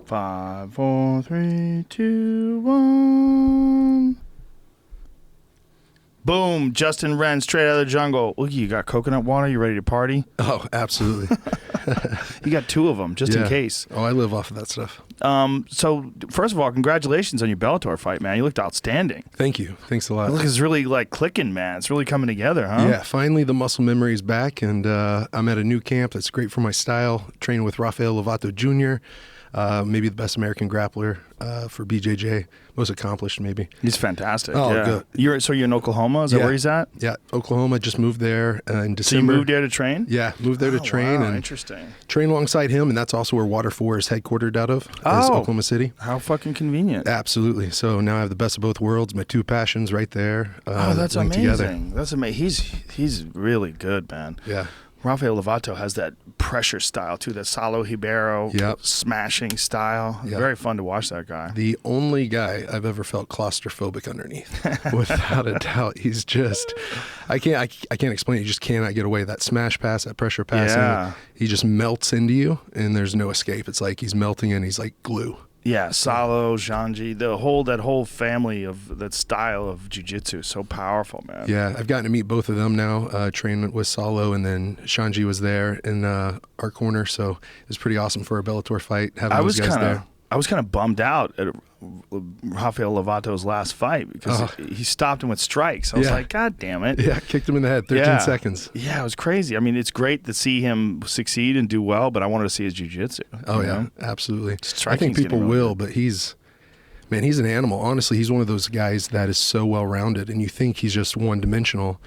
5, 4, 3, 2, 1. Boom. Justin Wren, straight out of the jungle. Look, you got coconut water? You ready to party? Oh, absolutely. You got 2 of them, just in case. Oh, I live off of that stuff. So, first of all, congratulations on your Bellator fight, man. You looked outstanding. Thank you. Thanks a lot. Look, it's really, like, clicking, man. It's really coming together, huh? Yeah, finally the muscle memory is back, and I'm at a new camp that's great for my style. Training with Rafael Lovato Jr., maybe the best American grappler for BJJ. Most accomplished, maybe. He's fantastic. Oh, yeah. good. You're in Oklahoma? Is that where he's at? Yeah, Oklahoma. Just moved there in December. So you moved there to train? Yeah, moved there to train. Wow, and interesting. Train alongside him, and that's also where Water 4 is headquartered out of, is Oklahoma City. How fucking convenient. Absolutely. So now I have the best of both worlds, my 2 passions right there. That's linked amazing. Together. That's amazing. He's really good, man. Yeah. Rafael Lovato has that pressure style, too, that Salo Ribeiro smashing style. Yep. Very fun to watch that guy. The only guy I've ever felt claustrophobic underneath, without a doubt. He's just, I can't explain it. You just cannot get away. That smash pass, that pressure passing, he just melts into you, and there's no escape. It's like he's melting and he's like glue. Yeah, Salo, Zhangji, that whole family of that style of jiu-jitsu, so powerful, man. Yeah, I've gotten to meet both of them now, training with Salo, and then Zhangji was there in our corner, so it was pretty awesome for a Bellator fight, having those guys there. I was kind of bummed out at Rafael Lovato's last fight because he stopped him with strikes. I was like, God damn it. Yeah, kicked him in the head, 13 seconds. Yeah, it was crazy. I mean, it's great to see him succeed and do well, but I wanted to see his jiu-jitsu. Oh, yeah, absolutely. I think Striking's people getting will, but he's an animal. Honestly, he's one of those guys that is so well-rounded, and you think he's just one-dimensional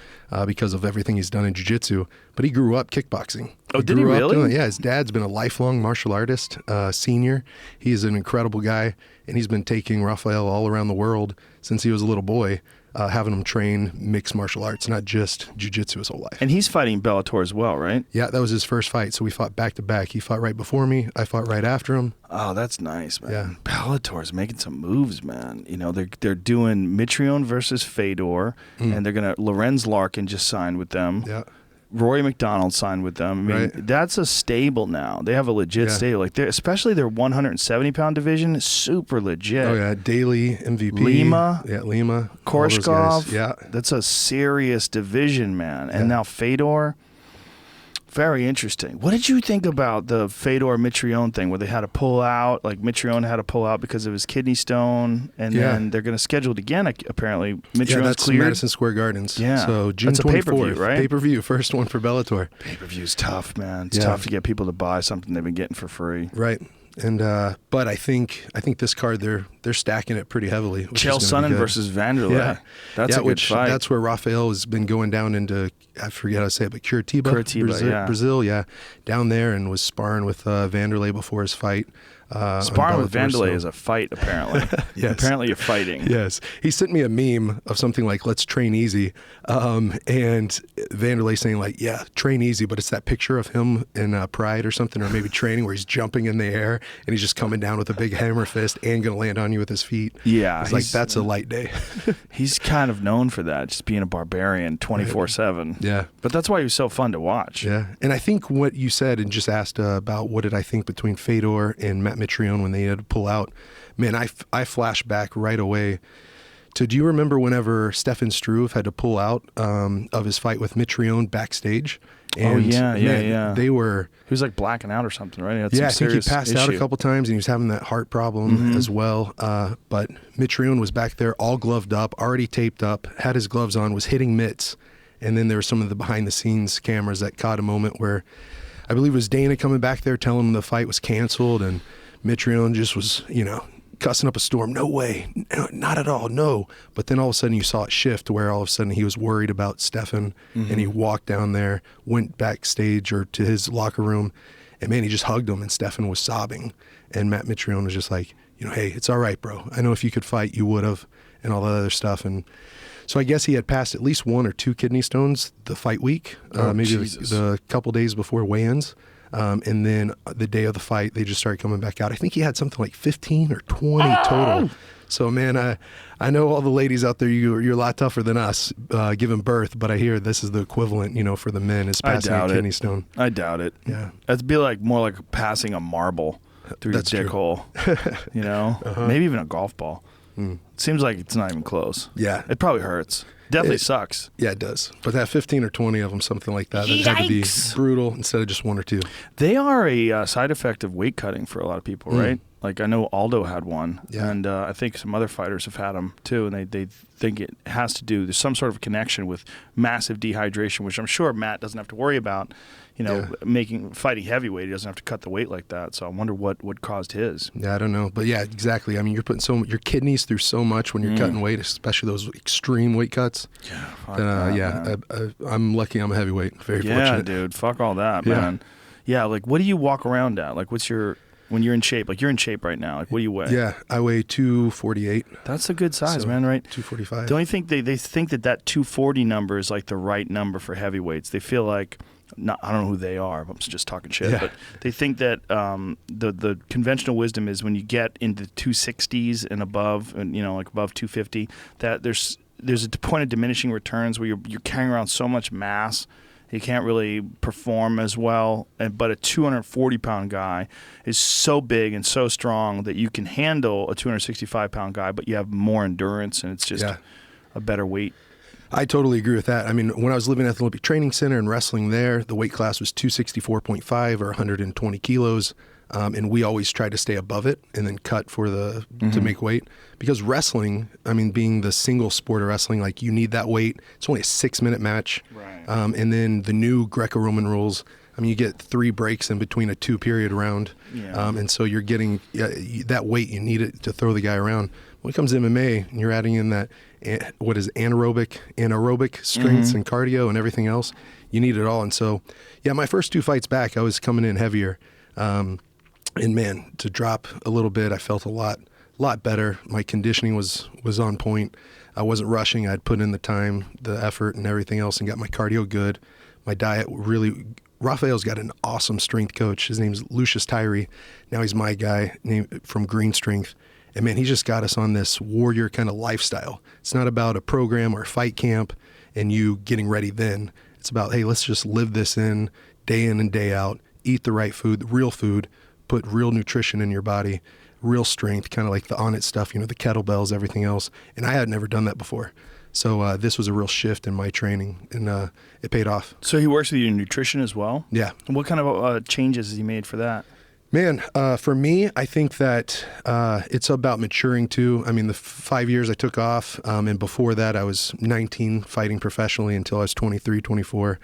because of everything he's done in jiu-jitsu, but he grew up kickboxing. Oh, did he really? Yeah, his dad's been a lifelong martial artist, senior. He is an incredible guy, and he's been taking Rafael all around the world since he was a little boy, having him train mixed martial arts, not just jiu-jitsu his whole life. And he's fighting Bellator as well, right? Yeah, that was his first fight, so we fought back-to-back. He fought right before me. I fought right after him. Oh, that's nice, man. Yeah. Bellator's making some moves, man. You know, they're doing Mitrione versus Fedor, and they're going to... Lorenz Larkin just signed with them. Yeah. Rory McDonald signed with them. I mean, that's a stable now. They have a legit stable. Like, especially their 170-pound division is super legit. Oh, yeah. Daly, MVP. Lima. Yeah, Lima. Korshkov. Yeah. That's a serious division, man. And now Fedor. Very interesting. What did you think about the Fedor Mitrione thing where they had to pull out, like Mitrione had to pull out because of his kidney stone, and then they're going to schedule it again, apparently. Mitrione's that's cleared. Madison Square Gardens. Yeah. So June That's a 24th. pay-per-view, right? Pay-per-view, first one for Bellator. Pay-per-view's tough, man. It's tough to get people to buy something they've been getting for free. Right. And but I think this card they're stacking it pretty heavily. Chael Sonnen versus Vanderlei. Yeah. That's a good fight. That's where Rafael has been going down into, I forget how to say it, but Curitiba, Brazil, down there, and was sparring with Vanderlei before his fight. Sparring with Vanderlei is a fight, apparently. Yes. Apparently you're fighting. Yes. He sent me a meme of something like, let's train easy. And Vanderlei saying like, yeah, train easy, but it's that picture of him in Pride or something, or maybe training where he's jumping in the air and he's just coming down with a big hammer fist and going to land on you with his feet. Yeah. It's like, that's a light day. He's kind of known for that, just being a barbarian 24/7. Yeah. But that's why he was so fun to watch. Yeah. And I think what you said and just asked about what did I think between Fedor and Matt Mitrione when they had to pull out, man, I flash back right away to, do you remember whenever Stefan Struve had to pull out of his fight with Mitrione backstage? And they were... He was like blacking out or something, right? I think he passed out a couple times, and he was having that heart problem as well. But Mitrione was back there all gloved up, already taped up, had his gloves on, was hitting mitts. And then there were some of the behind-the-scenes cameras that caught a moment where I believe it was Dana coming back there telling him the fight was canceled, and Mitrione just was, cussing up a storm. No way. No, not at all. No. But then all of a sudden you saw it shift to where all of a sudden he was worried about Stefan, and he walked down there, went backstage or to his locker room, and man, he just hugged him, and Stefan was sobbing. And Matt Mitrione was just like, hey, it's all right, bro. I know if you could fight, you would have, and all that other stuff. And so I guess he had passed at least 1 or 2 kidney stones the fight week, maybe the couple days before weigh-ins. And then the day of the fight, they just started coming back out. I think he had something like 15 or 20 total. So, man, I know all the ladies out there, you're a lot tougher than us giving birth, but I hear this is the equivalent, for the men, is passing a kidney stone. I doubt it. Yeah. That'd be more like passing a marble. through your dick hole. You know, maybe even a golf ball. It seems like it's not even close. Yeah, it probably hurts. Definitely sucks. Yeah, it does. But that 15 or 20 of them, something like that, that'd have to be brutal instead of just 1 or 2. They are a side effect of weight cutting for a lot of people, right? Like I know Aldo had one, and I think some other fighters have had them too, and they think it has to do, there's some sort of connection with massive dehydration, which I'm sure Matt doesn't have to worry about, you know, fighting heavyweight. He doesn't have to cut the weight like that. So I wonder what caused his. Yeah, I don't know. But yeah, exactly. I mean, you're putting your kidneys through so much when you're cutting weight, especially those extreme weight cuts. Yeah, I'm lucky I'm a heavyweight. Very fortunate. Yeah, dude. Fuck all that, man. Yeah, like what do you walk around at? Like what's your... When you're in shape, like you're in shape right now, like what do you weigh? Yeah, I weigh 248. That's a good size, man, right? 245. The only thing they think that 240 number is like the right number for heavyweights. They feel like, I don't know who they are, I'm just talking shit, but they think that the conventional wisdom is when you get into 260s and above, and you know, like above 250, that there's a point of diminishing returns where you're carrying around so much mass. He can't really perform as well, but a 240-pound guy is so big and so strong that you can handle a 265-pound guy, but you have more endurance, and it's just a better weight. I totally agree with that. I mean, when I was living at the Olympic Training Center and wrestling there, the weight class was 264.5 or 120 kilos. And we always try to stay above it and then cut for to make weight, because wrestling, I mean, being the single sport of wrestling, like you need that weight. It's only a 6-minute match. Right. And then the new Greco-Roman rules, I mean, you get 3 breaks in between a 2-period round. Yeah. And so you're getting that weight, you need it to throw the guy around. When it comes to MMA, and you're adding in that, what is anaerobic strengths and cardio and everything else, you need it all. And so, yeah, my first 2 fights back, I was coming in heavier. And man, to drop a little bit, I felt a lot better. My conditioning was on point. I wasn't rushing. I'd put in the time, the effort, and everything else, and got my cardio good. My diet really. Rafael's got an awesome strength coach. His name's Lucius Tyree. Now he's my guy, from Green Strength. And man, he just got us on this warrior kind of lifestyle. It's not about a program or a fight camp and you getting ready then. It's about, hey, let's just live this in and day out. Eat the right food, the real food. Put real nutrition in your body, real strength, kind of like the On It stuff, you know, the kettlebells, everything else. And I had never done that before. So this was a real shift in my training, and it paid off. So he works with your nutrition as well? Yeah. And what kind of changes has he made for that? Man, for me, I think that it's about maturing too. I mean, the 5 years I took off, and before that I was 19 fighting professionally until I was 23, 24.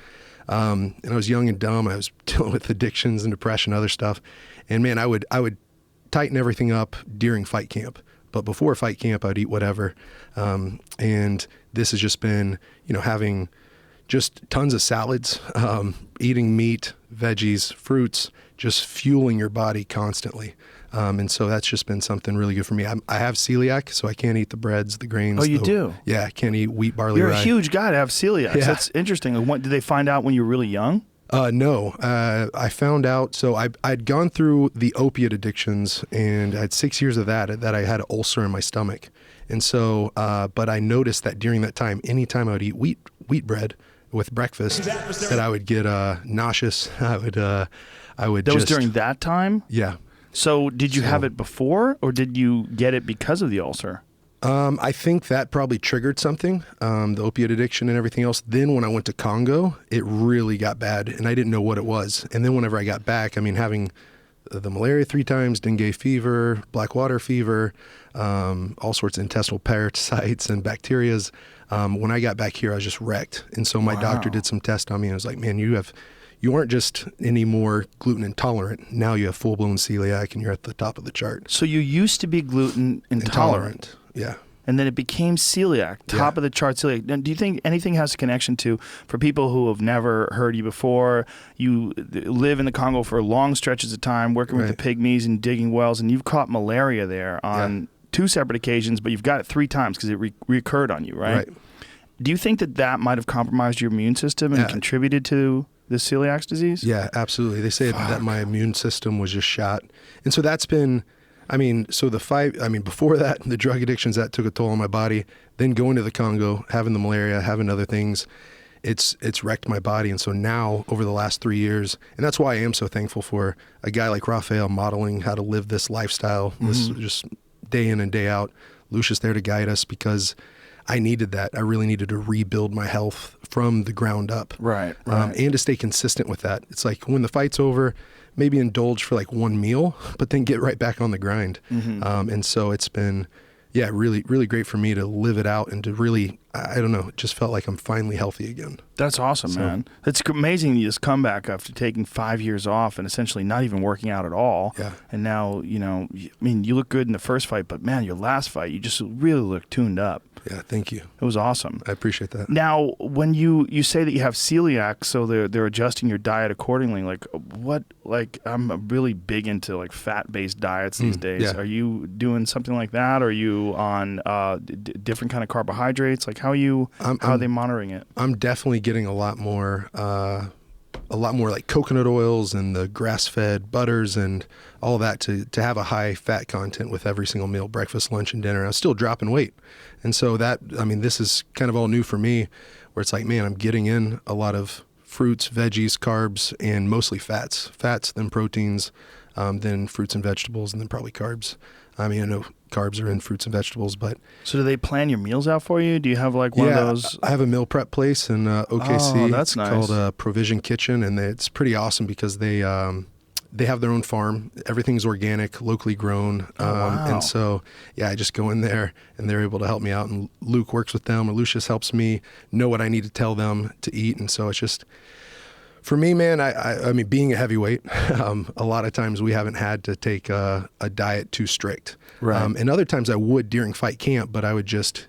And I was young and dumb. I was dealing with addictions and depression, other stuff. And man, I would tighten everything up during fight camp. But before fight camp, I'd eat whatever. And this has just been, you know, having just tons of salads, eating meat, veggies, fruits, just fueling your body constantly. And so that's just been something really good for me. I have celiac, so I can't eat the breads, the grains. Oh, you do? Yeah, I can't eat wheat, barley, You're rye. a huge guy to have celiac. Yeah. That's interesting. Did they find out when you were really young? No. I found out, so I'd gone through the opiate addictions, and I had 6 years of that I had an ulcer in my stomach. And so, but I noticed that during that time, anytime I would eat wheat bread with breakfast, that I would get nauseous. I would That was during that time? Yeah. So did you have it before, or did you get it because of the ulcer? I think that probably triggered something, the opiate addiction and everything else. Then when I went to Congo, it really got bad, and I didn't know what it was. And then whenever I got back, I mean, having the malaria 3 times, dengue fever, black water fever, all sorts of intestinal parasites and bacterias. When I got back here, I was just wrecked. And so my doctor did some tests on me, and I was like, man, you aren't just any more gluten intolerant. Now you have full-blown celiac, and you're at the top of the chart. So you used to be gluten intolerant. Yeah. And then it became celiac, top of the chart celiac. Now, do you think anything has a connection to, for people who have never heard you before, you live in the Congo for long stretches of time, working with the Pygmies and digging wells, and you've caught malaria there on 2 separate occasions, but you've got it 3 times because it recurred on you, right? Do you think that might have compromised your immune system and contributed to the celiac disease? Yeah, absolutely. They say that my immune system was just shot. And so that's been, before that, the drug addictions, that took a toll on my body. Then going to the Congo, having the malaria, having other things, it's wrecked my body. And so now over the last 3 years, and that's why I am so thankful for a guy like Rafael modeling how to live this lifestyle, this just day in and day out. Lucius there to guide us, because I needed that. I really needed to rebuild my health from the ground up. Right. And to stay consistent with that. It's like when the fight's over, maybe indulge for like one meal, but then get right back on the grind. And so it's been, really, really great for me to live it out and to really, I don't know, it just felt like I'm finally healthy again. That's awesome, man. It's amazing you just come back after taking 5 years off and essentially not even working out at all. Yeah. And now, I mean, you look good in the first fight, but man, your last fight, you just really look tuned up. Yeah, thank you. It was awesome. I appreciate that. Now, when you say that you have celiac, so they're adjusting your diet accordingly. I'm really big into like fat-based diets these days. Yeah. Are you doing something like that? Are you on different kind of carbohydrates? Like how are they monitoring it? I'm definitely getting a lot more like coconut oils and the grass-fed butters and all that to have a high fat content with every single meal, breakfast, lunch, and dinner. I was still dropping weight. And so this is kind of all new for me, where it's like, man, I'm getting in a lot of fruits, veggies, carbs, and mostly fats, then proteins, then fruits and vegetables, and then probably carbs. I mean, I know carbs are in fruits and vegetables, but... So do they plan your meals out for you? Do you have like one of those? I have a meal prep place in OKC. Oh, that's nice. It's called Provision Kitchen, and it's pretty awesome because they have their own farm. Everything's organic, locally grown. Wow. And so, I just go in there and they're able to help me out. And Luke works with them, or Lucius helps me know what I need to tell them to eat. And so it's just, for me, man, I mean, being a heavyweight, a lot of times we haven't had to take a diet too strict. Right. And other times I would during fight camp, but I would just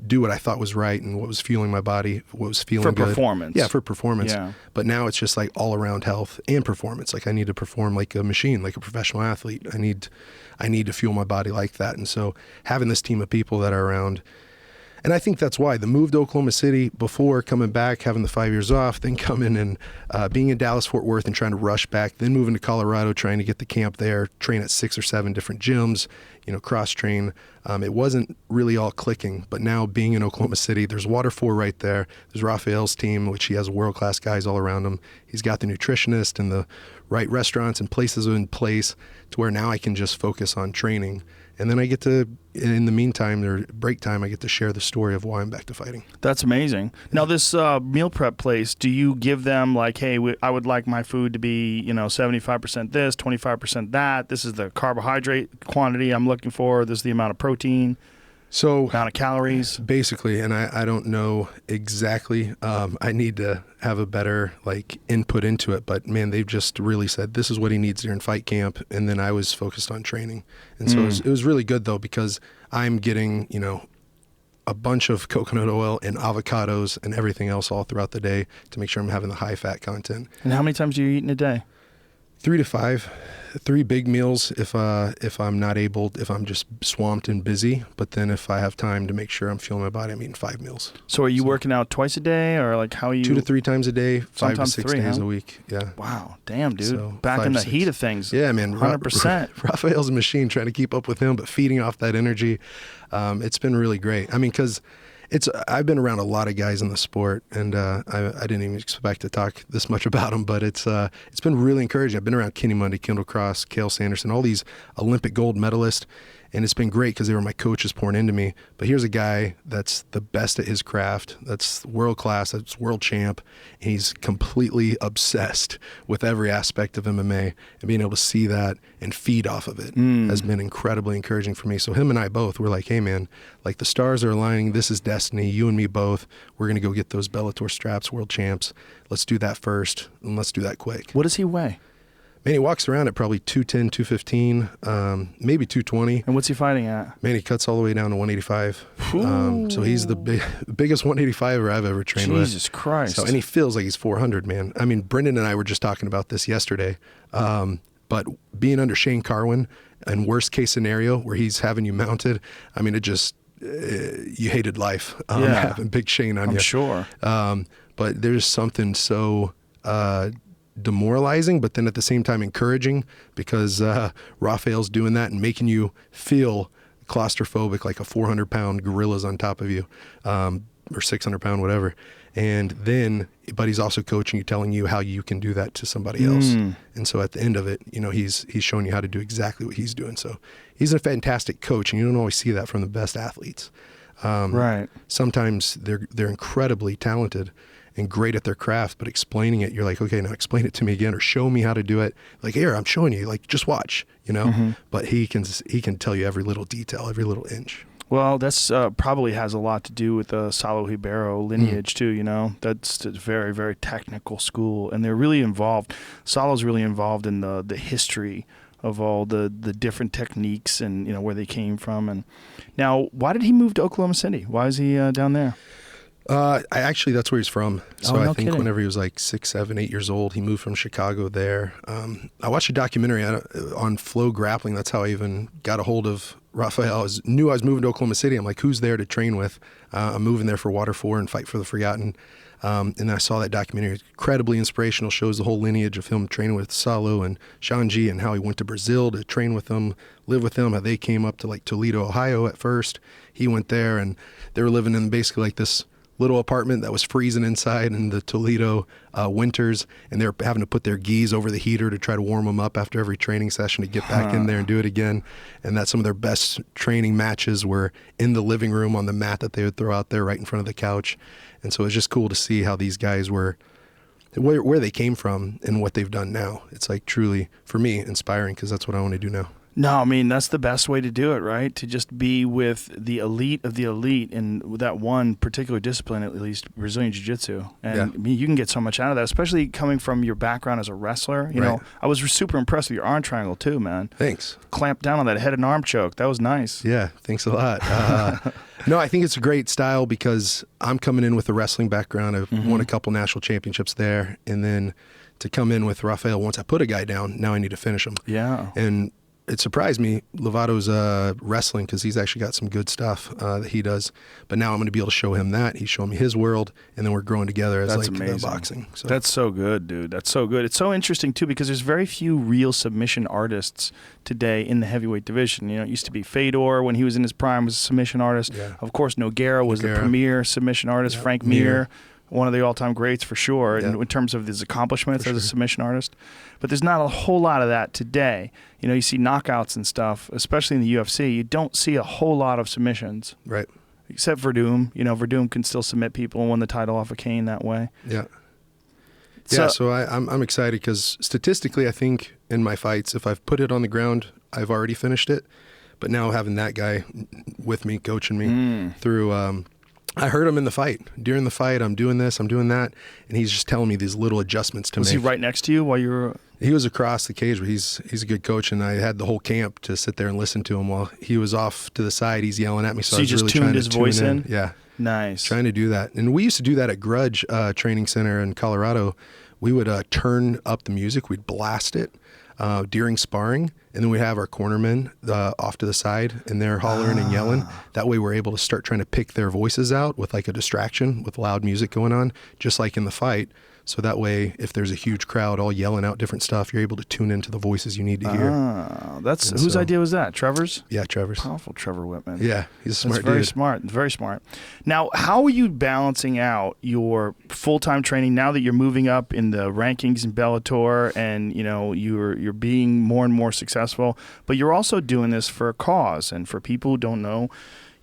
do what I thought was right and what was fueling my body, what was feeling good. For performance. Yeah, for performance. Yeah. But now it's just like all around health and performance. Like I need to perform like a machine, like a professional athlete. I need to fuel my body like that. And so having this team of people that are around, and I think that's why the move to Oklahoma City before coming back, having the 5 years off, then coming and being in Dallas, Fort Worth and trying to rush back, then moving to Colorado, trying to get the camp there, train at 6 or 7 different gyms, cross train. It wasn't really all clicking, but now being in Oklahoma City, there's Water 4 right there. There's Rafael's team, which he has world-class guys all around him. He's got the nutritionist and the right restaurants and places in place to where now I can just focus on training. And then I get to, in the meantime, or break time, I get to share the story of why I'm back to fighting. That's amazing. Now, this meal prep place, do you give them like, hey, I would like my food to be, 75% this, 25% that. This is the carbohydrate quantity I'm looking for. This is the amount of protein. So amount of calories. Basically, and I don't know exactly. I need to have a better input into it. But man, they've just really said this is what he needs during fight camp, and then I was focused on training, and so it was really good though, because I'm getting a bunch of coconut oil and avocados and everything else all throughout the day to make sure I'm having the high fat content. And how many times do you eat in a day? 3 to 5. 3 big meals if I'm not able, if I'm just swamped and busy. But then if I have time to make sure I'm fueling my body, I'm eating 5 meals. So are you working out twice a day, or like how are you? 2 to 3 times a day, 5 to 6 days a week. Yeah. Wow, damn, dude. So back in the heat of things. Yeah, man. 100%. Rafael's a machine, trying to keep up with him, but feeding off that energy. It's been really great. I mean, because I've been around a lot of guys in the sport, and I didn't even expect to talk this much about them, but it's been really encouraging. I've been around Kenny Mundy, Kendall Cross, Cale Sanderson, all these Olympic gold medalists, and it's been great because they were my coaches pouring into me. But here's a guy that's the best at his craft, that's world class, that's world champ, and he's completely obsessed with every aspect of MMA, and being able to see that and feed off of it has been incredibly encouraging for me. So him and I both were like, hey man, like the stars are aligning, this is destiny, you and me both, we're going to go get those Bellator straps, world champs. Let's do that first, and let's do that quick. What does he weigh? Man, he walks around at probably 210, 215, maybe 220. And what's he fighting at? Man, he cuts all the way down to 185. So he's the biggest 185er I've ever trained with. Jesus Christ. And he feels like he's 400, man. I mean, Brendan and I were just talking about this yesterday. But being under Shane Carwin, and worst case scenario where he's having you mounted, I mean, it just, you hated life having Big Shane on you. I'm sure. But there's something so demoralizing, but then at the same time encouraging, because Rafael's doing that and making you feel claustrophobic, like a 400-pound gorilla's on top of you, or 600-pound, whatever. But he's also coaching you, telling you how you can do that to somebody else. And so at the end of it, he's showing you how to do exactly what he's doing. So he's a fantastic coach, and you don't always see that from the best athletes. Right. Sometimes they're incredibly talented and great at their craft, but explaining it, you're like, okay, now explain it to me again, or show me how to do it. Like, here, I'm showing you, like, just watch, But he can tell you every little detail, every little inch. Well, that's probably has a lot to do with the Salo Ribeiro lineage too. That's a very, very technical school, and they're really involved. Salo's really involved in the history of all the different techniques and where they came from. And now, why did he move to Oklahoma City? Why is he down there? That's where he's from. So I think kidding. whenever he was like 6, 7, 8 years old, he moved from Chicago there. I watched a documentary on Flow Grappling. That's how I even got a hold of Rafael. Knew I was moving to Oklahoma City. I'm like, who's there to train with? I'm moving there for Water 4 and Fight for the Forgotten. And I saw that documentary. It's incredibly inspirational. Shows the whole lineage of him training with Salo and Shanji, and how he went to Brazil to train with them, live with them, how they came up to like Toledo, Ohio at first. He went there, and they were living in basically like this little apartment that was freezing inside in the Toledo winters, and they were having to put their gis over the heater to try to warm them up after every training session to get back in there and do it again. And that some of their best training matches were in the living room on the mat that they would throw out there right in front of the couch. And so it's just cool to see how these guys were, where they came from and what they've done now. It's like truly, for me, inspiring, because that's what I want to do now. No, I mean, that's the best way to do it, right? To just be with the elite of the elite in that one particular discipline, at least Brazilian Jiu-Jitsu. And I mean, you can get so much out of that, especially coming from your background as a wrestler. You know, I was super impressed with your arm triangle too, man. Thanks. Clamp down on that head and arm choke. That was nice. Yeah, thanks a lot. No, I think it's a great style because I'm coming in with a wrestling background. I've won a couple national championships there. And then to come in with Rafael, once I put a guy down, now I need to finish him. Yeah. And it surprised me, Lovato's wrestling, because he's actually got some good stuff that he does. But now I'm going to be able to show him that. He's showing me his world, and then we're growing together as boxing. So. That's so good, dude. That's so good. It's so interesting, too, because there's very few real submission artists today in the heavyweight division. You know, it used to be Fedor, when he was in his prime, was a submission artist. Yeah. Of course, Nogueira was the premier submission artist. Yep. Frank Mir, one of the all-time greats for sure, in terms of his accomplishments as a submission artist. But there's not a whole lot of that today. You know, you see knockouts and stuff, especially in the UFC. You don't see a whole lot of submissions. Right. Except Verdum. You know, Verdum can still submit people and win the title off of Kane that way. Yeah. So I'm excited because statistically, I think in my fights, if I've put it on the ground, I've already finished it. But now having that guy with me, coaching me through... I heard him in the fight. During the fight, I'm doing this, I'm doing that, and he's just telling me these little adjustments to make. Was he right next to you while you were... He was across the cage, but he's a good coach, and I had the whole camp to sit there and listen to him while he was off to the side. He's yelling at me, so I was you just really tuned trying his to voice tune in? Yeah. Nice. Trying to do that. And we used to do that at Grudge Training Center in Colorado. We would turn up the music. We'd blast it during sparring, and then we have our cornermen off to the side, and they're hollering and yelling. That way we're able to start trying to pick their voices out with like a distraction with loud music going on, just like in the fight. So that way, if there's a huge crowd all yelling out different stuff, you're able to tune into the voices you need to hear. Whose idea was that? Trevor's? Yeah, Trevor's. Powerful Trevor Whitman. Yeah, he's a smart dude. Very smart. Very smart. Now, how are you balancing out your full-time training now that you're moving up in the rankings in Bellator and, you know, you're being more and more successful, but you're also doing this for a cause, and for people who don't know,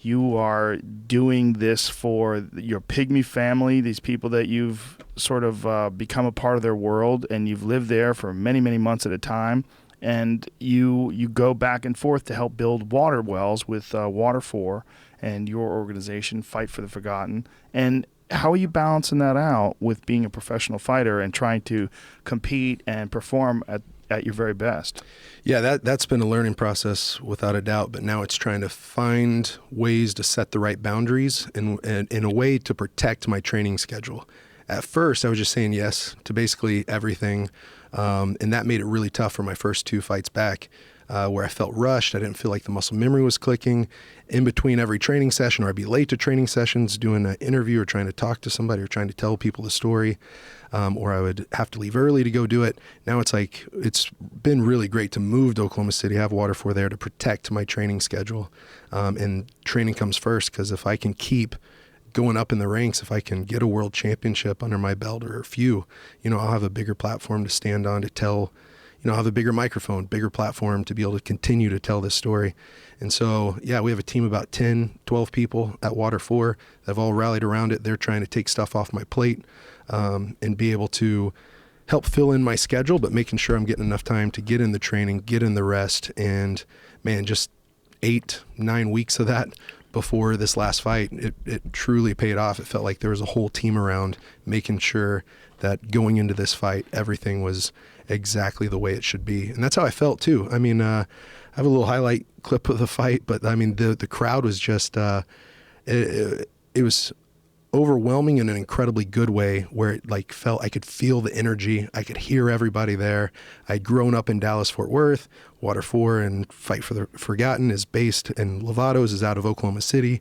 you are doing this for your Pygmy family, these people that you've sort of become a part of their world, and you've lived there for many, many months at a time. And you go back and forth to help build water wells with Water 4 and your organization, Fight for the Forgotten. And how are you balancing that out with being a professional fighter and trying to compete and perform at your very best? Yeah, that's been a learning process without a doubt, but now it's trying to find ways to set the right boundaries and in a way to protect my training schedule. At first, I was just saying yes to basically everything, and that made it really tough for my first 2 fights back, where I felt rushed. I didn't feel like the muscle memory was clicking. In between every training session, or I'd be late to training sessions, doing an interview or trying to talk to somebody or trying to tell people the story, or I would have to leave early to go do it. Now it's like, it's been really great to move to Oklahoma City, have Water 4 there to protect my training schedule. And training comes first, because if I can keep going up in the ranks, if I can get a world championship under my belt or a few, I'll have a bigger platform to stand on to tell, I'll have a bigger microphone, bigger platform to be able to continue to tell this story. And so, yeah, we have a team of about 10, 12 people at Water 4 that have all rallied around it. They're trying to take stuff off my plate and be able to help fill in my schedule, but making sure I'm getting enough time to get in the training, get in the rest. And man, just 8-9 weeks of that before this last fight, it truly paid off. It felt like there was a whole team around making sure that going into this fight, everything was exactly the way it should be. And that's how I felt too. I mean, I have a little highlight clip of the fight, but I mean, the crowd was just, it was overwhelming in an incredibly good way, where it like felt I could feel the energy. I could hear everybody there. I'd grown up in Dallas, Fort Worth. Water 4 and Fight for the Forgotten is based in Lovatos, is out of Oklahoma City.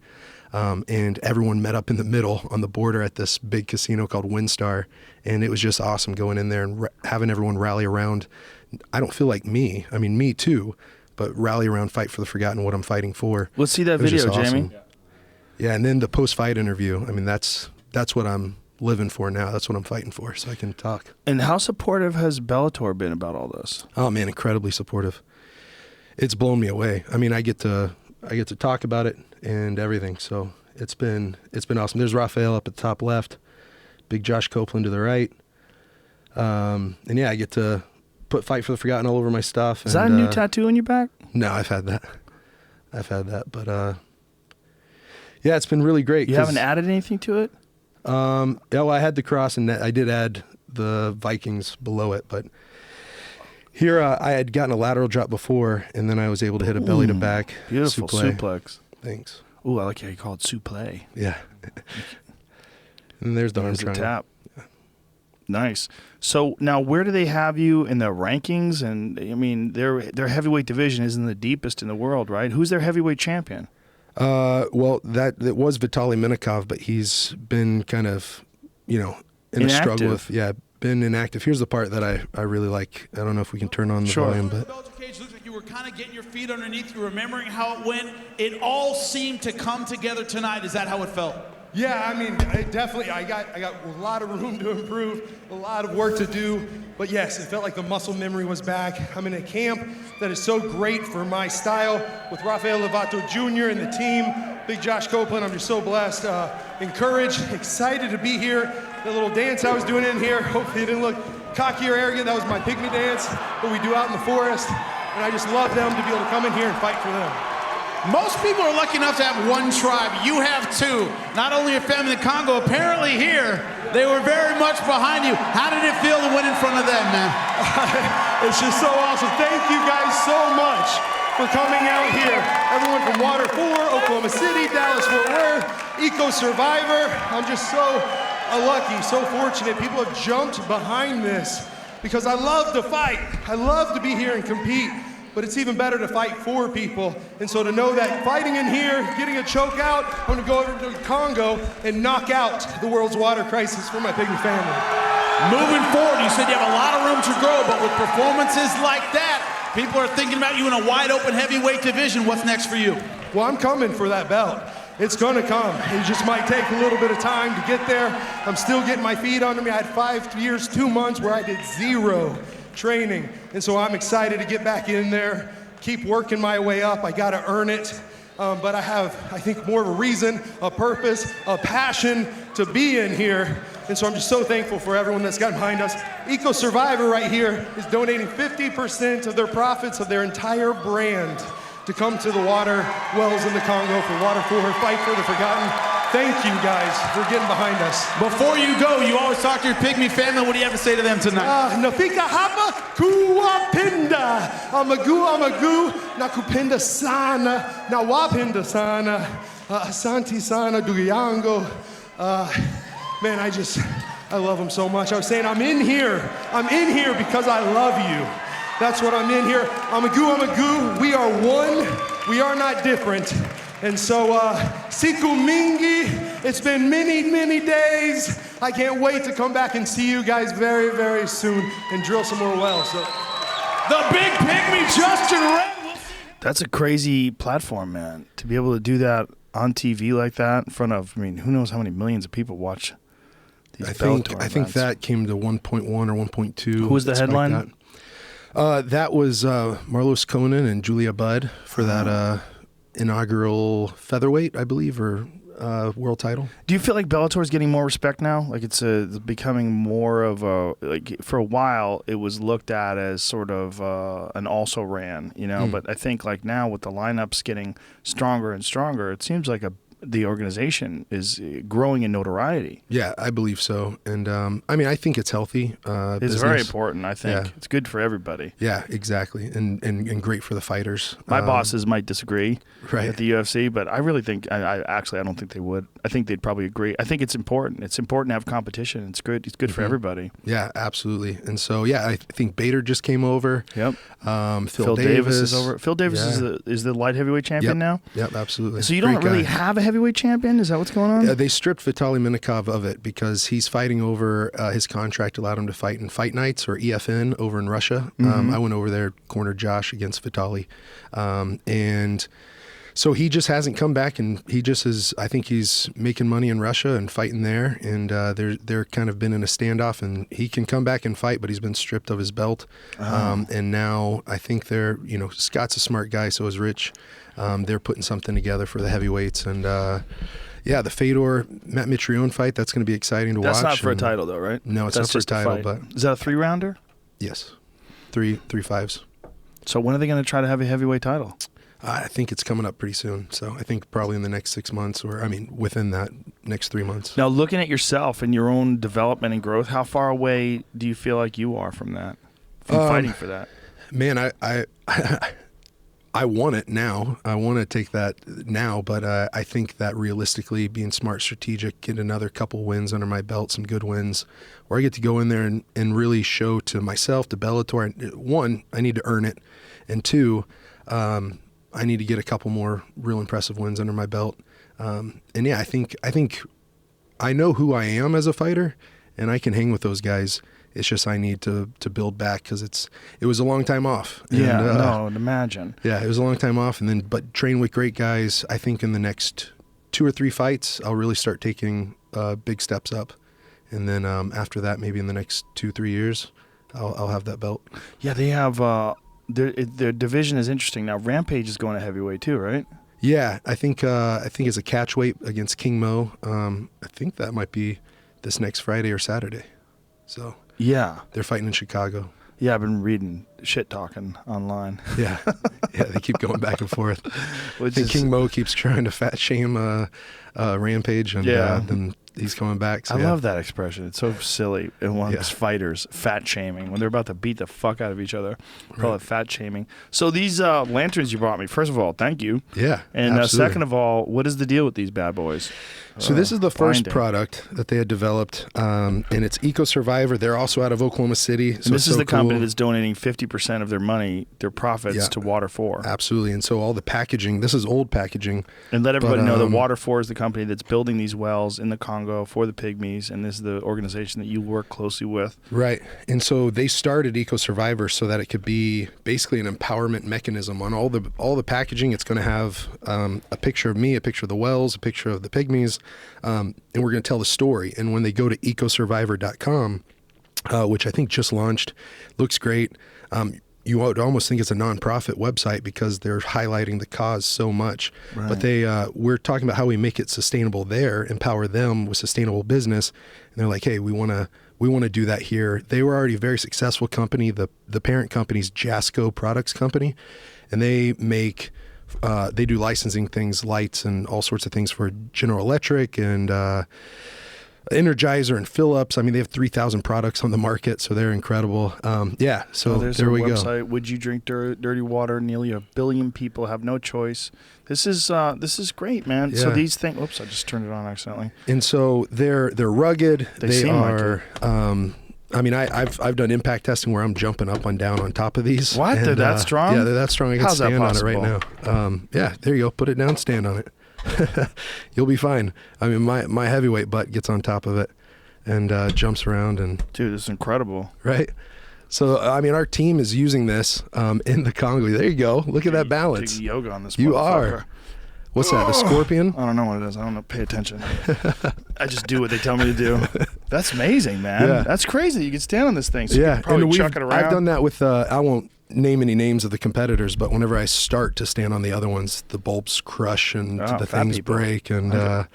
And everyone met up in the middle on the border at this big casino called WinStar. And it was just awesome going in there and having everyone rally around. I don't feel like me. I mean, me too, but rally around Fight for the Forgotten, what I'm fighting for. Let's see that video, awesome. Jamie. Yeah, and then the post-fight interview. I mean, that's what I'm living for now. That's what I'm fighting for, so I can talk. And how supportive has Bellator been about all this? Oh man, incredibly supportive. It's blown me away. I mean, I get to talk about it and everything. So it's been awesome. There's Rafael up at the top left, big Josh Copeland to the right. And yeah, I get to put Fight for the Forgotten all over my stuff. Is that a new tattoo on your back? No, I've had that. But yeah, it's been really great. You haven't added anything to it? Yeah, well, I had the cross, and I did add the Vikings below it, but here I had gotten a lateral drop before, and then I was able to hit a belly to back beautiful suplex. Thanks. Ooh, I like how you call it suplex. Yeah. And there's the arm There's the triangle. tap. Yeah. Nice. So now, where do they have you in the rankings? And I mean, their heavyweight division isn't the deepest in the world, right? Who's their heavyweight champion? Well, it was Vitaly Minikov, but he's been kind of, in a struggle with, been inactive. Here's the part that I really like. I don't know if we can turn on the volume, but. Bellator cage looks like you were kind of getting your feet underneath you, remembering how it went. It all seemed to come together tonight. Is that how it felt? Yeah, I mean, I got a lot of room to improve, a lot of work to do, but yes, it felt like the muscle memory was back. I'm in a camp that is so great for my style with Rafael Lovato Jr. and the team, big Josh Copeland. I'm just so blessed, encouraged, excited to be here. The little dance I was doing in here, hopefully it didn't look cocky or arrogant. That was my Pygmy dance that we do out in the forest, and I just love them to be able to come in here and fight for them. Most people are lucky enough to have one tribe. You have two. Not only your family in Congo, apparently here, they were very much behind you. How did it feel to win in front of them, man? It's just so awesome. Thank you guys so much for coming out here. Everyone from Water 4, Oklahoma City, Dallas, Fort Worth, Eco Survivor. I'm just so lucky, so fortunate. People have jumped behind this because I love to fight. I love to be here and compete. But it's even better to fight for people. And so to know that fighting in here, getting a choke out, I'm gonna go over to Congo and knock out the world's water crisis for my Pygmy family. Moving forward, you said you have a lot of room to grow, but with performances like that, people are thinking about you in a wide open heavyweight division. What's next for you? Well, I'm coming for that belt. It's gonna come. It just might take a little bit of time to get there. I'm still getting my feet under me. I had 5 years, 2 months where I did zero training. And so I'm excited to get back in there, keep working my way up. I gotta earn it. But I have, I think, more of a reason, a purpose, a passion to be in here. And so I'm just so thankful for everyone that's got behind us. Eco Survivor right here is donating 50% of their profits of their entire brand to come to the water wells in the Congo for Water 4, Fight for the Forgotten. Thank you guys for getting behind us. Before you go, you always talk to your Pygmy family. What do you have to say to them tonight? Nafika hapa kuwapenda. Amagu, nakupenda sana. Nawapenda sana. Asante sana, ndugu yangu. Man, I love them so much. I was saying, I'm in here because I love you. That's what I'm in here. Amagu, we are one. We are not different. And so, siku mingi, it's been many days. I can't wait to come back and see you guys very, very soon and drill some more wells. So. The big Pygmy, Justin Wren. That's a crazy platform, man. To be able to do that on TV like that in front of, I mean, who knows how many millions of people watch these I Bellator think events. that came to 1.1 or 1.2. Who was the headline? That was Marlos Conan and Julia Budd for that inaugural featherweight, I believe, or world title. Do you feel like Bellator is getting more respect now? Like it's becoming more of a, like for a while it was looked at as sort of an also ran, you know, but I think like now with the lineups getting stronger and stronger, it seems like the organization is growing in notoriety. Yeah, I believe so. And I mean, I think it's healthy. It's business. very important. I think Yeah. it's good for everybody. Yeah, exactly. And great for the fighters. My bosses might disagree Right. at the UFC, but I really think, I don't think they would. I think they'd probably agree. I think it's important. It's important to have competition. It's good. It's good for everybody. Yeah, absolutely. And so, yeah, I think Bader just came over. Yep. Phil Davis is over. Phil Davis is the light heavyweight champion now? Yep, absolutely. So you don't really have a heavyweight champion? Is that what's going on? Yeah, they stripped Vitaly Minikov of it because he's fighting over his contract allowed him to fight in fight nights or EFN over in Russia. I went over there, cornered Josh against Vitaly. And so he just hasn't come back, and he just is, I think he's making money in Russia and fighting there. And they're kind of been in a standoff, and he can come back and fight, but he's been stripped of his belt. And now I think they're, Scott's a smart guy, so is Rich. They're putting something together for the heavyweights. And, yeah, the Fedor Matt Mitrione fight, that's going to be exciting to watch. That's not for a title, though, right? No, it's not for a title. But is that a 3-rounder? Yes, three fives. So when are they going to try to have a heavyweight title? I think it's coming up pretty soon. So I think probably in the next 6 months, or within that next 3 months. Now, looking at yourself and your own development and growth, how far away do you feel like you are from that, from fighting for that? Man, I want it now. I want to take that now, but I think that realistically, being smart, strategic, get another couple wins under my belt, some good wins, where I get to go in there and really show to myself, to Bellator, one, I need to earn it, and two, I need to get a couple more real impressive wins under my belt. And yeah, I think I know who I am as a fighter, and I can hang with those guys. It's just I need to build back because it was a long time off. And, no, imagine. Yeah, it was a long time off, but train with great guys. I think in the next 2 or 3 fights, I'll really start taking big steps up, and then after that, maybe in the next 2-3 years, I'll have that belt. Yeah, they have their division is interesting now. Rampage is going to heavyweight too, right? Yeah, I think it's a catch weight against King Mo. I think that might be this next Friday or Saturday. So. Yeah. They're fighting in Chicago. Yeah, I've been reading shit talking online. Yeah, they keep going back and forth. I think King Mo keeps trying to fat shame Rampage, and then he's coming back. So, I love that expression. It's so silly. And one of fighters, fat shaming, when they're about to beat the fuck out of each other, call it fat shaming. So these lanterns you brought me, first of all, thank you. Yeah, and second of all, what is the deal with these bad boys? So this is the first product that they had developed, and it's Eco Survivor. They're also out of Oklahoma City. So and this is the company that's donating 50% of their money, their profits, to Water 4. Absolutely. And so all the packaging, this is old packaging. And let everybody know that Water 4 is the company that's building these wells in the Congo for the Pygmies, and this is the organization that you work closely with. Right. And so they started Eco Survivor so that it could be basically an empowerment mechanism. On all the packaging, it's going to have a picture of me, a picture of the wells, a picture of the Pygmies, and we're going to tell the story. And when they go to ecosurvivor.com, which I think just launched, looks great. You would almost think it's a nonprofit website because they're highlighting the cause so much. Right. But we're talking about how we make it sustainable there, empower them with sustainable business. And they're like, hey, we want to do that here. They were already a very successful company. The parent company's Jasco Products Company, and they make they do licensing things, lights and all sorts of things for General Electric and Energizer and Philips. I mean, they have 3,000 products on the market, so they're incredible. So there we go. Would you drink dirty water? Nearly 1 billion people have no choice. This is great, man. Yeah. So these things. Oops, I just turned it on accidentally. And so they're rugged. They are. Like I mean, I've done impact testing where I'm jumping up and down on top of these. What? They're that strong? Yeah, they're that strong. I can stand on it right now. Yeah, there you go. Put it down, stand on it. You'll be fine. I mean, my heavyweight butt gets on top of it and jumps around. And dude, this is incredible. Right? So, I mean, our team is using this in the Congo. There you go. Look at that balance. Doing yoga on this You motherfucker. are. What's that? The scorpion? I don't know what it is. I don't know. Pay attention. I just do what they tell me to do. That's amazing, man. Yeah. That's crazy. You can stand on this thing. So Yeah, you can probably chuck it around. I've done that with, I won't name any names of the competitors, but whenever I start to stand on the other ones, the bulbs crush and the things break. And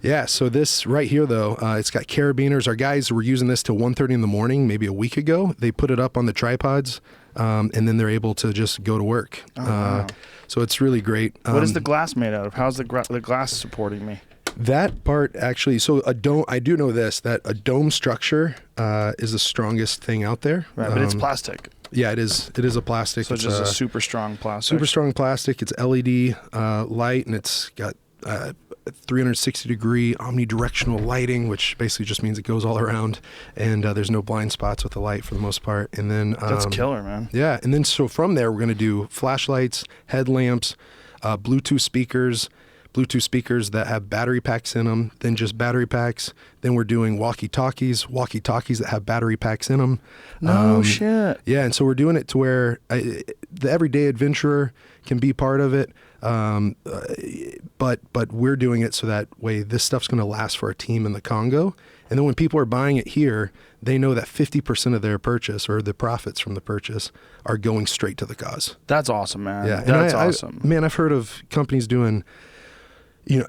yeah, so this right here, though, it's got carabiners. Our guys were using this till 1:30 in the morning, maybe a week ago. They put it up on the tripods, and then they're able to just go to work. Wow. So it's really great. What is the glass made out of? How's the glass supporting me? That part actually, so a dome, I do know this, that a dome structure is the strongest thing out there. Right, but it's plastic. Yeah, it is. It is a plastic. So it's just a super strong plastic. Super strong plastic. It's LED light, and it's got 360-degree omnidirectional lighting, which basically just means it goes all around, and there's no blind spots with the light for the most part. And then that's killer, man. Yeah, and then so from there we're going to do flashlights, headlamps, Bluetooth speakers that have battery packs in them, then just battery packs. Then we're doing walkie-talkies that have battery packs in them. No shit. Yeah, and so we're doing it to where the everyday adventurer can be part of it. But we're doing it so that way this stuff's going to last for our team in the Congo. And then when people are buying it here, they know that 50% of their purchase or the profits from the purchase are going straight to the cause. That's awesome, man. Yeah, that's awesome. Man, I've heard of companies doing,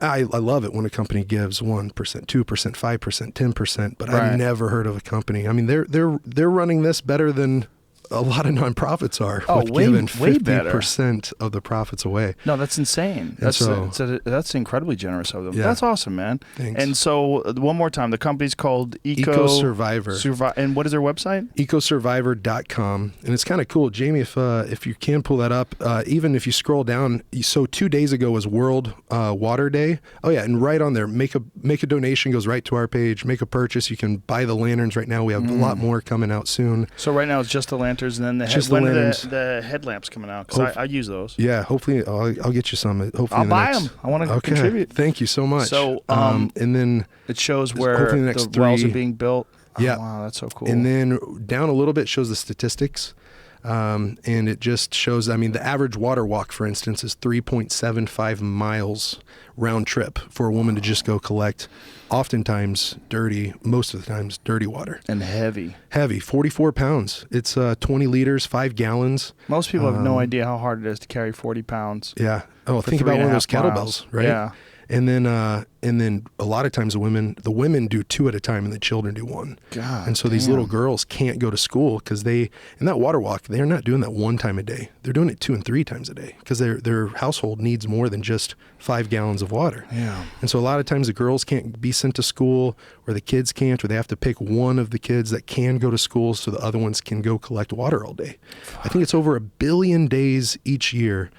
I love it when a company gives 1%, 2%, 5%, 10%, but I've never heard of a company. I mean, they're running this better than a lot of nonprofits are, giving 50% of the profits away. No, that's insane. That's incredibly generous of them. Yeah. That's awesome, man. Thanks. And so one more time, the company's called Eco Survivor. And what is their website? EcoSurvivor.com. And it's kind of cool, Jamie, if you can pull that up, even if you scroll down. So 2 days ago was World Water Day. Oh yeah, and right on there, make a donation, goes right to our page. Make a purchase. You can buy the lanterns right now. We have a lot more coming out soon. So right now it's just the lanterns. And then the headlamps coming out, because I use those. Yeah, hopefully I'll get you some. Hopefully I'll buy them. I want to contribute. Thank you so much. So and then it shows where the wells are being built. Yeah, wow, that's so cool. And then down a little bit shows the statistics, and it just shows. I mean, the average water walk, for instance, is 3.75 miles round trip for a woman to just go collect. Oftentimes dirty, most of the times dirty water. And heavy. 44 pounds. It's 20 liters, 5 gallons. Most people have no idea how hard it is to carry 40 pounds. Yeah. Oh, think about one of those kettlebells, right? Yeah. And then a lot of times the women do 2 at a time and the children do 1. God, and so these little girls can't go to school because in that water walk, they're not doing that 1 time a day. They're doing it 2 and 3 times a day because their household needs more than just 5 gallons of water. Yeah. And so a lot of times the girls can't be sent to school, or the kids can't, or they have to pick one of the kids that can go to school so the other ones can go collect water all day. I think it's over 1 billion days each year.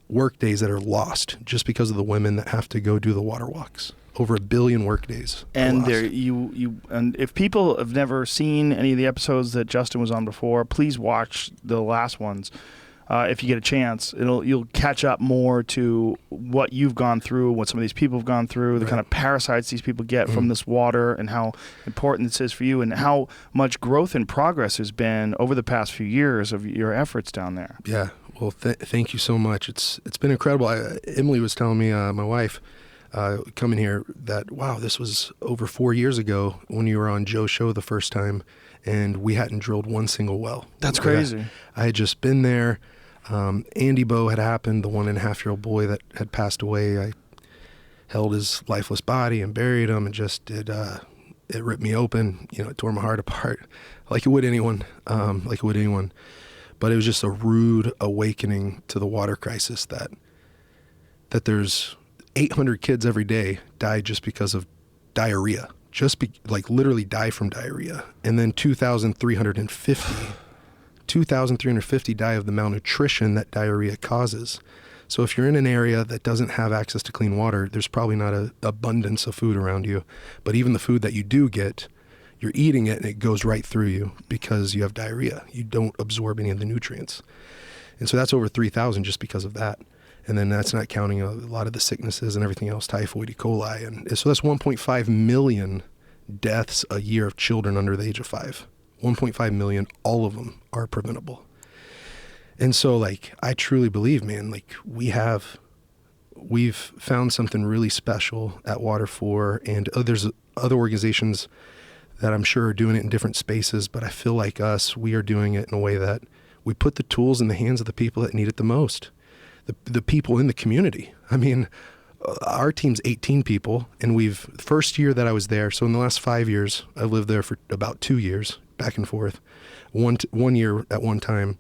Work days that are lost just because of the women that have to go do the water walks. Over 1 billion work days. And and if people have never seen any of the episodes that Justin was on before, please watch the last ones. If you get a chance, you'll catch up more to what you've gone through, what some of these people have gone through, the kind of parasites these people get from this water, and how important this is for you, and how much growth and progress has been over the past few years of your efforts down there. Yeah. Well, thank you so much. It's been incredible. Emily was telling me, my wife, coming here, that, wow, this was over 4 years ago when you were on Joe's show the first time, and we hadn't drilled 1 single well. That's crazy. I had just been there. Andy Bow had happened, the 1.5-year-old boy that had passed away. I held his lifeless body and buried him, and just it ripped me open. It tore my heart apart, like it would anyone. But it was just a rude awakening to the water crisis that there's 800 kids every day die just because of diarrhea, literally die from diarrhea. And then 2,350 die of the malnutrition that diarrhea causes. So if you're in an area that doesn't have access to clean water, there's probably not an abundance of food around you. But even the food that you do get, you're eating it and it goes right through you because you have diarrhea. You don't absorb any of the nutrients. And so that's over 3,000 just because of that. And then that's not counting a lot of the sicknesses and everything else, typhoid, E. coli. And so that's 1.5 million deaths a year of children under the age of 5. 1.5 million, all of them are preventable. And so I truly believe, man, we have we've found something really special at Water 4, and there's other organizations that I'm sure are doing it in different spaces, but I feel like we are doing it in a way that we put the tools in the hands of the people that need it the most, the people in the community. I mean, our team's 18 people, and first year that I was there, so in the last 5 years, I lived there for about 2 years, back and forth, one year at one time.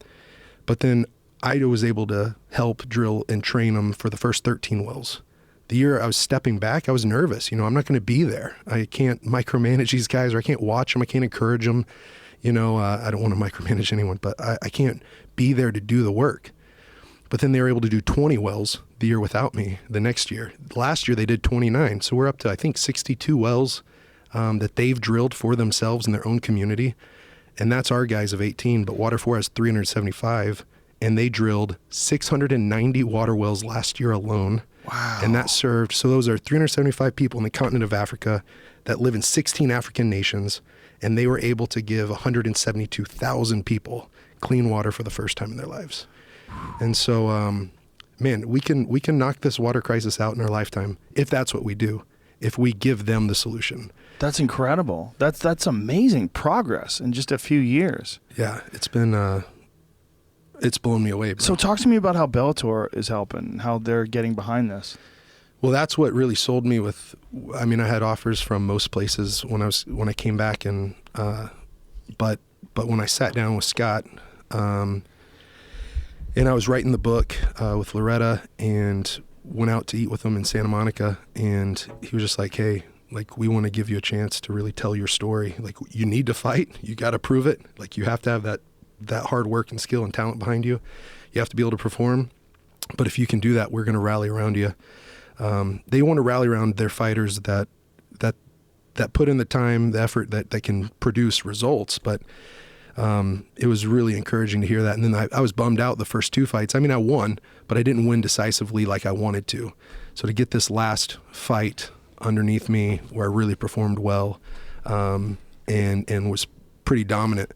But then I was able to help drill and train them for the first 13 wells. The year I was stepping back, I was nervous. I'm not going to be there. I can't micromanage these guys, or I can't watch them. I can't encourage them. I don't want to micromanage anyone, but I can't be there to do the work. But then they were able to do 20 wells the year without me the next year. Last year they did 29. So we're up to, I think, 62 wells that they've drilled for themselves in their own community. And that's our guys of 18, but Water 4 has 375, and they drilled 690 water wells last year alone. Wow. And that served, so those are 375 people in the continent of Africa that live in 16 African nations, and they were able to give 172,000 people clean water for the first time in their lives. And so, man, we can knock this water crisis out in our lifetime if that's what we do, if we give them the solution. That's incredible. That's amazing progress in just a few years. Yeah, it's been it's blown me away, bro. So talk to me about how Bellator is helping, how they're getting behind this. Well, that's what really sold me with. I mean, I had offers from most places when I came back, and but when I sat down with Scott. And I was writing the book with Loretta, and went out to eat with him in Santa Monica, and he was just like, hey, like, we want to give you a chance to really tell your story. Like, you need to fight. You got to prove it. Like, you have to have that hard work and skill and talent behind you. You have to be able to perform. But if you can do that, we're going to rally around you. They want to rally around their fighters that put in the time, the effort, that can produce results. But it was really encouraging to hear that. And then I was bummed out the first 2 fights. I mean, I won, but I didn't win decisively like I wanted to. So to get this last fight underneath me where I really performed well, and was pretty dominant,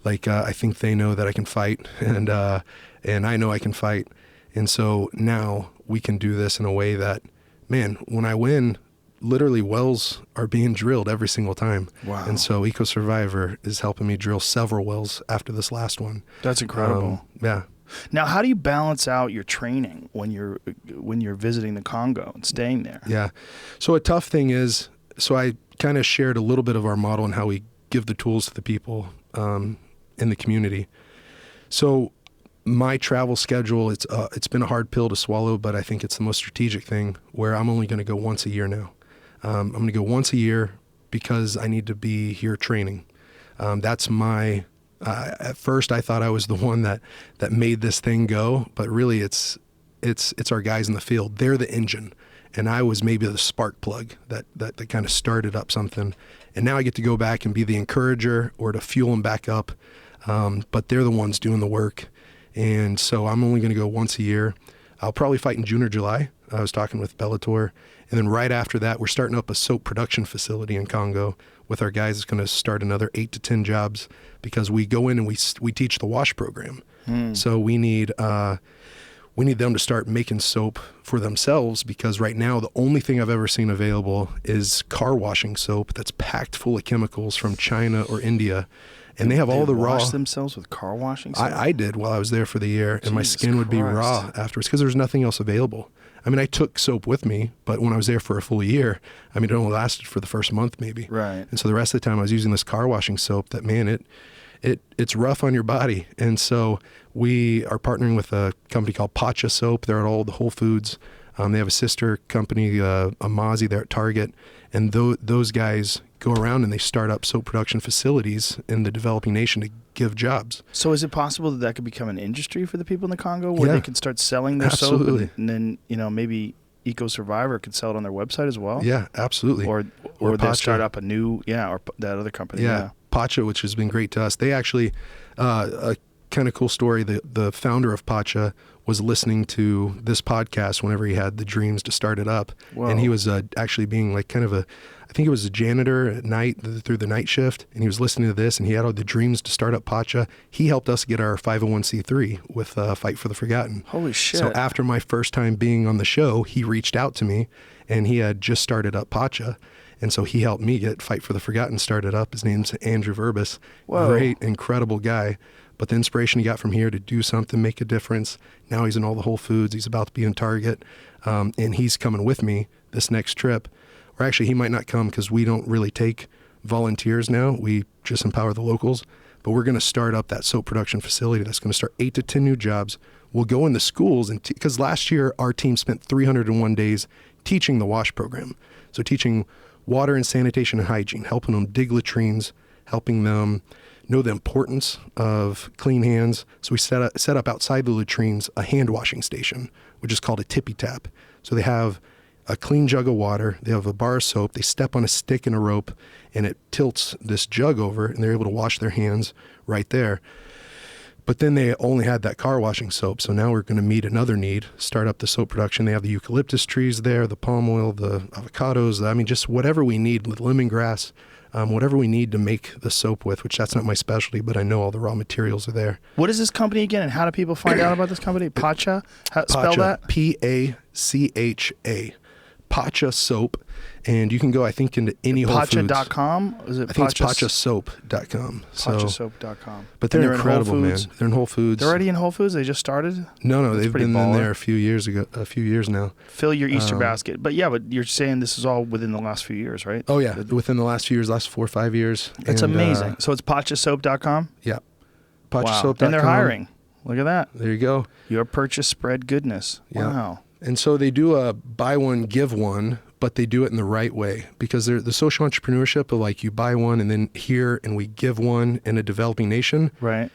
like, I think they know that I can fight, and I know I can fight. And so now we can do this in a way that, man, when I win, literally wells are being drilled every single time. Wow. And so Eco Survivor is helping me drill several wells after this last one. That's incredible. Yeah. Now, how do you balance out your training when you're visiting the Congo and staying there? Yeah. So a tough thing is, so I kind of shared a little bit of our model and how we give the tools to the people in the community. So my travel schedule, it's been a hard pill to swallow, but I think it's the most strategic thing, where I'm only going to go once a year now. I'm going to go once a year because I need to be here training. That's my, at first I thought I was the one that made this thing go, but really it's our guys in the field. They're the engine, and I was maybe the spark plug that kind of started up something. And now I get to go back and be the encourager or to fuel them back up. But they're the ones doing the work. And so I'm only going to go once a year. I'll probably fight in June or July. I was talking with Bellator. And then right after that, we're starting up a soap production facility in Congo with our guys. It's going to start another 8 to 10 jobs, because we go in and we teach the wash program. So we need them to start making soap for themselves, because right now the only thing I've ever seen available is car washing soap that's packed full of chemicals from China or India. And they have all the raw. Wash themselves with car washing soap? I did while I was there for the year, and my skin would be Christ. raw afterwards because there was nothing else available. I mean, I took soap with me, but when I was there for a full year, I mean, it only lasted for the first month maybe. Right. And so the rest of the time I was using this car washing soap that, man, it's rough on your body. And so we are partnering with a company called Pacha Soap. They're at all the Whole Foods. They have a sister company, Amazi, there at Target. And those guys go around and they start up soap production facilities in the developing nation to give jobs. So is it possible that could become an industry for the people in the Congo, where they can start selling their Absolutely. soap, and then, maybe Eco Survivor could sell it on their website as well? Yeah, absolutely. Or they start up a new, or that other company. Yeah. Pacha, which has been great to us. They actually, a kind of cool story, the founder of Pacha was listening to this podcast whenever he had the dreams to start it up. Whoa. And he was actually being like kind of I think it was a janitor at night through the night shift. And he was listening to this and he had all the dreams to start up Pacha. He helped us get our 501c3 with Fight for the Forgotten. Holy shit. So after my first time being on the show, he reached out to me and he had just started up Pacha. And so he helped me get Fight for the Forgotten started up. His name's Andrew Verbis. Whoa. Great, incredible guy. But the inspiration he got from here to do something, make a difference. Now he's in all the Whole Foods. He's about to be in Target. And he's coming with me this next trip. Or actually, he might not come because we don't really take volunteers now. We just empower the locals. But we're going to start up that soap production facility that's going to start 8 to 10 new jobs. We'll go in the schools, and because last year our team spent 301 days teaching the WASH program. So teaching water and sanitation and hygiene, helping them dig latrines, helping them know the importance of clean hands. So we set up outside the latrines a hand washing station, which is called a tippy tap. So they have a clean jug of water, they have a bar of soap, they step on a stick and a rope, and it tilts this jug over, and they're able to wash their hands right there. But then they only had that car washing soap, so now we're going to meet another need, start up the soap production. They have the eucalyptus trees there, the palm oil, the avocados, I mean, just whatever we need with lemongrass, whatever we need to make the soap with, which that's not my specialty, but I know all the raw materials are there. What is this company again, and how do people find out about this company? Pacha? Spell that? Pacha. Pacha Soap. And you can go, I think, into any Whole Foods. Pacha.com? Is it I think it's pachasoap.com. Pachasoap.com. But they're incredible, man. They're in Whole Foods. They're already in Whole Foods? They just started? No, they've been in there a few years now. Fill your Easter basket. But yeah, but you're saying this is all within the last few years, right? Oh, yeah. Within the last few years, last 4 or 5 years. That's amazing. So it's pachasoap.com? Yeah. Pachasoap.com. Wow. And they're hiring. Look at that. There you go. Your purchase spread goodness. Yeah. Wow. And so they do a buy one, give one, but they do it in the right way, because they're the social entrepreneurship of like you buy one and then here and we give one in a developing nation. Right.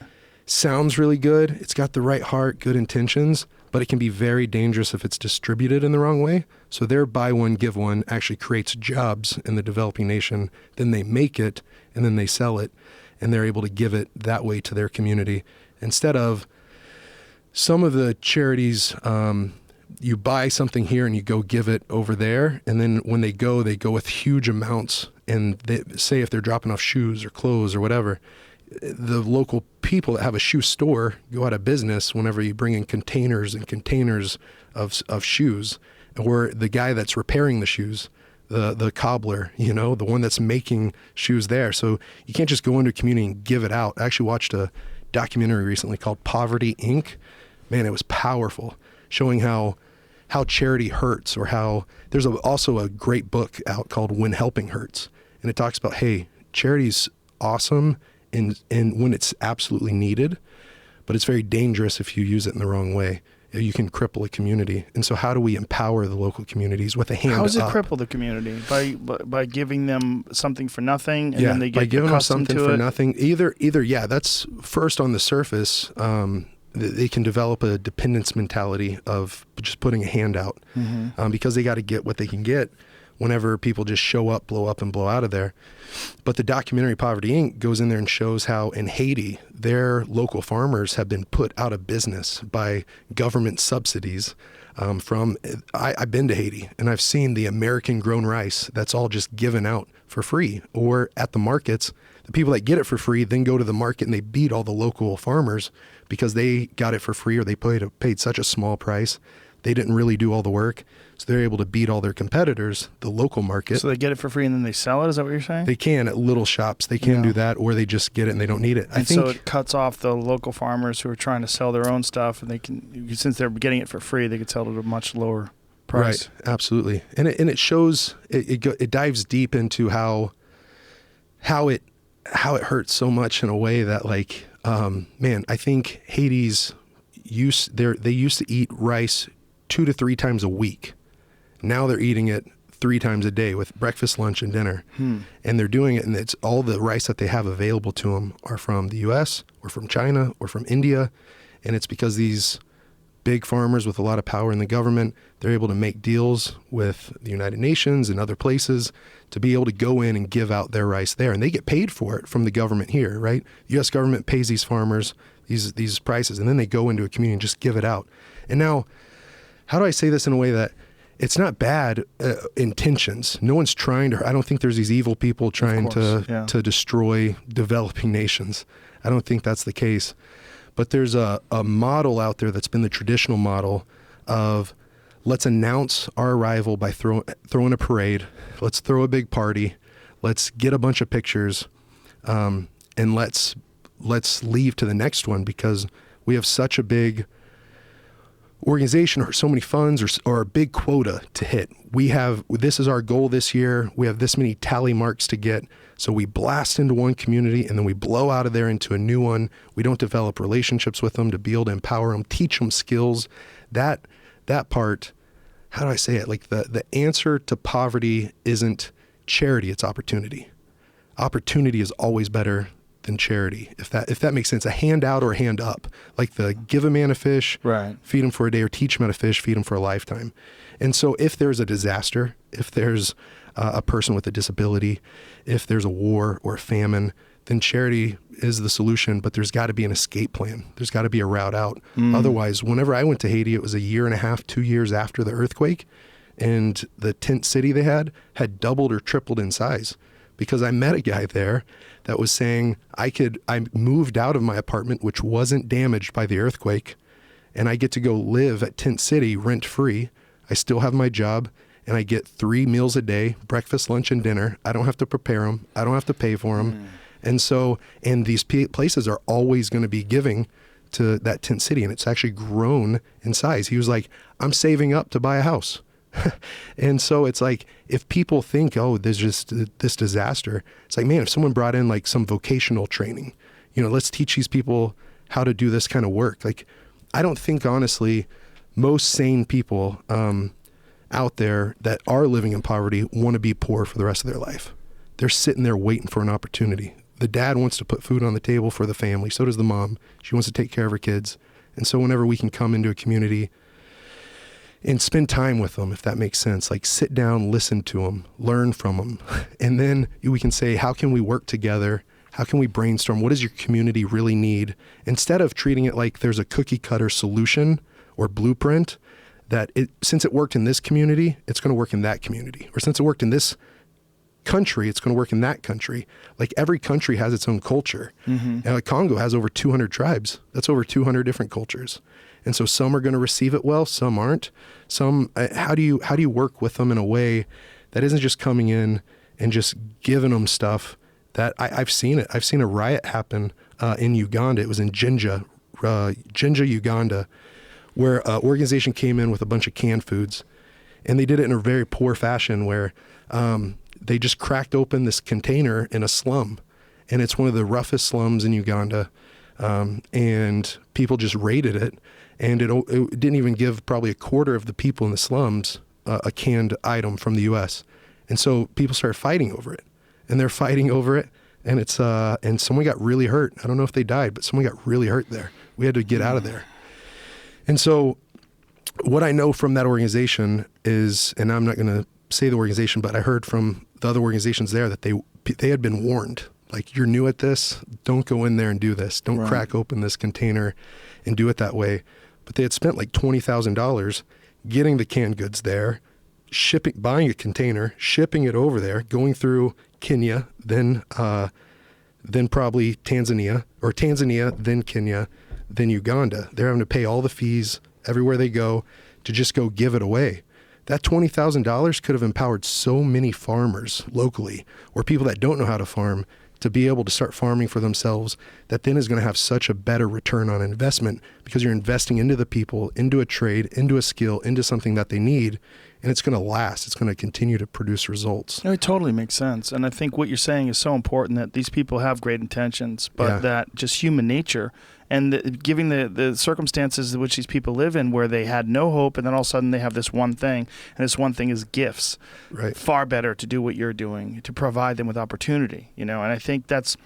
Sounds really good. It's got the right heart, good intentions, but it can be very dangerous if it's distributed in the wrong way. So their buy one, give one actually creates jobs in the developing nation. Then they make it and then they sell it, and they're able to give it that way to their community. Instead of some of the charities, you buy something here and you go give it over there. And then when they go with huge amounts. And they say if they're dropping off shoes or clothes or whatever, the local people that have a shoe store go out of business whenever you bring in containers and containers of shoes. Or the guy that's repairing the shoes, the cobbler, the one that's making shoes there. So you can't just go into a community and give it out. I actually watched a documentary recently called Poverty Inc. Man, it was powerful, showing how charity hurts, or how there's also a great book out called When Helping Hurts. And it talks about, hey, charity's awesome and when it's absolutely needed, but it's very dangerous if you use it in the wrong way. You can cripple a community. And so how do we empower the local communities with a hand up? How does it cripple the community? By giving them something for nothing, and then they get by giving them something to for it? nothing. Either, that's first on the surface. They can develop a dependence mentality of just putting a hand out, because they got to get what they can get whenever people just show up, blow out of there. But the documentary Poverty Inc. goes in there and shows how in Haiti, their local farmers have been put out of business by government subsidies. I've been to Haiti and I've seen the American grown rice that's all just given out for free, or at the markets. The people that get it for free then go to the market and they beat all the local farmers because they got it for free, or they paid such a small price. They didn't really do all the work. So they're able to beat all their competitors, the local market. So they get it for free and then they sell it? Is that what you're saying? They can at little shops. They can do that, or they just get it and they don't need it. I think so it cuts off the local farmers who are trying to sell their own stuff, and they can, since they're getting it for free, they could sell it at a much lower price. Right, absolutely. And it shows, it dives deep into how it hurts so much in a way that, like, man, I think Haiti's they used to eat rice 2 to 3 times a week. Now they're eating it 3 times a day with breakfast, lunch, and dinner. And they're doing it, and it's all the rice that they have available to them are from the U.S. or from China or from India. And it's because these big farmers with a lot of power in the government. They're able to make deals with the United Nations and other places to be able to go in and give out their rice there. And they get paid for it from the government here, right? The U.S. government pays these farmers these prices, and then they go into a community and just give it out. And now, how do I say this in a way that it's not bad intentions? No one's trying to, I don't think there's these evil people trying to destroy developing nations. I don't think that's the case. But there's a model out there that's been the traditional model of, let's announce our arrival by throwing a parade. Let's throw a big party. Let's get a bunch of pictures, and let's leave to the next one, because we have such a big organization or so many funds or a big quota to hit. This is our goal this year. We have this many tally marks to get. So we blast into one community and then we blow out of there into a new one. We don't develop relationships with them to be able to empower them, teach them skills. That part, how do I say it? Like the answer to poverty isn't charity, it's opportunity. Opportunity is always better than charity, if that makes sense. A hand out or a hand up, like the give a man a fish, right, feed him for a day, or teach him how to fish, feed him for a lifetime. And so if there's a disaster, if there's a person with a disability, if there's a war or a famine, then charity is the solution, but there's got to be an escape plan. There's got to be a route out. Otherwise, whenever I went to Haiti, it was 1.5 years, 2 years after the earthquake, and the tent city they had doubled or tripled in size. Because I met a guy there that was saying, I moved out of my apartment, which wasn't damaged by the earthquake, and I get to go live at Tent City rent free. I still have my job, and I get 3 meals a day, breakfast, lunch, and dinner. I don't have to prepare them. I don't have to pay for them. And these places are always going to be giving to that Tent City, and it's actually grown in size. He was like, I'm saving up to buy a house. And so it's like, if people think, oh, there's just this disaster, it's like, man, if someone brought in like some vocational training, let's teach these people how to do this kind of work. Like, I don't think, honestly, most sane people out there that are living in poverty want to be poor for the rest of their life. They're sitting there waiting for an opportunity. The dad wants to put food on the table for the family. So does the mom. She wants to take care of her kids. And so whenever we can come into a community and spend time with them, if that makes sense, like sit down, listen to them, learn from them. And then we can say, how can we work together? How can we brainstorm? What does your community really need? Instead of treating it like there's a cookie cutter solution or blueprint, that since it worked in this community, it's going to work in that community. Or since it worked in this country, it's going to work in that country. Like, every country has its own culture. And like Congo has over 200 tribes. That's over 200 different cultures. And so some are going to receive it well, some aren't. Some, how do you work with them in a way that isn't just coming in and just giving them stuff? That I've seen it. I've seen a riot happen in Uganda. It was in Jinja, Uganda, where an organization came in with a bunch of canned foods, and they did it in a very poor fashion where they just cracked open this container in a slum, and it's one of the roughest slums in Uganda, and people just raided it. And it didn't even give probably a quarter of the people in the slums a canned item from the U.S. And so people started fighting over it. And they're fighting over it. And and someone got really hurt. I don't know if they died, but someone got really hurt there. We had to get out of there. And so what I know from that organization is, and I'm not going to say the organization, but I heard from the other organizations there that they had been warned. Like, you're new at this, don't go in there and do this. Don't crack open this container and do it that way. But they had spent like $20,000 getting the canned goods there, buying a container, shipping it over there, going through Kenya, then probably Tanzania, then Kenya, then Uganda. They're having to pay all the fees everywhere they go to just go give it away. That $20,000 could have empowered so many farmers locally, or people that don't know how to farm, to be able to start farming for themselves, that then is going to have such a better return on investment, because you're investing into the people, into a trade, into a skill, into something that they need, and it's going to last. It's going to continue to produce results. No, it totally makes sense. And I think what you're saying is so important, that these people have great intentions, but that just human nature and giving the circumstances in which these people live in, where they had no hope, and then all of a sudden they have this one thing, and this one thing is gifts. Right. Far better to do what you're doing, to provide them with opportunity, And I think that's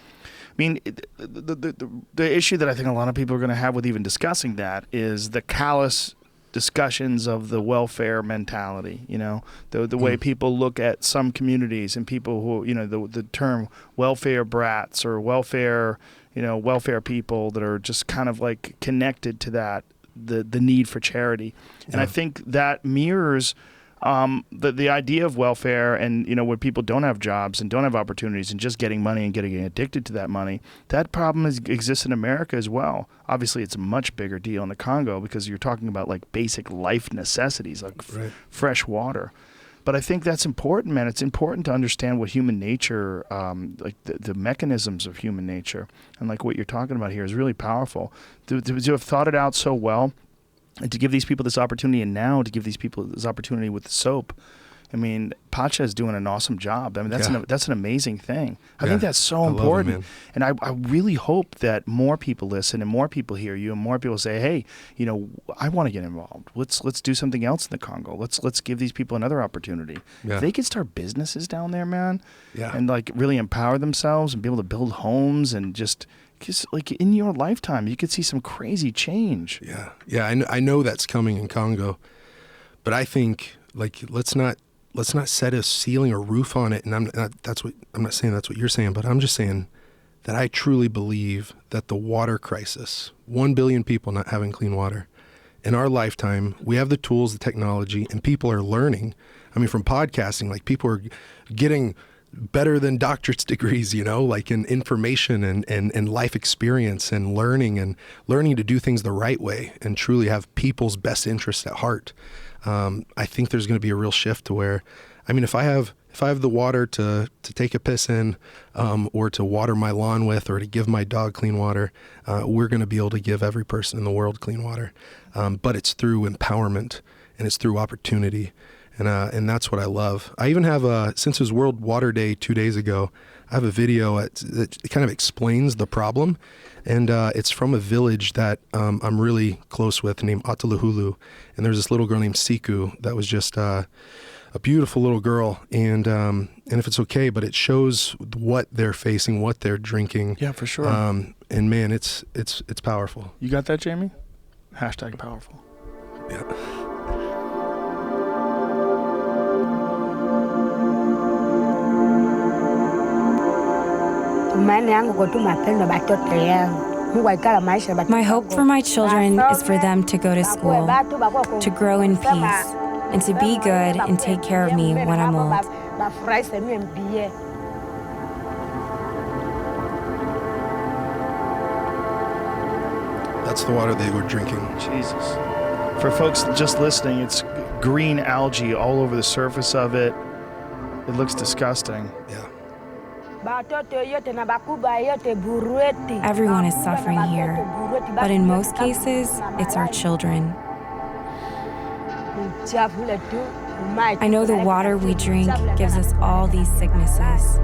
mean, the issue that I think a lot of people are going to have with even discussing that is the callous discussions of the welfare mentality, the way people look at some communities and people who, the term welfare brats or welfare people that are just kind of like connected to that, the need for charity. And I think that mirrors the idea of welfare and, when people don't have jobs and don't have opportunities and just getting money and getting addicted to that money, that problem exists in America as well. Obviously, it's a much bigger deal in the Congo because you're talking about like basic life necessities like fresh water. But I think that's important, man. It's important to understand what human nature, like the mechanisms of human nature, and like what you're talking about here is really powerful. To have thought it out so well, and to give these people this opportunity, and now to give these people this opportunity with the soap. I mean, Pacha is doing an awesome job. I mean, that's an amazing thing. I think that's so important. And I really hope that more people listen and more people hear you and more people say, hey, I want to get involved. Let's do something else in the Congo. Let's give these people another opportunity. If they could start businesses down there, man, and like really empower themselves and be able to build homes and just like in your lifetime, you could see some crazy change. Yeah. I know that's coming in Congo, but I think like let's not set a ceiling or roof on it. And I'm not saying that's what you're saying, but I'm just saying that I truly believe that the water crisis, 1 billion people not having clean water, in our lifetime, we have the tools, the technology, and people are learning. I mean, from podcasting, like people are getting better than doctorate's degrees, like in information and life experience and learning to do things the right way and truly have people's best interests at heart. I think there's going to be a real shift to where, I mean, if I have the water to take a piss in, or to water my lawn with, or to give my dog clean water, we're going to be able to give every person in the world clean water. But it's through empowerment and it's through opportunity. And that's what I love. I even have since it was World Water Day 2 days ago, I have a video that kind of explains the problem. And it's from a village that I'm really close with named Atalahulu. And there's this little girl named Siku that was just a beautiful little girl. And if it's okay, but it shows what they're facing, what they're drinking. Yeah, for sure. And man, it's powerful. You got that, Jamie? #powerful. Yeah. My hope for my children is for them to go to school, to grow in peace, and to be good and take care of me when I'm old. That's the water they were drinking. Jesus. For folks just listening, it's green algae all over the surface of it. It looks disgusting. Yeah. Everyone is suffering here, but in most cases, it's our children. I know the water we drink gives us all these sicknesses.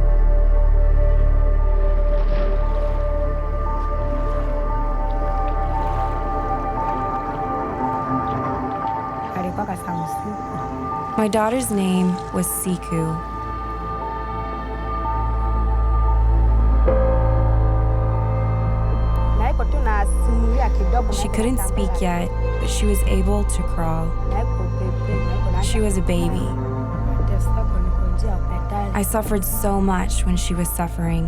My daughter's name was Siku. She couldn't speak yet, but she was able to crawl. She was a baby. I suffered so much when she was suffering.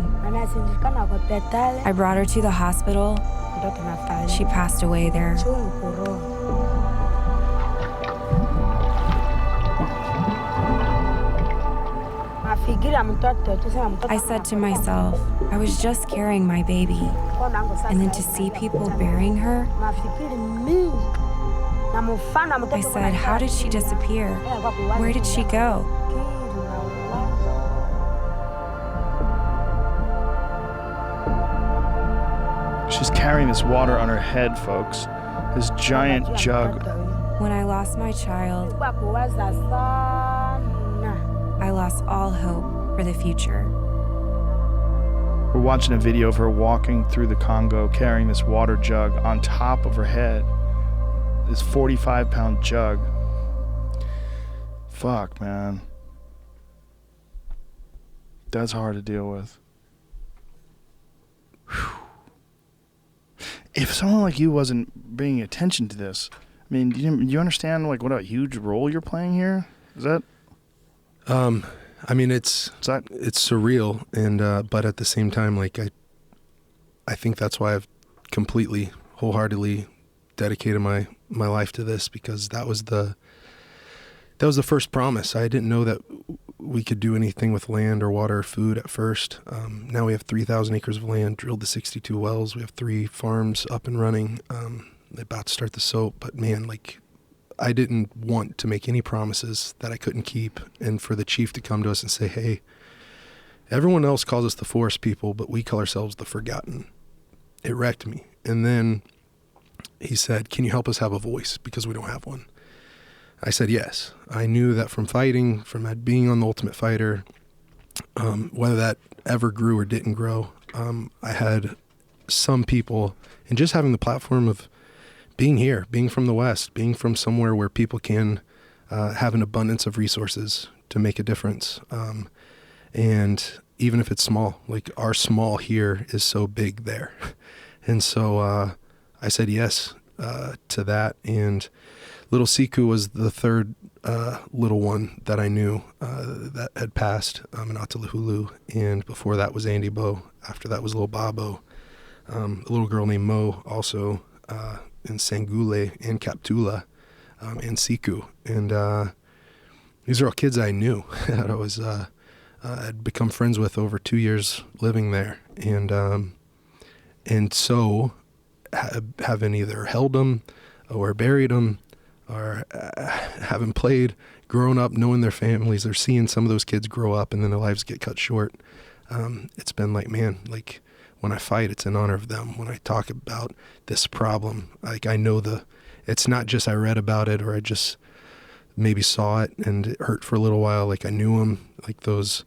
I brought her to the hospital. She passed away there. I said to myself, I was just carrying my baby, and then to see people burying her, I said, how did she disappear? Where did she go? She's carrying this water on her head, folks. This giant jug. When I lost my child, I lost all hope for the future. We're watching a video of her walking through the Congo carrying this water jug on top of her head. This 45-pound jug. Fuck, man. That's hard to deal with. If someone like you wasn't paying attention to this, I mean, do you understand like what a huge role you're playing here? Is that? I mean, it's surreal, and but at the same time, like I think that's why I've completely, wholeheartedly dedicated my life to this, because that was the first promise. I didn't know that we could do anything with land or water or food at first. Now we have 3,000 acres of land, drilled the 62 wells. We have 3 farms up and running. They're about to start the soap, but man, like, I didn't want to make any promises that I couldn't keep. And for the chief to come to us and say, hey, everyone else calls us the forest people, but we call ourselves the forgotten. It wrecked me. And then he said, can you help us have a voice? Because we don't have one. I said, yes. I knew that from fighting, from that being on the Ultimate Fighter, whether that ever grew or didn't grow, I had some people, and just having the platform of being here, being from the West, being from somewhere where people can have an abundance of resources to make a difference. And even if it's small, like our small here is so big there. And so I said yes to that. And little Siku was the third little one that I knew that had passed in Atalahulu. And before that was Andy Bo. After that was little Babo. A little girl named Mo also, and Sangule and Kaptula, and Siku. And these are all kids I knew that I was I'd become friends with over 2 years living there. And so having either held them or buried them or having played, grown up, knowing their families, or seeing some of those kids grow up and then their lives get cut short, it's been like, man, like, when I fight, it's in honor of them. When I talk about this problem, like, I know it's not just I read about it or I just maybe saw it and it hurt for a little while. Like, I knew them, like those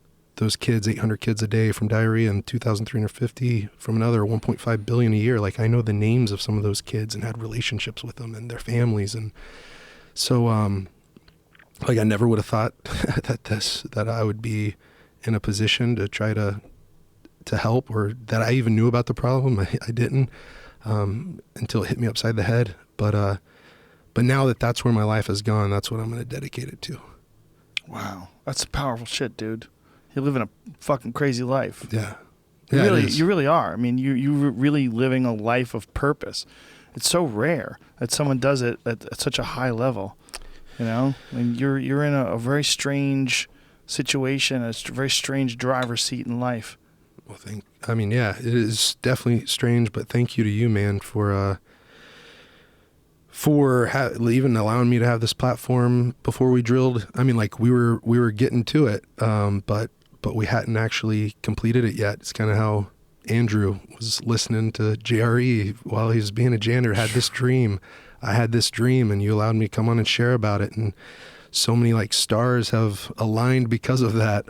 kids, 800 kids a day from diarrhea and 2,350 from another, 1.5 billion a year. Like, I know the names of some of those kids and had relationships with them and their families. And so, like, I never would have thought that I would be in a position to try to help, or that I even knew about the problem. I didn't, until it hit me upside the head. But now that's where my life has gone, that's what I'm going to dedicate it to. Wow. That's powerful shit, dude. You're living a fucking crazy life. Yeah. You really are. I mean, you're really living a life of purpose. It's so rare that someone does it at such a high level. You know, I mean, you're in a very strange situation, a very strange driver's seat in life. Well, yeah, it is definitely strange, but thank you to you, man, for even allowing me to have this platform before we drilled. I mean, like, we were getting to it, but we hadn't actually completed it yet. It's kind of how Andrew was listening to JRE while he was being a janitor, had this dream. I had this dream, and you allowed me to come on and share about it. And so many, like, stars have aligned because of that.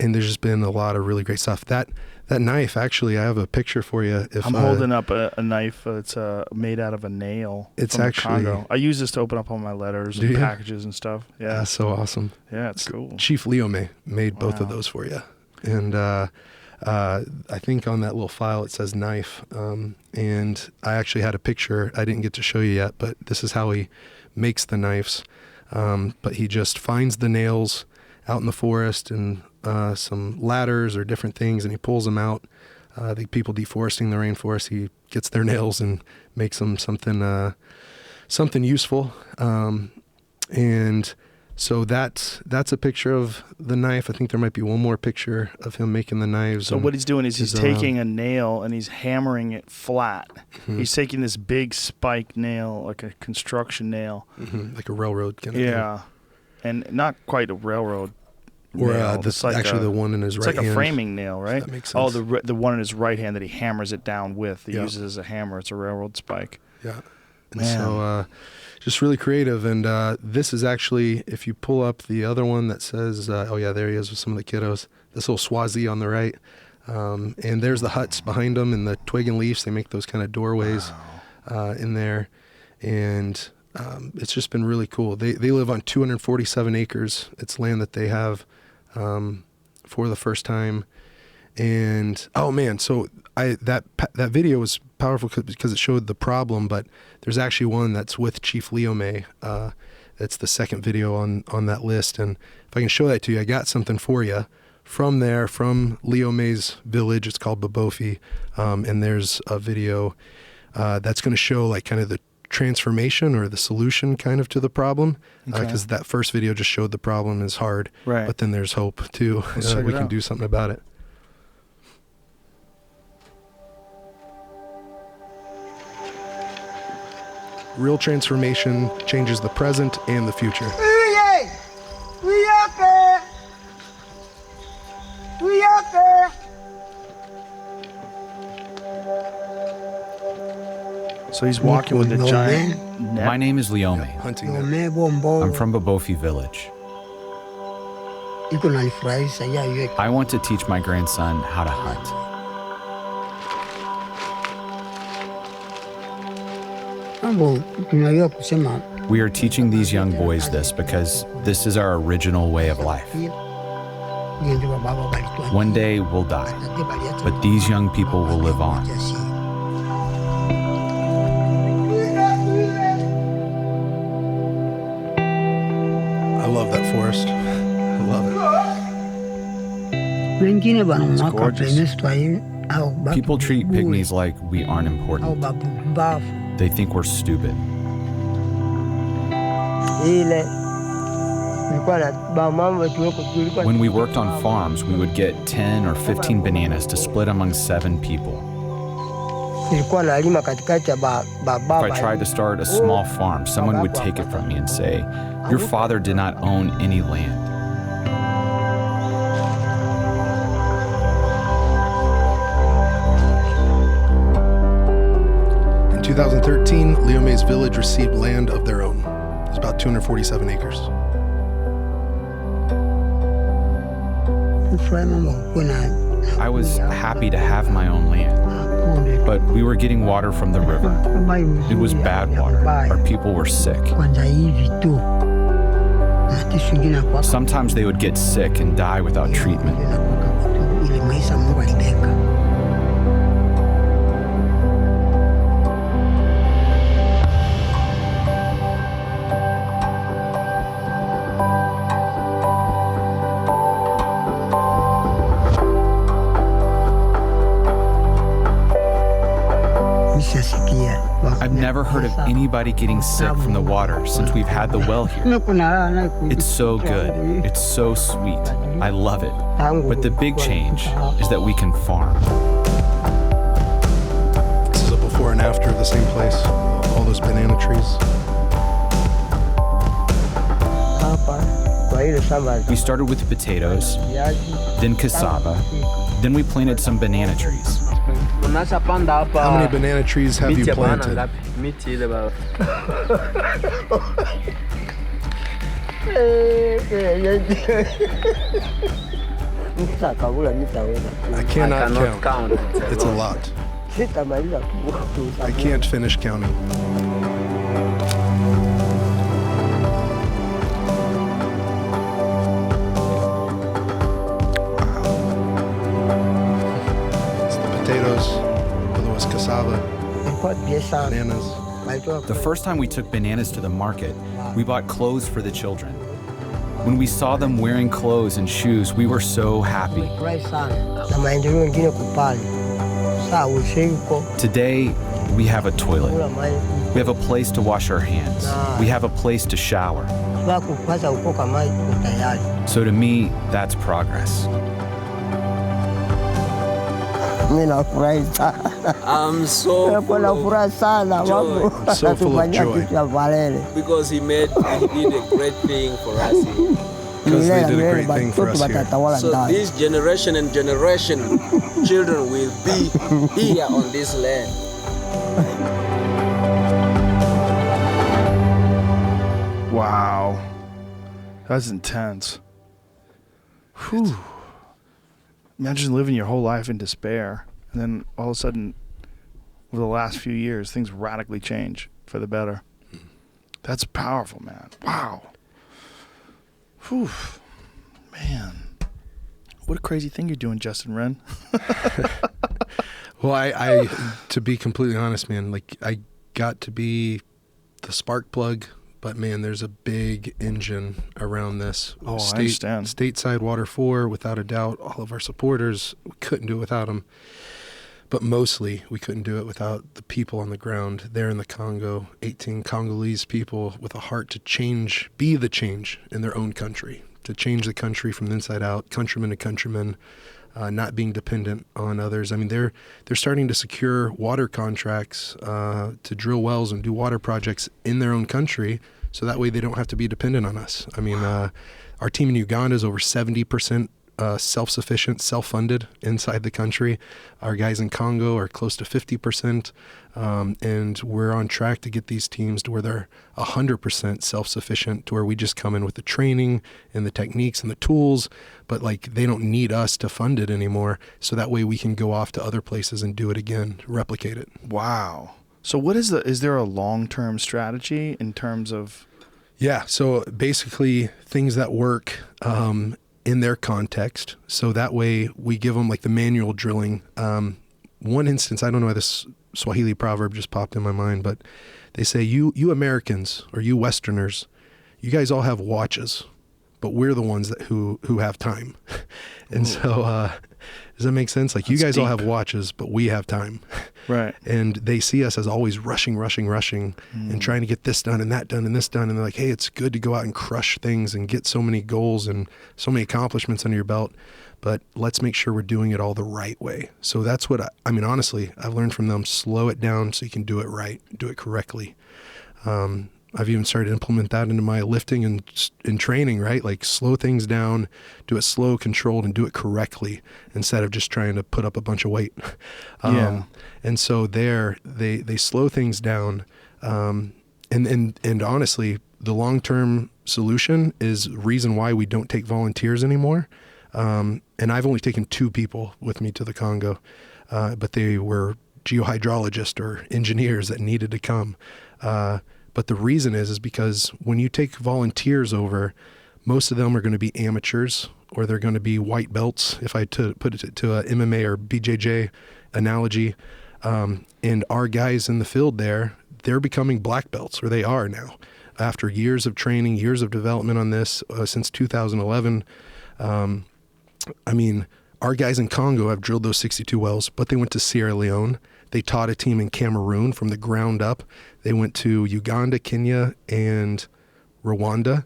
And there's just been a lot of really great stuff. That knife, actually, I have a picture for you. I'm holding up a knife. It's made out of a nail. It's from actually Congo. I use this to open up all my letters and packages and stuff. Yeah, that's so awesome. Yeah, it's cool. Chief Leo made both of those for you. And I think on that little file it says knife. And I actually had a picture I didn't get to show you yet, but this is how he makes the knives. But he just finds the nails out in the forest and some ladders or different things, and he pulls them out. The people deforesting the rainforest, he gets their nails and makes them something useful. And so that's a picture of the knife. I think there might be one more picture of him making the knives. So what he's doing is he's taking a nail and he's hammering it flat. Mm-hmm. He's taking this big spike nail, like a construction nail. Mm-hmm. Like a railroad kind of thing. Yeah. And not quite a railroad. Or the one in his right hand. It's like a framing nail, right? That makes sense. Oh, the one in his right hand that he hammers it down with. He uses as a hammer. It's a railroad spike. Yeah. And so just really creative. And this is actually, if you pull up the other one that says, there he is with some of the kiddos. This little Swazi on the right. And there's the huts behind them and the twig and leaves. They make those kind of doorways in there. And it's just been really cool. They live on 247 acres. It's land that they have for the first time. And oh man, so that video was powerful because it showed the problem, but there's actually one that's with Chief Leo May. That's the second video on that list, and if I can show that to you, I got something for you from there, from Leo May's village. It's called Babofi, and there's a video that's going to show like kind of the transformation or the solution kind of to the problem, because that first video just showed the problem is hard, right? But then there's hope too. We can do something about it. Real transformation changes the present and the future. So he's walking with a giant net. My name is Leome. Hunting. I'm from Babofi village. I want to teach my grandson how to hunt. We are teaching these young boys this because this is our original way of life. One day we'll die, but these young people will live on. I love that forest. I love it. It's gorgeous. People treat pygmies like we aren't important. They think we're stupid. When we worked on farms, we would get 10 or 15 bananas to split among 7 people. If I tried to start a small farm, someone would take it from me and say, "Your father did not own any land." In 2013, Leo May's village received land of their own. It's about 247 acres. I was happy to have my own land, but we were getting water from the river. It was bad water. Our people were sick. Sometimes they would get sick and die without treatment. I've never heard of anybody getting sick from the water since we've had the well here. It's so good. It's so sweet. I love it. But the big change is that we can farm. This is a before and after of the same place. All those banana trees. We started with potatoes, then cassava, then we planted some banana trees. How many banana trees have you planted? I cannot count. It's a lot. I can't finish counting. Bananas. The first time we took bananas to the market, we bought clothes for the children. When we saw them wearing clothes and shoes, we were so happy. Today, we have a toilet. We have a place to wash our hands. We have a place to shower. So to me, that's progress. I'm so full of joy. So full of joy. Because he did a great thing for us here. Because they did a great thing for us here. So this generation and generation, children will be here on this land. Wow. That's intense. Whew. Imagine living your whole life in despair, and then all of a sudden, over the last few years, things radically change for the better. That's powerful, man. Wow. Whew. Man. what a crazy thing you're doing, Justin Wren. Well, I to be completely honest, man, like I got to be the spark plug, but man, there's a big engine around this. Oh, I understand. Stateside Water 4, without a doubt, all of our supporters, we couldn't do it without them. But mostly, we couldn't do it without the people on the ground there in the Congo, 18 Congolese people with a heart to change, be the change in their own country, to change the country from the inside out, countryman to countryman, not being dependent on others. I mean, they're starting to secure water contracts to drill wells and do water projects in their own country, so that way they don't have to be dependent on us. I mean, our team in Uganda is over 70% self-sufficient, self-funded inside the country. Our guys in Congo are close to 50%, and we're on track to get these teams to where they're 100% self-sufficient, to where we just come in with the training and the techniques and the tools, but like they don't need us to fund it anymore, so that way we can go off to other places and do it again, replicate it. Wow. So what is there a long-term strategy in terms of? Yeah, so basically things that work in their context, so that way we give them like the manual drilling. One instance, I don't know why this Swahili proverb just popped in my mind, but they say, you Americans or you Westerners, you guys all have watches, but we're the ones who have time. And so does that make sense? Like, you guys all have watches, but we have time. Right. And they see us as always rushing and trying to get this done and that done and this done. And they're like, hey, it's good to go out and crush things and get so many goals and so many accomplishments under your belt, but let's make sure we're doing it all the right way. So that's what I mean, honestly, I've learned from them, slow it down so you can do it right, do it correctly. I've even started to implement that into my lifting and training, right? Like, slow things down, do it slow, controlled, and do it correctly instead of just trying to put up a bunch of weight. And so they slow things down. And honestly, the long-term solution is reason why we don't take volunteers anymore. And I've only taken 2 people with me to the Congo, but they were geohydrologists or engineers that needed to come. But the reason is because when you take volunteers over, most of them are going to be amateurs, or they're going to be white belts, if I put it to a MMA or BJJ analogy. And our guys in the field there, they're becoming black belts, or they are now, after years of training, years of development on this, since 2011. I mean, our guys in Congo have drilled those 62 wells, but they went to Sierra Leone. They taught a team in Cameroon from the ground up. They went to Uganda, Kenya, and Rwanda.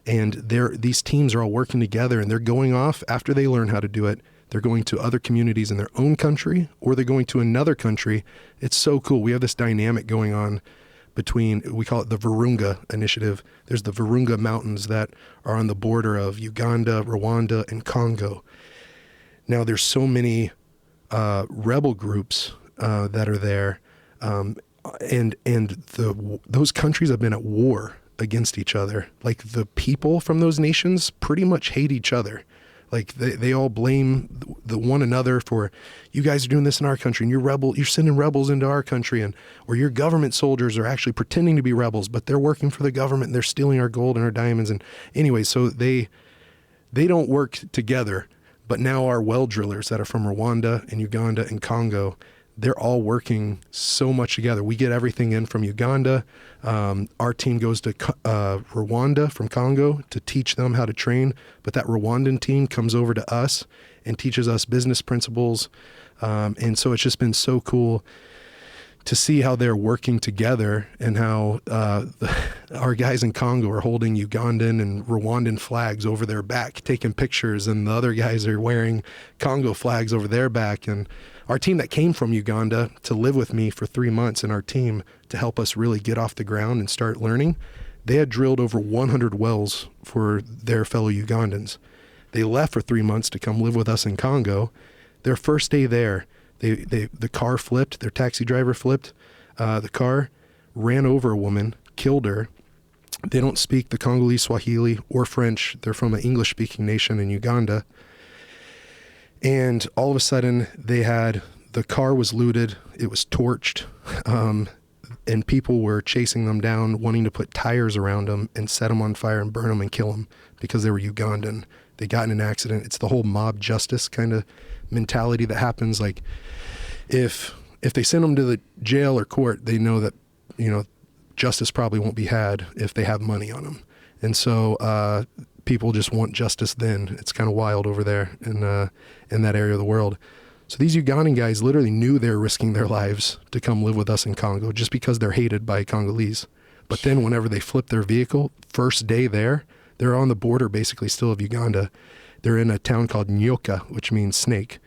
And these teams are all working together, and they're going off after they learn how to do it. They're going to other communities in their own country, or they're going to another country. It's so cool. We have this dynamic going on between, we call it the Virunga Initiative. There's the Virunga Mountains that are on the border of Uganda, Rwanda, and Congo. Now, there's so many rebel groups that are there, and those countries have been at war against each other. Like, the people from those nations pretty much hate each other. Like, they all blame the one another for, you guys are doing this in our country, and you're sending rebels into our country, or your government soldiers are actually pretending to be rebels, but they're working for the government and they're stealing our gold and our diamonds. And anyway, so they don't work together. But now our well drillers that are from Rwanda and Uganda and Congo, they're all working so much together. We get everything in from Uganda. Our team goes to Rwanda from Congo to teach them how to train. But that Rwandan team comes over to us and teaches us business principles. And so it's just been so cool to see how they're working together, and how our guys in Congo are holding Ugandan and Rwandan flags over their back, taking pictures, and the other guys are wearing Congo flags over their back. And our team that came from Uganda to live with me for 3 months, and our team to help us really get off the ground and start learning, they had drilled over 100 wells for their fellow Ugandans. They left for 3 months to come live with us in Congo. Their first day there, the car flipped, their taxi driver flipped the car, ran over a woman, killed her. They don't speak the Congolese Swahili or French. They're from an English-speaking nation in Uganda. And all of a sudden, the car was looted, it was torched, and people were chasing them down, wanting to put tires around them and set them on fire and burn them and kill them because they were Ugandan. they got in an accident. It's the whole mob justice kind of mentality that happens. Like if they send them to the jail or court, they know that, justice probably won't be had if they have money on them. And so people just want justice then. It's kind of wild over there in that area of the world. So these Ugandan guys literally knew they were risking their lives to come live with us in Congo just because they're hated by Congolese. But then whenever they flip their vehicle, first day there, they're on the border basically still of Uganda. They're in a town called Nyoka, which means snake.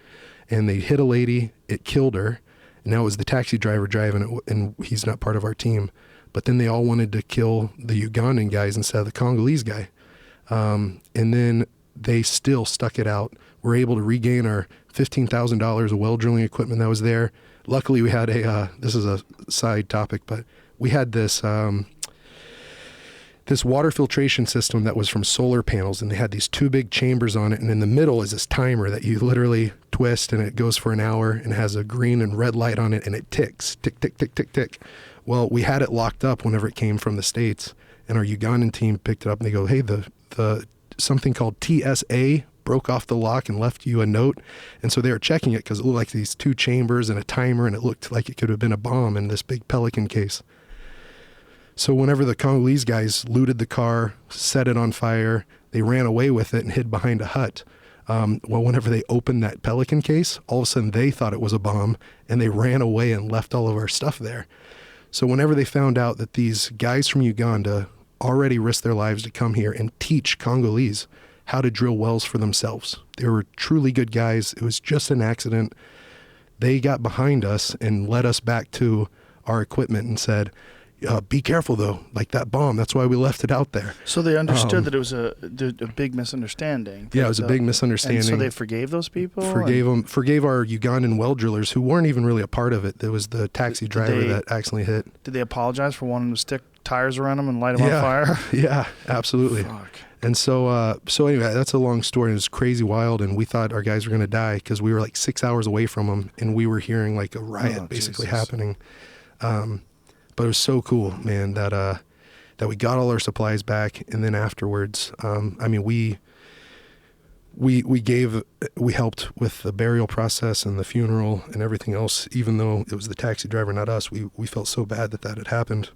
And they hit a lady, it killed her. And now it was the taxi driver driving it, and he's not part of our team. But then they all wanted to kill the Ugandan guys instead of the Congolese guy. And then they still stuck it out. We're able to regain our $15,000 of well drilling equipment that was there. Luckily, we had this is a side topic, but we had this water filtration system that was from solar panels, and they had these 2 big chambers on it, and in the middle is this timer that you literally twist, and it goes for an hour, and it has a green and red light on it, and it ticks, tick, tick, tick, tick, tick. Well, we had it locked up whenever it came from the States, and our Ugandan team picked it up, and they go, hey, the something called TSA broke off the lock and left you a note. And so they were checking it because it looked like these 2 chambers and a timer, and it looked like it could have been a bomb in this big Pelican case. So whenever the Congolese guys looted the car, set it on fire, they ran away with it and hid behind a hut. Well, whenever they opened that Pelican case, all of a sudden they thought it was a bomb, and they ran away and left all of our stuff there. So whenever they found out that these guys from Uganda already risked their lives to come here and teach Congolese how to drill wells for themselves, they were truly good guys. It was just an accident. They got behind us and led us back to our equipment and said, be careful though, like that bomb, that's why we left it out there. So they understood that it was a big misunderstanding. Yeah, it was a big misunderstanding. And so they forgave those people? Forgave our Ugandan well drillers who weren't even really a part of it. There was the taxi driver that accidentally hit. Did they apologize for wanting to stick tires around them and light them on fire? Yeah, absolutely. Fuck. And so anyway, that's a long story. It was crazy wild, and we thought our guys were going to die because we were like 6 hours away from them, and we were hearing like a riot basically happening. But it was so cool, man, that we got all our supplies back, and then afterwards, we helped with the burial process and the funeral and everything else. Even though it was the taxi driver, not us, we felt so bad that had happened.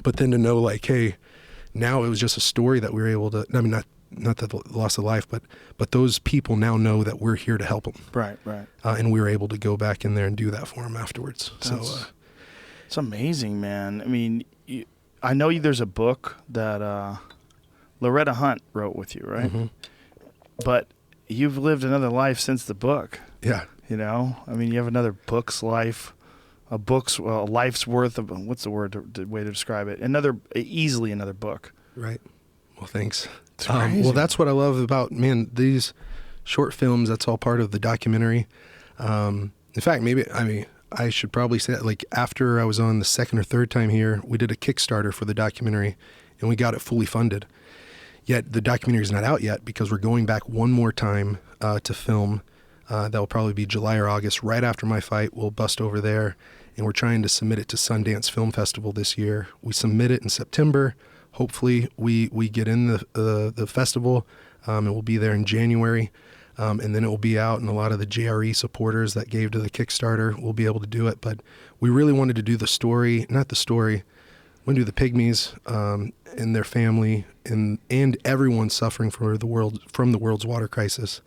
But then to know, like, hey, now it was just a story that we were able to. I mean, not the loss of life, but those people now know that we're here to help them. Right. And we were able to go back in there and do that for them afterwards. It's amazing, man. I mean, I know there's a book that Loretta Hunt wrote with you, right? Mm-hmm. But you've lived another life since the book. Yeah. I mean, you have another book's life, a life's worth of, what's the way to describe it? Easily another book. Right. Well, thanks. It's crazy. Well, that's what I love about, man, these short films. That's all part of the documentary. In fact, I should probably say that, like, after I was on the 2nd or 3rd time here, we did a Kickstarter for the documentary, and we got it fully funded. Yet the documentary is not out yet because we're going back one more time to film. That will probably be July or August, right after my fight. We'll bust over there, and we're trying to submit it to Sundance Film Festival this year. We submit it in September. Hopefully we get in the festival, and we'll be there in January. And then it will be out, and a lot of the JRE supporters that gave to the Kickstarter will be able to do it. But we really wanted to do the story, we want to do the Pygmies and their family and everyone suffering from the world's water crisis.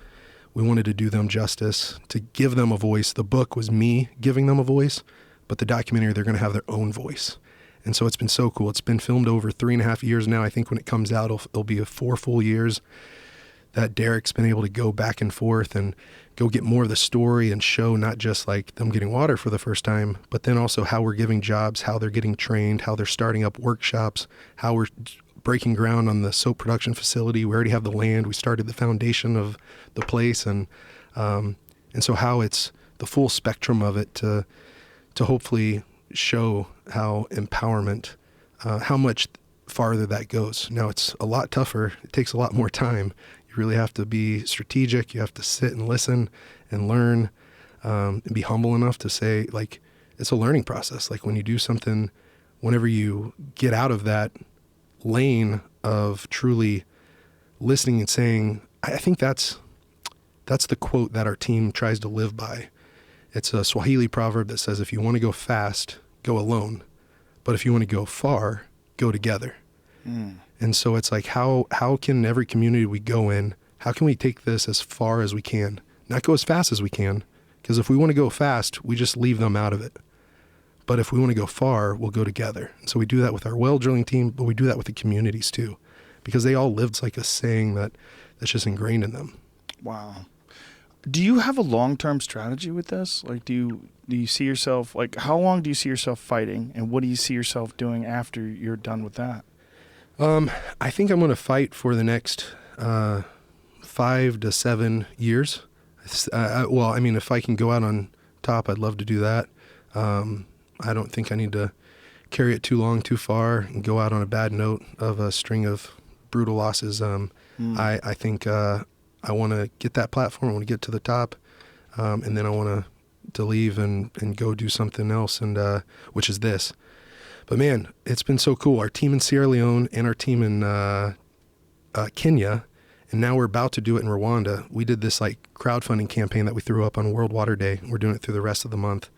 We wanted to do them justice, to give them a voice. The book was me giving them a voice, but the documentary, they're going to have their own voice. And so it's been so cool. It's been filmed over 3.5 years now. I think when it comes out, it'll be 4 full years that Derek's been able to go back and forth and go get more of the story and show not just like them getting water for the first time, but then also how we're giving jobs, how they're getting trained, how they're starting up workshops, how we're breaking ground on the soap production facility. We already have the land. We started the foundation of the place, and so how it's the full spectrum of it to hopefully show how empowerment, how much farther that goes. Now it's a lot tougher. It takes a lot more time. You really have to be strategic. You have to sit and listen and learn, and be humble enough to say, like, it's a learning process. Like when you do something, whenever you get out of that lane of truly listening and saying, I think that's the quote that our team tries to live by. It's a Swahili proverb that says, if you want to go fast, go alone. But if you want to go far, go together. And so it's like, how can every community we go in, how can we take this as far as we can? Not go as fast as we can, because if we want to go fast, we just leave them out of it. But if we want to go far, we'll go together. And so we do that with our well drilling team, but we do that with the communities too, because they all lived like a saying that's just ingrained in them. Wow. Do you have a long-term strategy with this? Like, do you see yourself, like, how long do you see yourself fighting, and what do you see yourself doing after you're done with that? I think I'm going to fight for the next 5 to 7 years. Well, I mean, if I can go out on top, I'd love to do that. I don't think I need to carry it too long, too far, and go out on a bad note of a string of brutal losses. I think I want to get that platform. I want to get to the top, and then I want to leave and go do something else, and which is this. But man, it's been so cool. Our team in Sierra Leone and our team in Kenya, and now we're about to do it in Rwanda. We did this like crowdfunding campaign that we threw up on World Water Day. We're doing it through the rest of the month.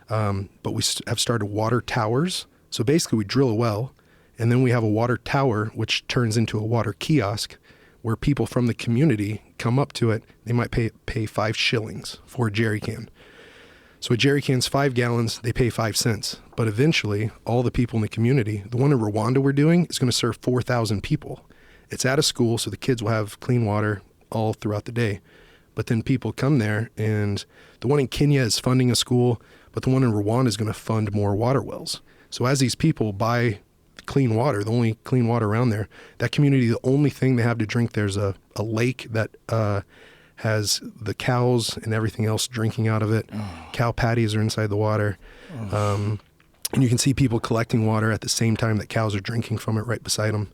But we have started water towers. So basically we drill a well, and then we have a water tower, which turns into a water kiosk where people from the community come up to it. They might pay 5 shillings for a jerry can. So a jerry can's 5 gallons, they pay 5 cents. But eventually, all the people in the community, the one in Rwanda we're doing is going to serve 4,000 people. It's at a school, so the kids will have clean water all throughout the day. But then people come there, and the one in Kenya is funding a school, but the one in Rwanda is going to fund more water wells. So as these people buy clean water, the only clean water around there, that community, the only thing they have to drink, there's a lake that has the cows and everything else drinking out of it. Cow patties are inside the water. And you can see people collecting water at the same time that cows are drinking from it right beside them.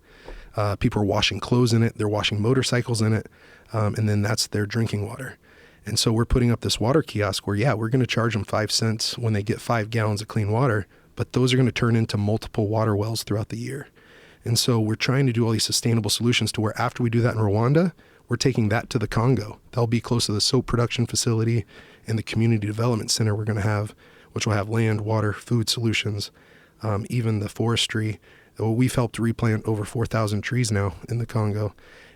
People are washing clothes in it. They're washing motorcycles in it. And then that's their drinking water. And so we're putting up this water kiosk where, we're going to charge them 5 cents when they get 5 gallons of clean water, but those are going to turn into multiple water wells throughout the year. And so we're trying to do all these sustainable solutions to where after we do that in Rwanda, we're taking that to the Congo. That'll be close to the soap production facility and the community development center we're going to have, which will have land, water, food solutions, even the forestry. We've helped replant over 4,000 trees now in the Congo.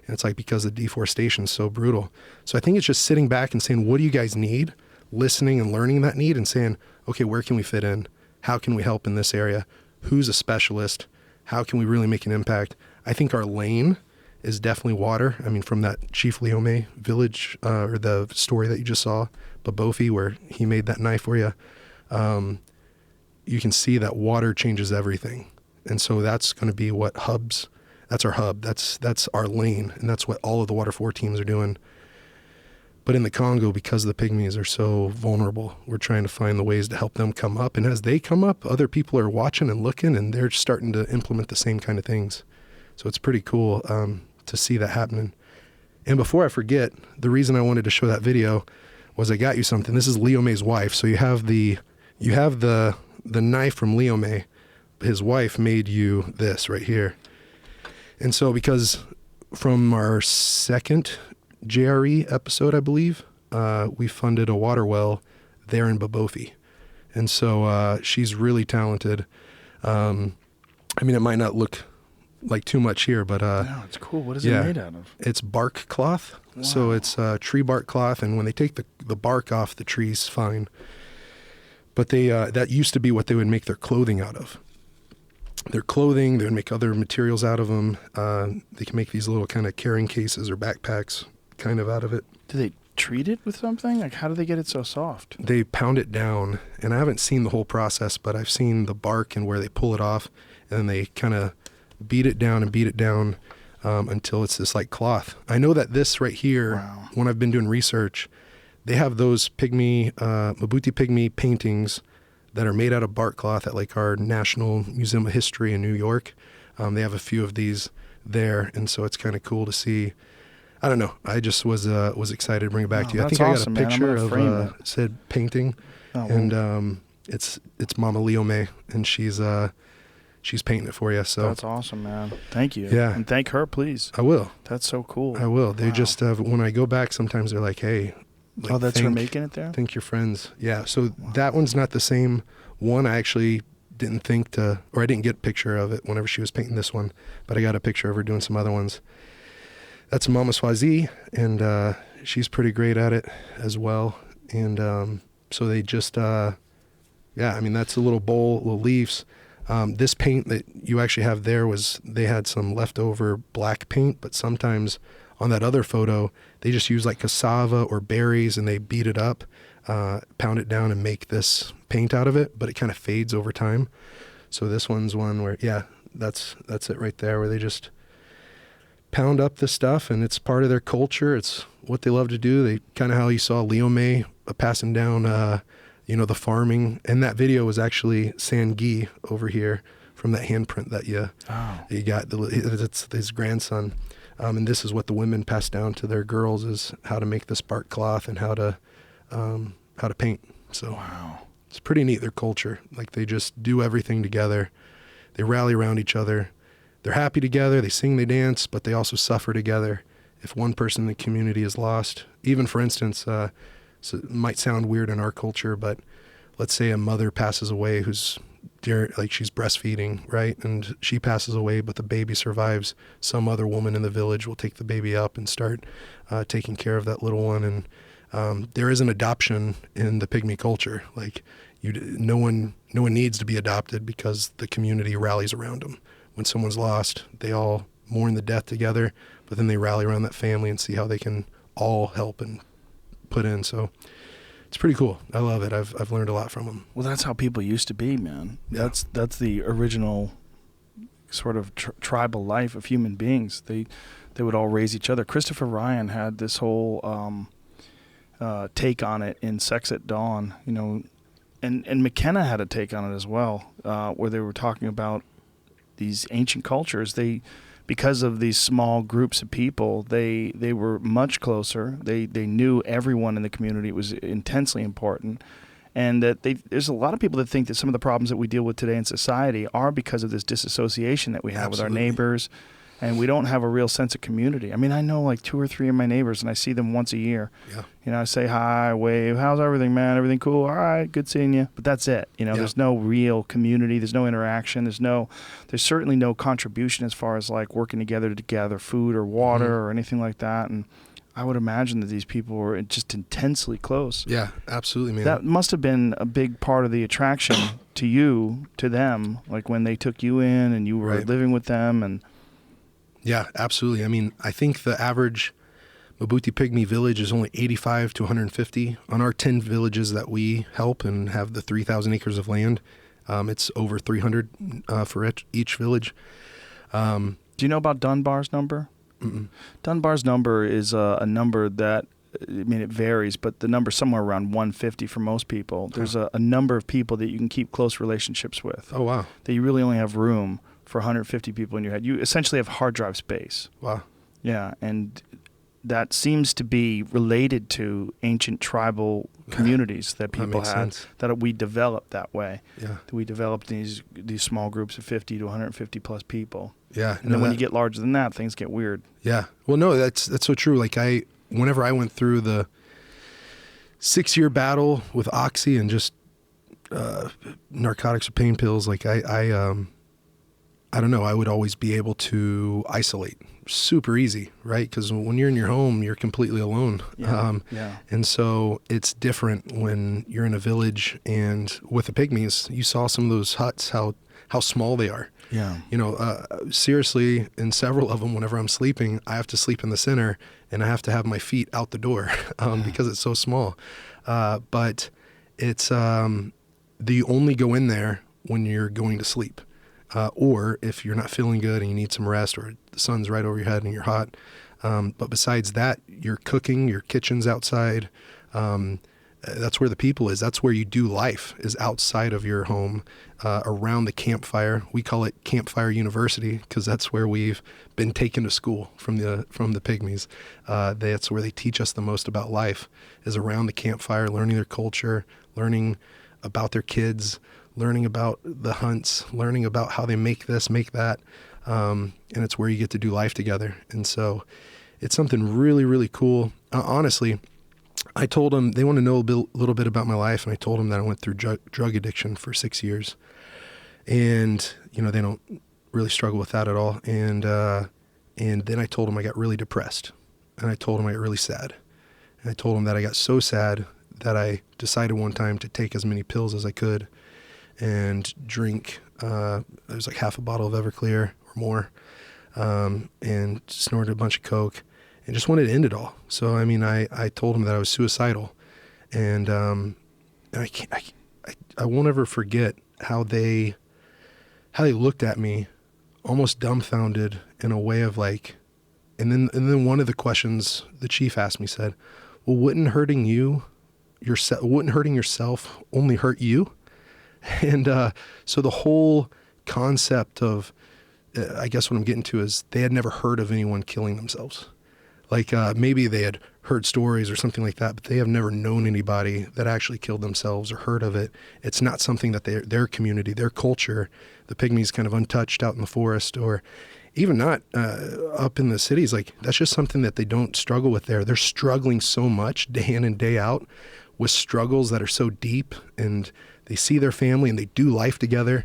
And it's like because the deforestation is so brutal. So I think it's just sitting back and saying, what do you guys need? Listening and learning that need and saying, okay, where can we fit in? How can we help in this area? Who's a specialist? How can we really make an impact? I think our lane is definitely water. I mean, from that Chief Leome village, or the story that you just saw, Babofi, where he made that knife for you, you can see that water changes everything. And so that's going to be what hubs, that's our hub, that's our lane, and that's what all of the Water 4 teams are doing. But in the Congo, because the Pygmies are so vulnerable, we're trying to find the ways to help them come up. And as they come up, other people are watching and looking, and they're starting to implement the same kind of things. So it's pretty cool to see that happening. And before I forget, the reason I wanted to show that video was I got you something. This is Leome's wife. So you have the knife from Leome. His wife made you this right here. And so because from our second JRE episode, I believe, we funded a water well there in Babofi. And so she's really talented. I mean, it might not look like too much here, but no, it's cool. What is it made out of? It's bark cloth. Wow. So it's tree bark cloth, and when they take the bark off, the tree's fine. But they that used to be what they would make their clothing out of. Their clothing, they would make other materials out of them. They can make these little kind of carrying cases or backpacks kind of out of it. Do they treat it with something? Like, how do they get it so soft? They pound it down, and I haven't seen the whole process, but I've seen the bark and where they pull it off, and then they kind of beat it down until it's this like cloth. I know that this right here, wow, when I've been doing research, they have those Pygmy, Mabuti Pygmy paintings that are made out of bark cloth at like our National Museum of History in New York. They have a few of these there, and so it's kind of cool to see. I don't know. I just was excited to bring it back to you. I think awesome, I got a picture of said painting, oh, and it's Mama Leome, and she's she's painting it for you. So that's awesome, man. Thank you. Yeah. And thank her, please. I will. That's so cool. I will. They just, when I go back, sometimes they're like, hey. Like, that's her making it there? Thank your friends. Yeah. So that one's not the same one. I actually didn't think to, or I didn't get a picture of it whenever she was painting this one, but I got a picture of her doing some other ones. That's Mama Swazi, and she's pretty great at it as well. And so they just, yeah, I mean, that's a little bowl, little leaves. This paint that you actually have there they had some leftover black paint, but sometimes on that other photo, they just use like cassava or berries and they beat it up, pound it down and make this paint out of it, but it kind of fades over time. So this one's one where, yeah, that's it right there, where they just pound up this stuff and it's part of their culture. It's what they love to do. They kind of how you saw Leo May passing down, the farming. And that video was actually Sangui over here from that handprint that you got. It's his grandson. And this is what the women pass down to their girls, is how to make this bark cloth and how to paint. So wow, it's pretty neat, their culture. Like they just do everything together. They rally around each other. They're happy together. They sing, they dance, but they also suffer together. If one person in the community is lost, even for instance, so it might sound weird in our culture, but let's say a mother passes away who's like she's breastfeeding, right? And she passes away, but the baby survives. Some other woman in the village will take the baby up and start taking care of that little one. And there is an adoption in the Pygmy culture. Like no one needs to be adopted because the community rallies around them. When someone's lost, they all mourn the death together, but then they rally around that family and see how they can all help and put in. So it's pretty cool. I love it. I've learned a lot from them. Well, that's how people used to be, man. Yeah. That's the original sort of tribal life of human beings. They would all raise each other. Christopher Ryan had this whole take on it in Sex at Dawn, and McKenna had a take on it as well, where they were talking about these ancient cultures. Because of these small groups of people, they were much closer. They knew everyone in the community. It was intensely important. And that there's a lot of people that think that some of the problems that we deal with today in society are because of this disassociation that we have with our neighbors. And we don't have a real sense of community. I mean, I know like 2 or 3 of my neighbors, and I see them once a year. Yeah. I say hi, wave, how's everything, man? Everything cool? All right, good seeing you. But that's it. There's no real community. There's no interaction. There's certainly no contribution as far as like working together to gather food or water or anything like that. And I would imagine that these people were just intensely close. Yeah, absolutely, man. That must have been a big part of the attraction to them, like when they took you in and you were living with them. And yeah, absolutely. I mean, I think the average Mabuti Pygmy village is only 85 to 150. On our 10 villages that we help and have the 3,000 acres of land, it's over 300 for each village. Do you know about Dunbar's number? Mm-mm. Dunbar's number is a number that, it varies, but the number's somewhere around 150 for most people. There's a number of people that you can keep close relationships with. Oh, wow. That you really only have room for 150 people in your head. You essentially have hard drive space. Wow. Yeah, and that seems to be related to ancient tribal communities that people had, that we developed that way. Yeah. That we developed these small groups of 50 to 150 plus people. Yeah. And then when you get larger than that, things get weird. Yeah. Well, no, that's so true. Like whenever I went through the 6-year battle with Oxy and just narcotics or pain pills, like I don't know, I would always be able to isolate super easy, right? Because when you're in your home, you're completely alone. Yeah. And so it's different when you're in a village, and with the Pygmies, you saw some of those huts, how small they are. Yeah. Seriously, in several of them, whenever I'm sleeping, I have to sleep in the center and I have to have my feet out the door because it's so small. But it's, you only go in there when you're going to sleep. Or if you're not feeling good and you need some rest, or the sun's right over your head and you're hot. But besides that, you're cooking, your kitchen's outside. That's where the people is. That's where you do life, is outside of your home, around the campfire. We call it Campfire University because that's where we've been taken to school from the Pygmies. That's where they teach us the most about life, is around the campfire, learning their culture, learning about their kids, learning about the hunts, learning about how they make this, make that. And it's where you get to do life together. And so it's something really, really cool. Honestly, I told them, they want to know a little bit about my life. And I told them that I went through drug addiction for 6 years. And, you know, they don't really struggle with that at all. And then I told them I got really depressed. And I told them I got really sad. And I told them that I got so sad that I decided one time to take as many pills as I could and drink, it was like half a bottle of Everclear or more, and snorted a bunch of Coke and just wanted to end it all. So, I mean, I told them that I was suicidal, and I won't ever forget how they looked at me almost dumbfounded in a way of like, and then one of the questions the chief asked me said, well, wouldn't hurting yourself only hurt you? And so the whole concept of, I guess what I'm getting to is they had never heard of anyone killing themselves. Like maybe they had heard stories or something like that, but they have never known anybody that actually killed themselves or heard of it. It's not something that their community, their culture, the Pygmies kind of untouched out in the forest or even not up in the cities. Like that's just something that they don't struggle with there. They're struggling so much day in and day out with struggles that are so deep, and they see their family and they do life together,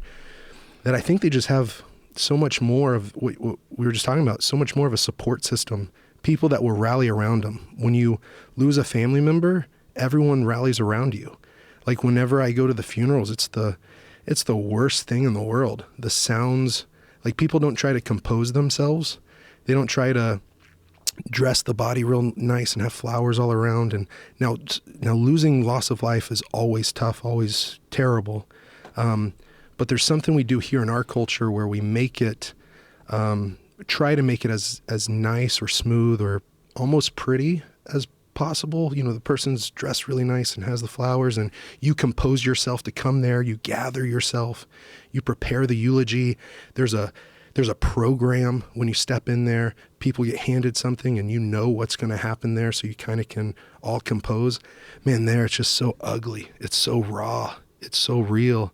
that I think they just have so much more of what we were just talking about, so much more of a support system, people that will rally around them. When you lose a family member, everyone rallies around you. Like whenever I go to the funerals, it's the worst thing in the world. The sounds, like people don't try to compose themselves. They don't try to dress the body real nice and have flowers all around. And now losing loss of life is always tough, always terrible. But there's something we do here in our culture where we make it, try to make it as nice or smooth or almost pretty as possible. You know, the person's dressed really nice and has the flowers, and you compose yourself to come there. You gather yourself, you prepare the eulogy. There's a program when you step in there. People get handed something and you know what's going to happen there, so you kind of can all compose. Man, there it's just so ugly. It's so raw. It's so real.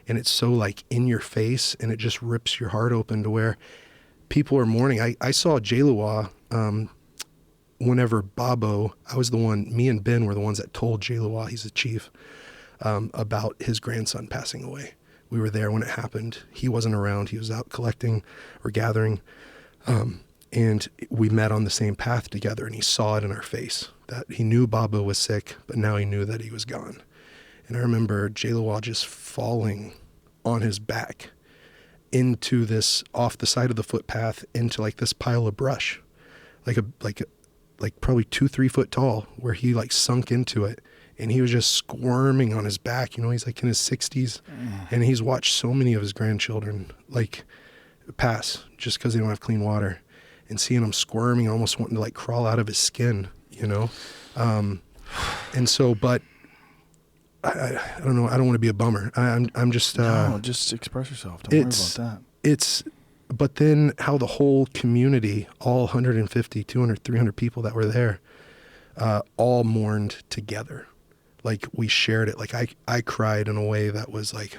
And it's so like in your face, and it just rips your heart open to where people are mourning. I saw J-Lua, whenever Babo, me and Ben were the ones that told J-Lua, he's the chief, about his grandson passing away. We were there when it happened. He wasn't around. He was out collecting or gathering. And we met on the same path together, and he saw it in our face that he knew Babo was sick, but now he knew that he was gone. And I remember J-Lua just falling on his back into this, off the side of the footpath, into like this pile of brush, like probably 2-3 foot tall, where he like sunk into it. And he was just squirming on his back. You know, he's like in his 60s, and he's watched so many of his grandchildren like pass just because they don't have clean water, and seeing him squirming, almost wanting to like crawl out of his skin, you know? And so, but I don't know. I don't want to be a bummer. I'm just, no, just express yourself. Don't worry about that. But then how the whole community, all 150, 200, 300 people that were there, all mourned together. Like we shared it. Like I cried in a way that was like,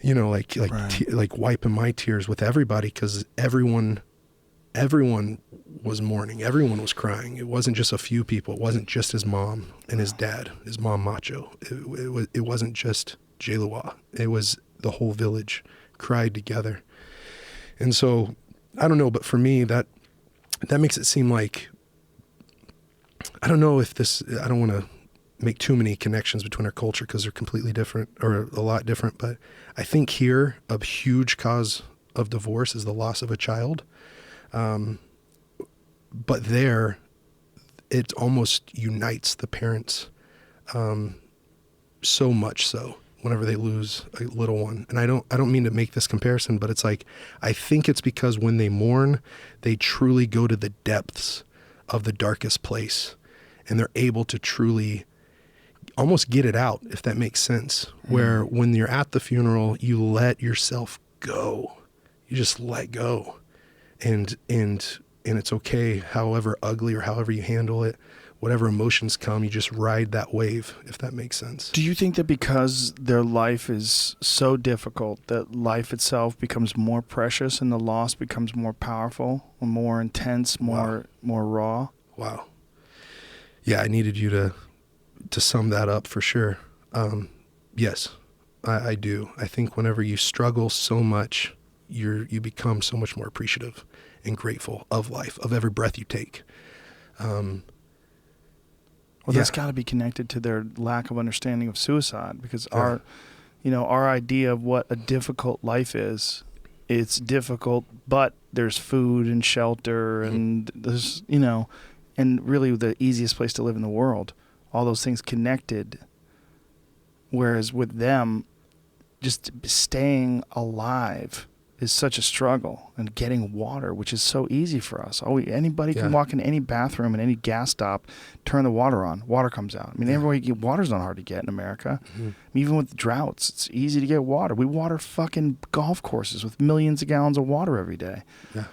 you know, like right. Like wiping my tears with everybody, because everyone was mourning. Everyone was crying. It wasn't just a few people. It wasn't just his mom and his dad, his mom Macho. It wasn't just J-Lua. It was the whole village cried together. And so I don't know, but for me that makes it seem like, I don't know if I don't want to make too many connections between our culture, because they're completely different, or a lot different. But I think here a huge cause of divorce is the loss of a child. But there, it almost unites the parents, so much so whenever they lose a little one. And I don't mean to make this comparison, but it's like, I think it's because when they mourn, they truly go to the depths of the darkest place, and they're able to truly almost get it out, if that makes sense. Where when you're at the funeral, you let yourself go. You just let go. And it's okay, however ugly or however you handle it, whatever emotions come, you just ride that wave, if that makes sense. Do you think that because their life is so difficult, that life itself becomes more precious and the loss becomes more powerful, more intense, more raw? Wow. Yeah, I needed you to sum that up for sure. Yes, I do. I think whenever you struggle so much, you become so much more appreciative and grateful of life, of every breath you take. Well, that's got to be connected to their lack of understanding of suicide, because our idea of what a difficult life is, it's difficult, but there's food and shelter and there's, and really the easiest place to live in the world, all those things connected. Whereas with them, just staying alive is such a struggle, and getting water, which is so easy for us. Anybody can walk in any bathroom and any gas stop, turn the water on, water comes out. I mean, water's not hard to get in America. Even with droughts, it's easy to get water. We water fucking golf courses with millions of gallons of water every day. Yeah.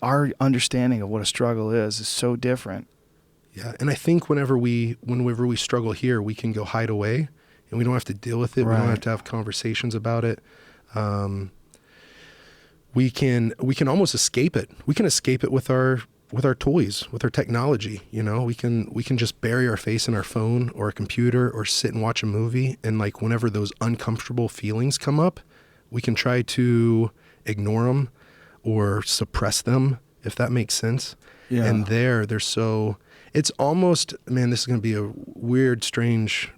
Our understanding of what a struggle is so different. Yeah, and I think whenever we struggle here, we can go hide away, and we don't have to deal with it. Right. We don't have to have conversations about it. We can almost escape it. We can escape it with our toys, with our technology. We can just bury our face in our phone or a computer, or sit and watch a movie. And like whenever those uncomfortable feelings come up, we can try to ignore them or suppress them, if that makes sense. Yeah. And it's almost, man, this is going to be a weird, strange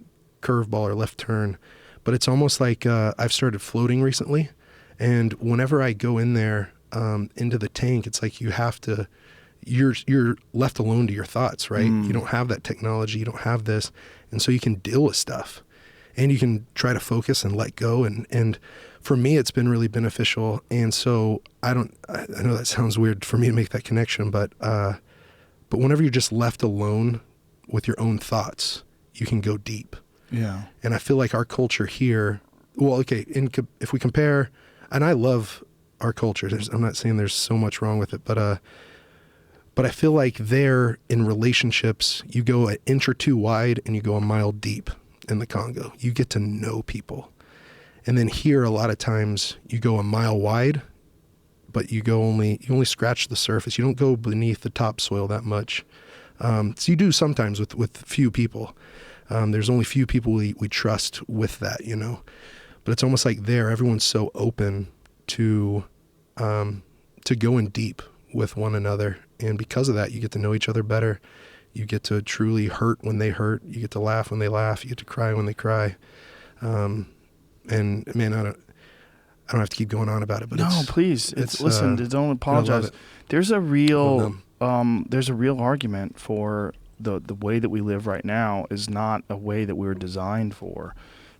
curveball or left turn, but it's almost like I've started floating recently. And whenever I go in there, into the tank, it's like you're left alone to your thoughts, right? You don't have that technology, you don't have this. And so you can deal with stuff, and you can try to focus and let go. And for me, it's been really beneficial. And so I know that sounds weird for me to make that connection, but whenever you're just left alone with your own thoughts, you can go deep. Yeah. And I feel like our culture here, if we compare, and I love our culture. I'm not saying there's so much wrong with it, but I feel like there in relationships, you go an inch or two wide and you go a mile deep in the Congo. You get to know people. And then here, a lot of times you go a mile wide, but you only scratch the surface. You don't go beneath the topsoil that much. So you do sometimes with few people. There's only few people we trust with that, But it's almost like there, everyone's so open to going deep with one another. And because of that, you get to know each other better. You get to truly hurt when they hurt. You get to laugh when they laugh. You get to cry when they cry. And man, I don't have to keep going on about it, but please. Listen, don't apologize. There's a real argument for the way that we live right now is not a way that we were designed for.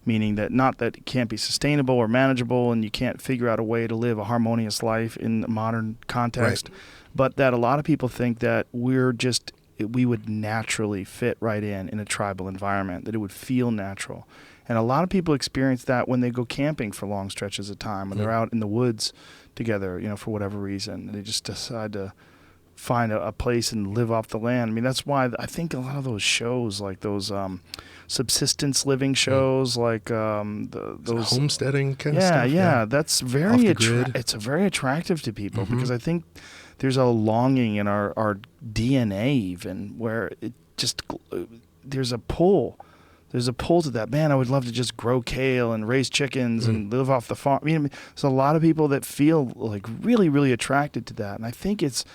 Meaning that not that it can't be sustainable or manageable and you can't figure out a way to live a harmonious life in a modern context, right. But that a lot of people think that we would naturally fit right in a tribal environment, that it would feel natural. And a lot of people experience that when they go camping for long stretches of time, when they're out in the woods together, for whatever reason. They just decide to find a place and live off the land. I mean, that's why I think a lot of those shows, like those subsistence living shows, like those homesteading kind of stuff. Yeah, that's very it's very attractive to people because I think there's a longing in our DNA even where it just there's a pull to that. Man, I would love to just grow kale and raise chickens and live off the farm. I mean, there's a lot of people that feel like really, really attracted to that, and I think it's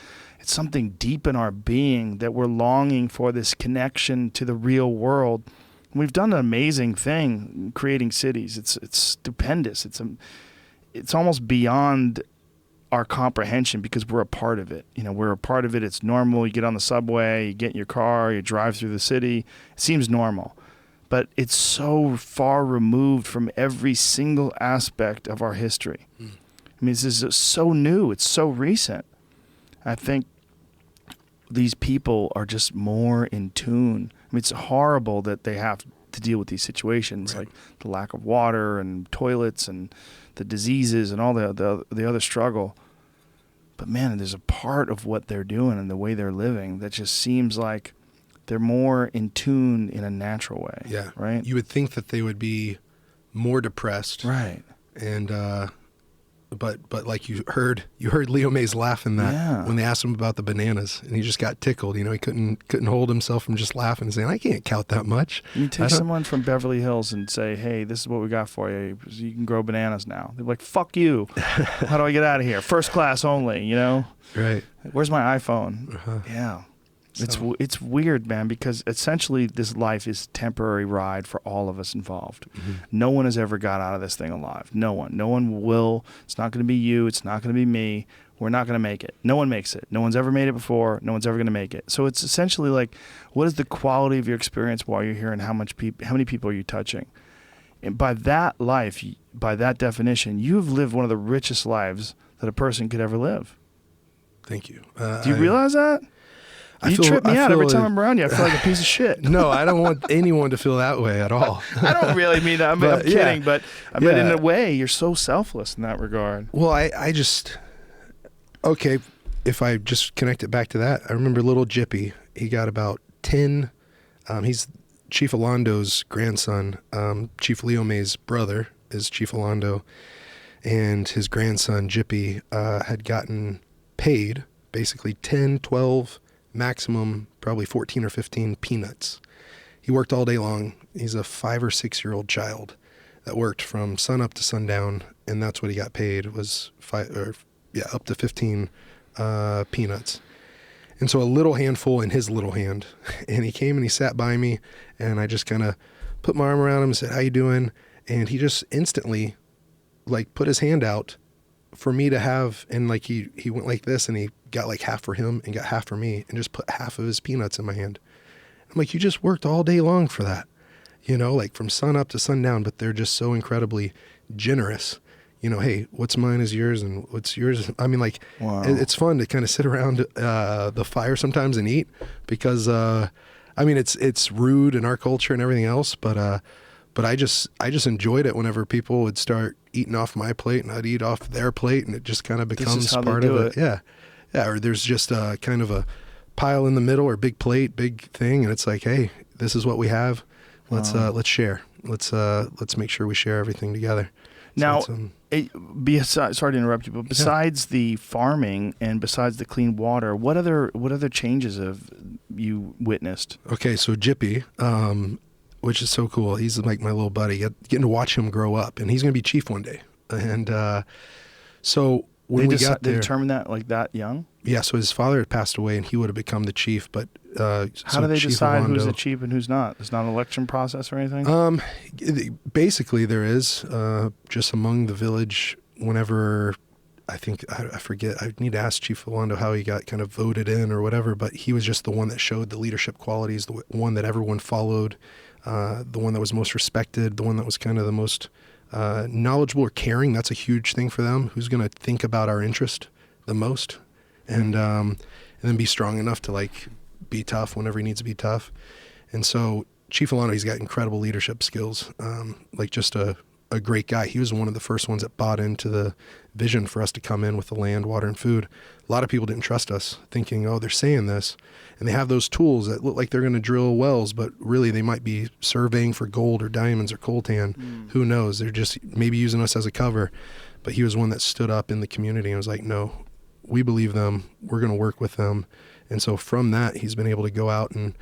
something deep in our being that we're longing for this connection to the real world. And we've done an amazing thing creating cities. It's stupendous. It's almost beyond our comprehension because we're a part of it. We're a part of it. It's normal. You get on the subway, you get in your car, you drive through the city. It seems normal. But it's so far removed from every single aspect of our history. I mean, this is so new. It's so recent. I think these people are just more in tune. I mean, it's horrible that they have to deal with these situations, like the lack of water and toilets and the diseases and all the other struggle. But man, there's a part of what they're doing and the way they're living that just seems like They're more in tune in a natural way. Yeah. Right? You would think that they would be more depressed. Right. And but like you heard Leo Mays laughing that when they asked him about the bananas, and he just got tickled. You know, he couldn't hold himself from just laughing and saying, "I can't count that much." You take someone from Beverly Hills and say, "Hey, this is what we got for you. You can grow bananas now." They're like, "Fuck you! How do I get out of here? First class only." You know? Right. Where's my iPhone? Yeah. So. It's weird, man, because essentially this life is a temporary ride for all of us involved. No one has ever got out of this thing alive. No one will. It's not going to be you. It's not going to be me. We're not going to make it. No one makes it. No one's ever made it before. No one's ever going to make it. So it's essentially like, what is the quality of your experience while you're here, and how many people are you touching? And by that life, by that definition, you've lived one of the richest lives that a person could ever live. Thank you. Do you realize that? You trip me out every time I'm around you. I feel like a piece of shit. No, I don't want anyone to feel that way at all. I don't really mean that. I'm kidding, but in a way, you're so selfless in that regard. Well, I just, okay, if I just connect it back to that, I remember little Jippy. He got about 10. He's Chief Alondo's grandson. Chief Leo May's brother is Chief Alondo, and his grandson, Jippy, had gotten paid basically 10, 12, maximum probably 14 or 15 peanuts. He worked all day long. He's a 5 or 6 year old child that worked from sun up to sundown, and that's what he got paid, was up to 15 peanuts. And so a little handful in his little hand. And he came and he sat by me, and I just kind of put my arm around him and said, "How you doing?" And he just instantly like put his hand out for me to have, and like he went like this, and he got like half for him and got half for me, and just put half of his peanuts in my hand. I'm like, you just worked all day long for that, you know, like from sun up to sundown, but they're just so incredibly generous. You know, hey, what's mine is yours, and what's yours. I mean, like, wow. It's fun to kind of sit around the fire sometimes and eat, because, I mean, it's rude in our culture and everything else, but I just enjoyed it whenever people would start eating off my plate and I'd eat off their plate, and it just kind of becomes part of it. Yeah. Or there's just a kind of a pile in the middle, or big plate, big thing, and it's like, hey, this is what we have. Let's share. Let's make sure we share everything together. Now, sorry to interrupt you, but besides the farming and besides the clean water, what other changes have you witnessed? Okay, so Jippy, which is so cool. He's like my little buddy. Getting to watch him grow up, and he's going to be chief one day. And so when we got there, they determined that like that young. Yeah. So his father had passed away, and he would have become the chief. But how do they decide who's the chief and who's not? There's not an election process or anything. Basically, there is just among the village. Whenever I forget. I need to ask Chief Alondo how he got kind of voted in or whatever. But he was just the one that showed the leadership qualities, the one that everyone followed. The one that was most respected, the one that was kind of the most knowledgeable or caring. That's a huge thing for them. Who's going to think about our interest the most, and then be strong enough to like be tough whenever he needs to be tough. And so Chief Alondo, he's got incredible leadership skills, like just a great guy. He was one of the first ones that bought into the vision for us to come in with the land, water, and food. A lot of people didn't trust us, thinking, oh, they're saying this. And they have those tools that look like they're going to drill wells, but really they might be surveying for gold or diamonds or coltan. Who knows? They're just maybe using us as a cover. But he was one that stood up in the community and was like, no, we believe them. We're going to work with them. And so from that, he's been able to go out and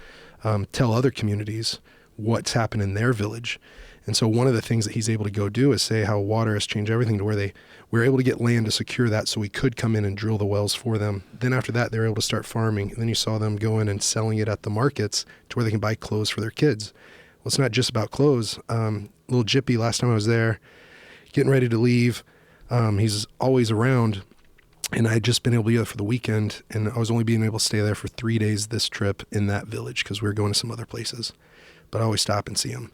tell other communities what's happened in their village. And so one of the things that he's able to go do is say how water has changed everything, to where they were able to get land to secure that so we could come in and drill the wells for them. Then after that, they were able to start farming. And then you saw them going and selling it at the markets to where they can buy clothes for their kids. Well, it's not just about clothes. Little Jippy, last time I was there, getting ready to leave, he's always around. And I had just been able to be there for the weekend, and I was only being able to stay there for 3 days this trip in that village because we were going to some other places. But I always stop and see him.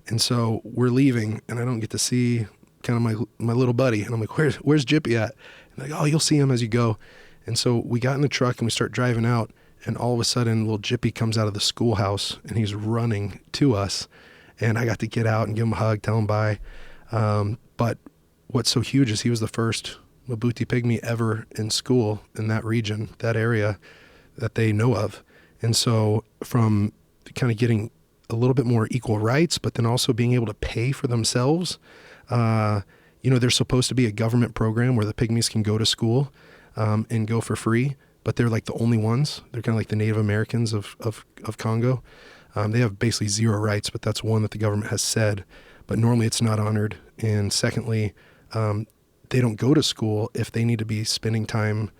And so we're leaving, and I don't get to see kind of my little buddy. And I'm like, where's Jippy at? And they're like, oh, you'll see him as you go. And so we got in the truck, and we start driving out, and all of a sudden, little Jippy comes out of the schoolhouse, and he's running to us. And I got to get out and give him a hug, tell him bye. But what's so huge is he was the first Mabuti Pygmy ever in school in that region, that area that they know of. And so from kind of getting a little bit more equal rights, but then also being able to pay for themselves. There's supposed to be a government program where the Pygmies can go to school and go for free, but they're like the only ones. They're kind of like the Native Americans of Congo. They have basically zero rights, but that's one that the government has said. But normally it's not honored. And secondly, they don't go to school if they need to be spending time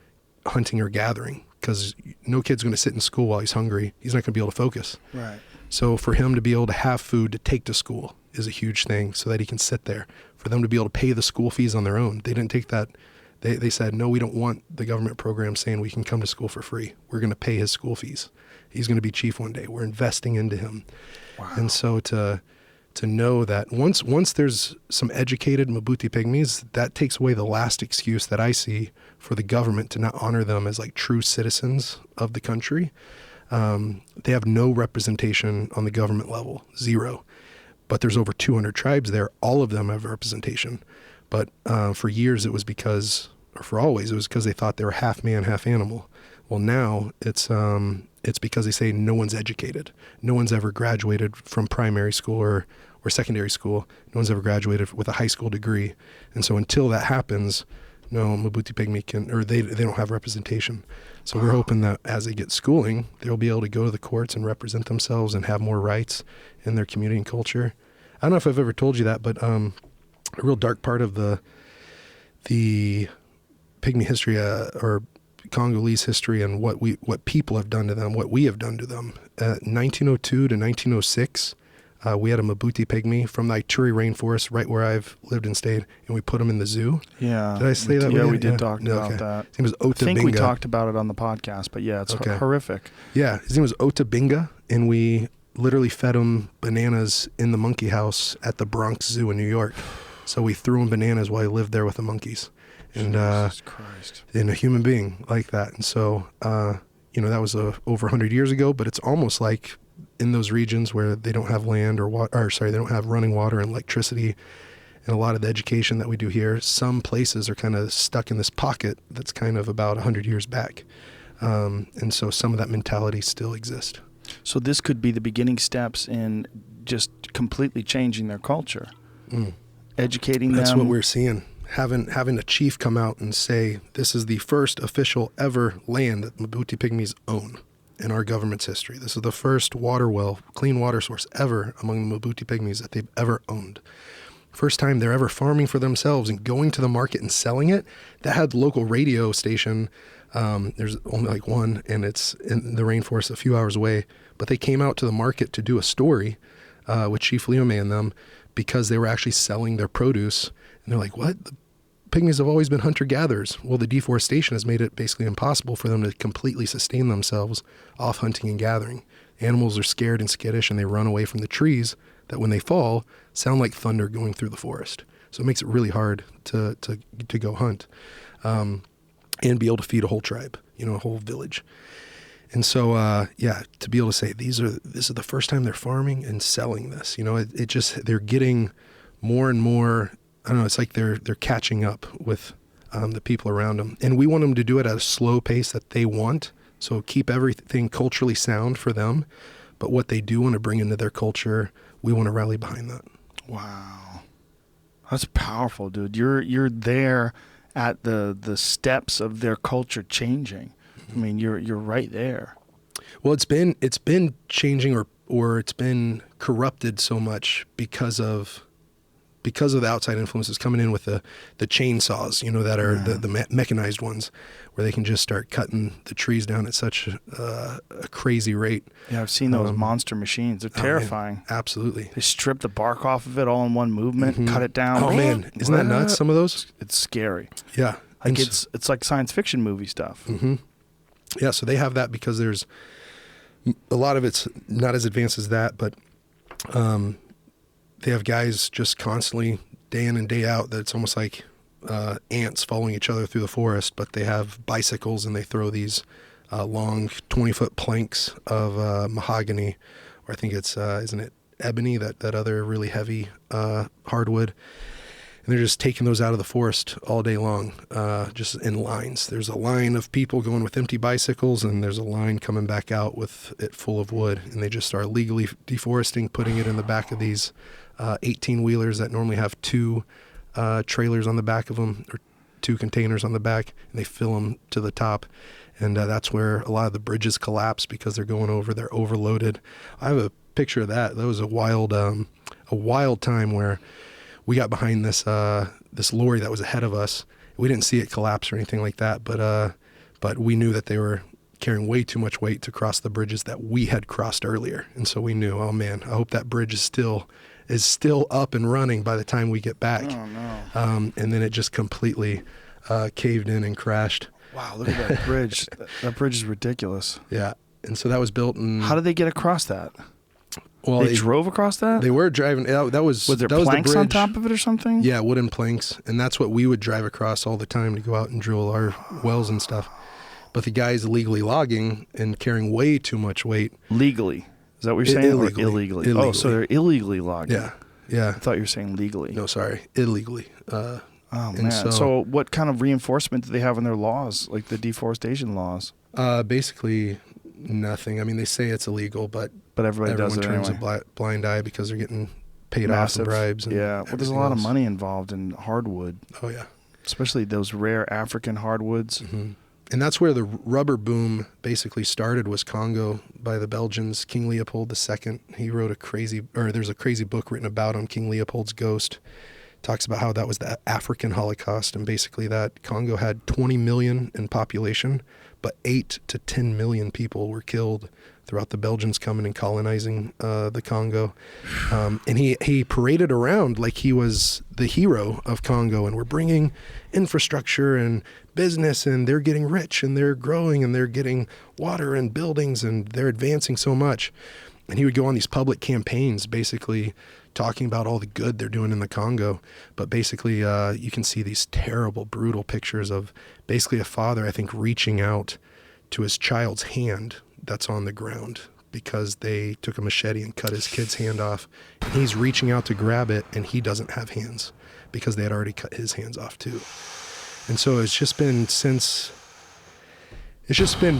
hunting or gathering, because no kid's going to sit in school while he's hungry. He's not going to be able to focus. Right. So for him to be able to have food to take to school is a huge thing, so that he can sit there. For them to be able to pay the school fees on their own. They didn't take that. They said, no, we don't want the government program saying we can come to school for free. We're going to pay his school fees. He's going to be chief one day. We're investing into him. Wow. And so to know that once there's some educated Mbuti Pygmies, that takes away the last excuse that I see for the government to not honor them as like true citizens of the country. They have no representation on the government level, zero. But there's over 200 tribes there. All of them have representation. But for years it was because they thought they were half man, half animal. Well, now it's because they say no one's educated. No one's ever graduated from primary school or secondary school. No one's ever graduated with a high school degree. And so until that happens, no Mbuti Pygmy they don't have representation. So we're hoping that as they get schooling, they'll be able to go to the courts and represent themselves and have more rights in their community and culture. I don't know if I've ever told you that, but a real dark part of the Pygmy history or Congolese history and what people have done to them, what we have done to them. 1902 to 1906, we had a Mbuti Pygmy from the Ituri rainforest, right where I've lived and stayed, and we put him in the zoo. Yeah. Did I say that? Yeah, we did talk about that. His name was Ota I think Binga. we talked about it on the podcast, but yeah, it's horrific. Yeah, his name was Ota Binga, and we literally fed him bananas in the monkey house at the Bronx Zoo in New York. So we threw him bananas while he lived there with the monkeys. And Jesus Christ. And a human being like that. And so, that was over 100 years ago, but it's almost like in those regions where they don't have land they don't have running water and electricity, and a lot of the education that we do here, some places are kind of stuck in this pocket that's kind of about 100 years back. And so some of that mentality still exists. So this could be the beginning steps in just completely changing their culture, educating them. That's what we're seeing. Having a chief come out and say, this is the first official ever land that Mbuti Pygmies own in our government's history. This is the first water well, clean water source ever among the Mbuti Pygmies that they've ever owned. First time they're ever farming for themselves and going to the market and selling it. That had the local radio station. There's only like one, and it's in the rainforest a few hours away. But they came out to the market to do a story with Chief Leome and them, because they were actually selling their produce. And they're like, what? The Pygmies have always been hunter-gatherers. Well, the deforestation has made it basically impossible for them to completely sustain themselves off hunting and gathering. Animals are scared and skittish, and they run away from the trees that when they fall sound like thunder going through the forest. So it makes it really hard to go hunt and be able to feed a whole tribe, a whole village. And so, to be able to say this is the first time they're farming and selling this, they're getting more and more. I don't know. It's like they're catching up with the people around them, and we want them to do it at a slow pace that they want. So keep everything culturally sound for them, but what they do want to bring into their culture, we want to rally behind that. Wow, that's powerful, dude. You're there at the steps of their culture changing. I mean, you're right there. Well, it's been changing or it's been corrupted so much because of the outside influences coming in with the chainsaws, that are the mechanized ones, where they can just start cutting the trees down at such a crazy rate. Yeah, I've seen those monster machines. They're terrifying. Man, absolutely. They strip the bark off of it all in one movement, cut it down. Oh man, isn't that nuts? Some of those? It's scary. Yeah, like it's like science fiction movie stuff. Mm-hmm. Yeah, so they have that because there's a lot of it's not as advanced as that, but they have guys just constantly, day in and day out, that it's almost like ants following each other through the forest, but they have bicycles and they throw these long 20-foot planks of mahogany, or I think it's, isn't it ebony, that other really heavy hardwood. And they're just taking those out of the forest all day long, just in lines. There's a line of people going with empty bicycles, and there's a line coming back out with it full of wood. And they just start legally deforesting, putting it in the back of these 18-wheelers that normally have 2 trailers on the back of them, or 2 containers on the back, and they fill them to the top. And that's where a lot of the bridges collapse because they're going over, they're overloaded. I have a picture of that. That was a wild time where we got behind this lorry that was ahead of us. We didn't see it collapse or anything like that, but we knew that they were carrying way too much weight to cross the bridges that we had crossed earlier. And so we knew, oh man, I hope that bridge is still up and running by the time we get back. Oh no. And then it just completely caved in and crashed. Wow, look at that bridge. That bridge is ridiculous. Yeah. And so that was built in... How did they get across that? Well, they drove across that? They were driving. Was there that planks was the on top of it or something? Yeah, wooden planks. And that's what we would drive across all the time to go out and drill our wells and stuff. But the guys illegally logging and carrying way too much weight. Legally? Is that what you're saying? Illegally. Or illegally? Illegally. Oh, so they're illegally logging. Yeah. I thought you were saying legally. No, sorry. Illegally. Oh, man. So what kind of reinforcement do they have in their laws, like the deforestation laws? Basically nothing. I mean, they say it's illegal, but everyone does it turns anyway. a blind eye because they're getting paid Massive. off in bribes. And well, there's a lot of money involved in hardwood. Oh, yeah. Especially those rare African hardwoods. Mm-hmm. And that's where the rubber boom basically started, was Congo by the Belgians. King Leopold II, he wrote there's a crazy book written about him, King Leopold's Ghost. Talks about how that was the African Holocaust, and basically that Congo had 20 million in population, but 8 to 10 million people were killed throughout the Belgians coming and colonizing the Congo. And he paraded around like he was the hero of Congo, and we're bringing infrastructure and business, and they're getting rich, and they're growing, and they're getting water and buildings, and they're advancing so much. And he would go on these public campaigns basically talking about all the good they're doing in the Congo. But basically you can see these terrible, brutal pictures of basically a father, I think, reaching out to his child's hand that's on the ground because they took a machete and cut his kid's hand off. And he's reaching out to grab it, and he doesn't have hands because they had already cut his hands off too. And so it's just been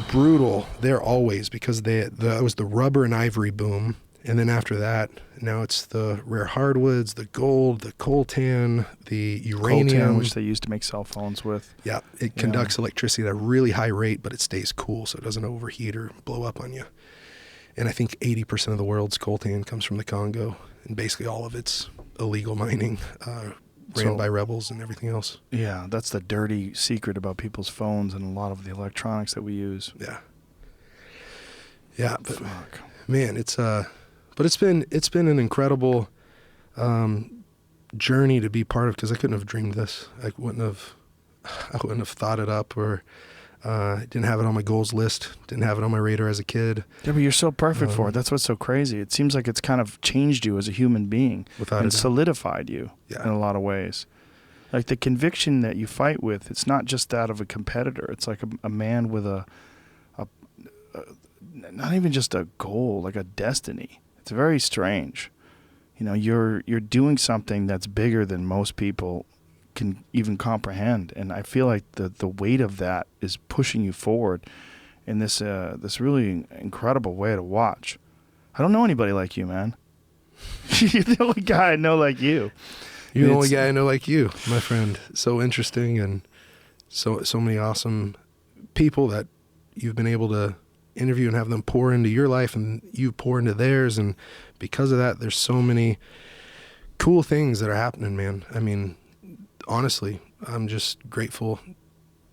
brutal there always, because that was the rubber and ivory boom. And then after that, now it's the rare hardwoods, the gold, the coltan, the uranium. Coltan, which they used to make cell phones with. Yeah, it conducts electricity at a really high rate, but it stays cool, so it doesn't overheat or blow up on you. And I think 80% of the world's coltan comes from the Congo, and basically all of it's illegal mining, ran by rebels and everything else. Yeah, that's the dirty secret about people's phones and a lot of the electronics that we use. Yeah. Yeah, but man, but it's been an incredible journey to be part of, because I couldn't have dreamed this. I wouldn't have thought it up, or didn't have it on my goals list, didn't have it on my radar as a kid. Yeah, but you're so perfect for it. That's what's so crazy. It seems like it's kind of changed you as a human being and solidified you in a lot of ways. Like the conviction that you fight with, it's not just that of a competitor. It's like a man with a not even just a goal, like a destiny. It's very strange. You know, you're doing something that's bigger than most people can even comprehend, and I feel like the weight of that is pushing you forward in this really incredible way to watch. I don't know anybody like you, man. You're the only guy I know like you. You're the only guy I know like you, my friend. So interesting, and so many awesome people that you've been able to interview and have them pour into your life, and you pour into theirs, and because of that, there's so many cool things that are happening, man. I mean, honestly, I'm just grateful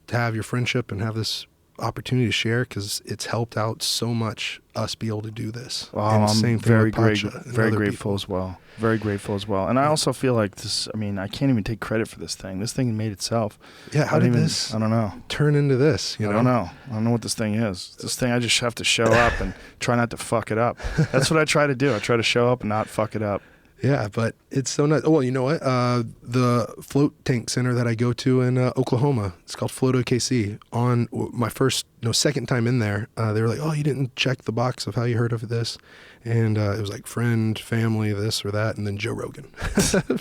to have your friendship and have this opportunity to share, because it's helped out so much us be able to do this. I'm very grateful as well. Very grateful as well. And I also feel like this, I mean, I can't even take credit for this thing. This thing made itself. Yeah, how did this I don't know. Turn into this, you know? I don't know what this thing is. This thing, I just have to show up and try not to fuck it up. That's what I try to do. I try to show up and not fuck it up. Yeah, but it's so nice. Well, you know what? The float tank center that I go to in Oklahoma, it's called Float OKC. On my second time in there, they were like, "Oh, you didn't check the box of how you heard of this," and it was like friend, family, this or that, and then Joe Rogan,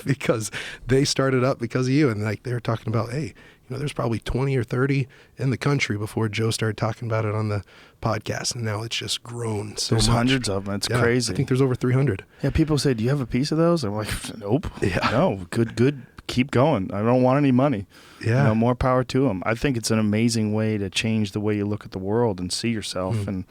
because they started up because of you, and like they were talking about, hey, there's probably 20 or 30 in the country before Joe started talking about it on the podcast, and now it's just grown so much. There's hundreds of them. It's crazy. I think there's over 300. Yeah, people say, "Do you have a piece of those?" I'm like, "Nope." Yeah. No, good. Keep going. I don't want any money. Yeah. More power to them. I think it's an amazing way to change the way you look at the world and see yourself and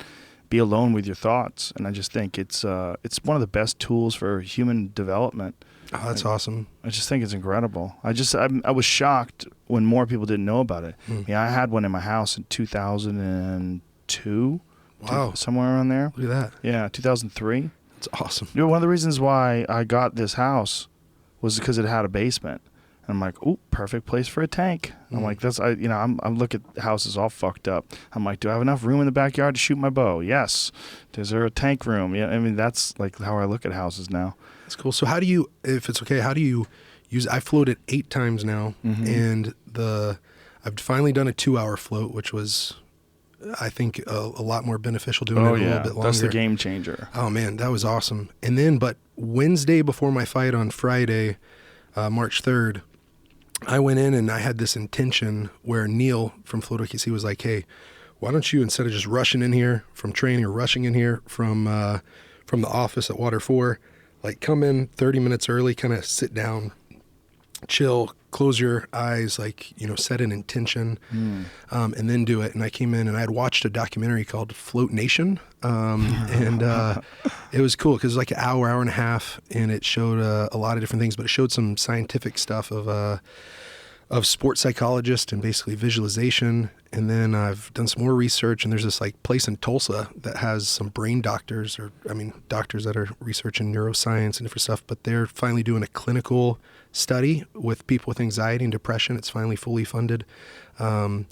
be alone with your thoughts. And I just think it's one of the best tools for human development. Oh, that's awesome. I just think it's incredible. I was shocked when more people didn't know about it. Yeah, I had one in my house in 2002. Wow. Somewhere around there. Look at that. Yeah, 2003. It's awesome. One of the reasons why I got this house was because it had a basement. And I'm like, ooh, perfect place for a tank. I'm like, I'm looking at houses all fucked up. I'm like, do I have enough room in the backyard to shoot my bow? Yes. Is there a tank room? Yeah, I mean, that's like how I look at houses now. That's cool. So how do you, if it's okay, how do you use, I floated 8 times now, and I've finally done a 2-hour float, which was, I think, a lot more beneficial doing it a little bit longer. That's the game changer. Oh man, that was awesome. And then, but Wednesday before my fight on Friday, March 3rd, I went in and I had this intention where Neil from Float OKC was like, "Hey, why don't you, instead of just rushing in here from training or rushing in here from the office at Water 4, like come in 30 minutes early, kind of sit down, chill, close your eyes, like, set an intention, and then do it." And I came in and I had watched a documentary called Float Nation. And it was cool because it was like an hour and a half, and it showed a lot of different things, but it showed some scientific stuff of sports psychologists and basically visualization. And then I've done some more research, and there's this like place in Tulsa that has some brain doctors, doctors that are researching neuroscience and different stuff, but they're finally doing a clinical study with people with anxiety and depression. It's finally fully funded. And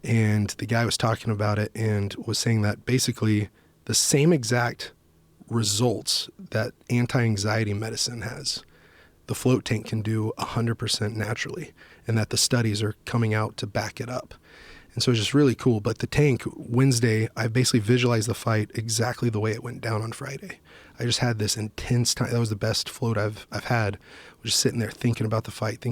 the guy was talking about it and was saying that basically the same exact results that anti-anxiety medicine has, the float tank can do 100% naturally, and that the studies are coming out to back it up. And so it's just really cool. But the tank, Wednesday, I basically visualized the fight exactly the way it went down on Friday. I just had this intense time. That was the best float I've had. I was just sitting there thinking about the fight,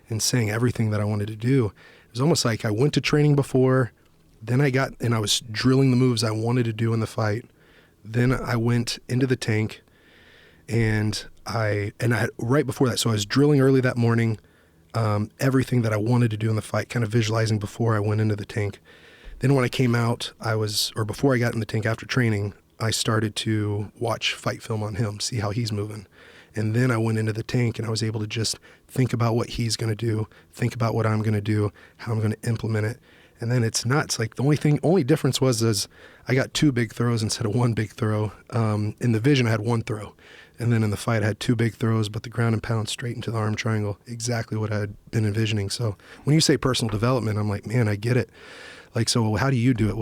and saying everything that I wanted to do. It was almost like I went to training before, then I was drilling the moves I wanted to do in the fight. Then I went into the tank, and I right before that, so I was drilling early that morning, everything that I wanted to do in the fight, kind of visualizing before I went into the tank. Then when I came out, before I got in the tank after training, I started to watch fight film on him, see how he's moving. And then I went into the tank and I was able to just think about what he's going to do, think about what I'm going to do, how I'm going to implement it. And then it's nuts. Like the only difference was I got 2 big throws instead of 1 big throw. In the vision, I had 1 throw. And then in the fight, I had 2 big throws, but the ground and pound straight into the arm triangle, exactly what I had been envisioning. So when you say personal development, I'm like, man, I get it. Like, so how do you do it?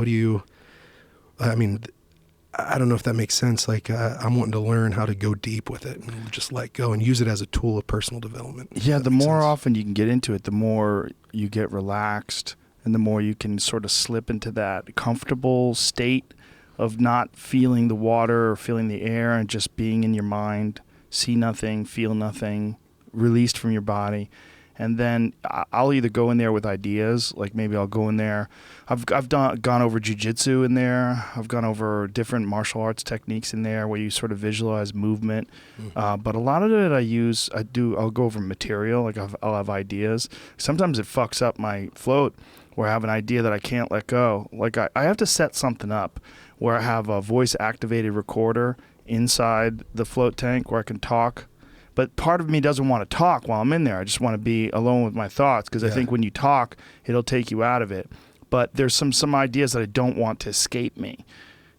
I don't know if that makes sense. Like, I'm wanting to learn how to go deep with it and just let go and use it as a tool of personal development. Yeah, the more often you can get into it, the more you get relaxed, and the more you can sort of slip into that comfortable state of not feeling the water or feeling the air and just being in your mind, see nothing, feel nothing, released from your body. And then I'll either go in there with ideas, like maybe I'll go in there. I've gone over jiu-jitsu in there. I've gone over different martial arts techniques in there where you sort of visualize movement. But a lot of it I'll go over material, like I'll have ideas. Sometimes it fucks up my float where I have an idea that I can't let go. Like I have to set something up where I have a voice-activated recorder inside the float tank where I can talk. But part of me doesn't want to talk while I'm in there. I just want to be alone with my thoughts because I think when you talk, it'll take you out of it. But there's some ideas that I don't want to escape me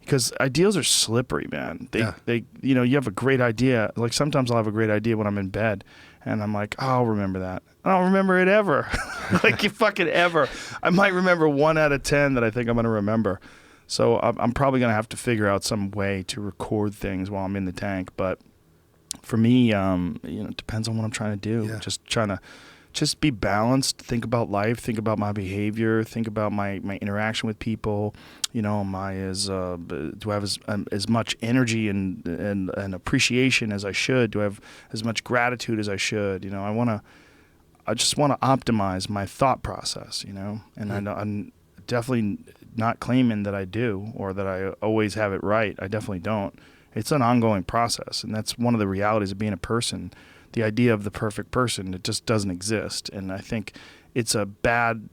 because ideas are slippery, man. They you have a great idea. Like sometimes I'll have a great idea when I'm in bed and I'm like, oh, I'll remember that. I don't remember it ever. Like you fucking ever. I might remember 1 out of 10 that I think I'm going to remember. So I'm probably going to have to figure out some way to record things while I'm in the tank. But for me, it depends on what I'm trying to do. Yeah. Just trying to just be balanced, think about life, think about my behavior, think about my interaction with people. Do I have as much energy and appreciation as I should? Do I have as much gratitude as I should? I just want to optimize my thought process, and I'm definitely not claiming that I do or that I always have it right. I definitely don't. It's an ongoing process, and that's one of the realities of being a person. The idea of the perfect person, it just doesn't exist, and I think it's a bad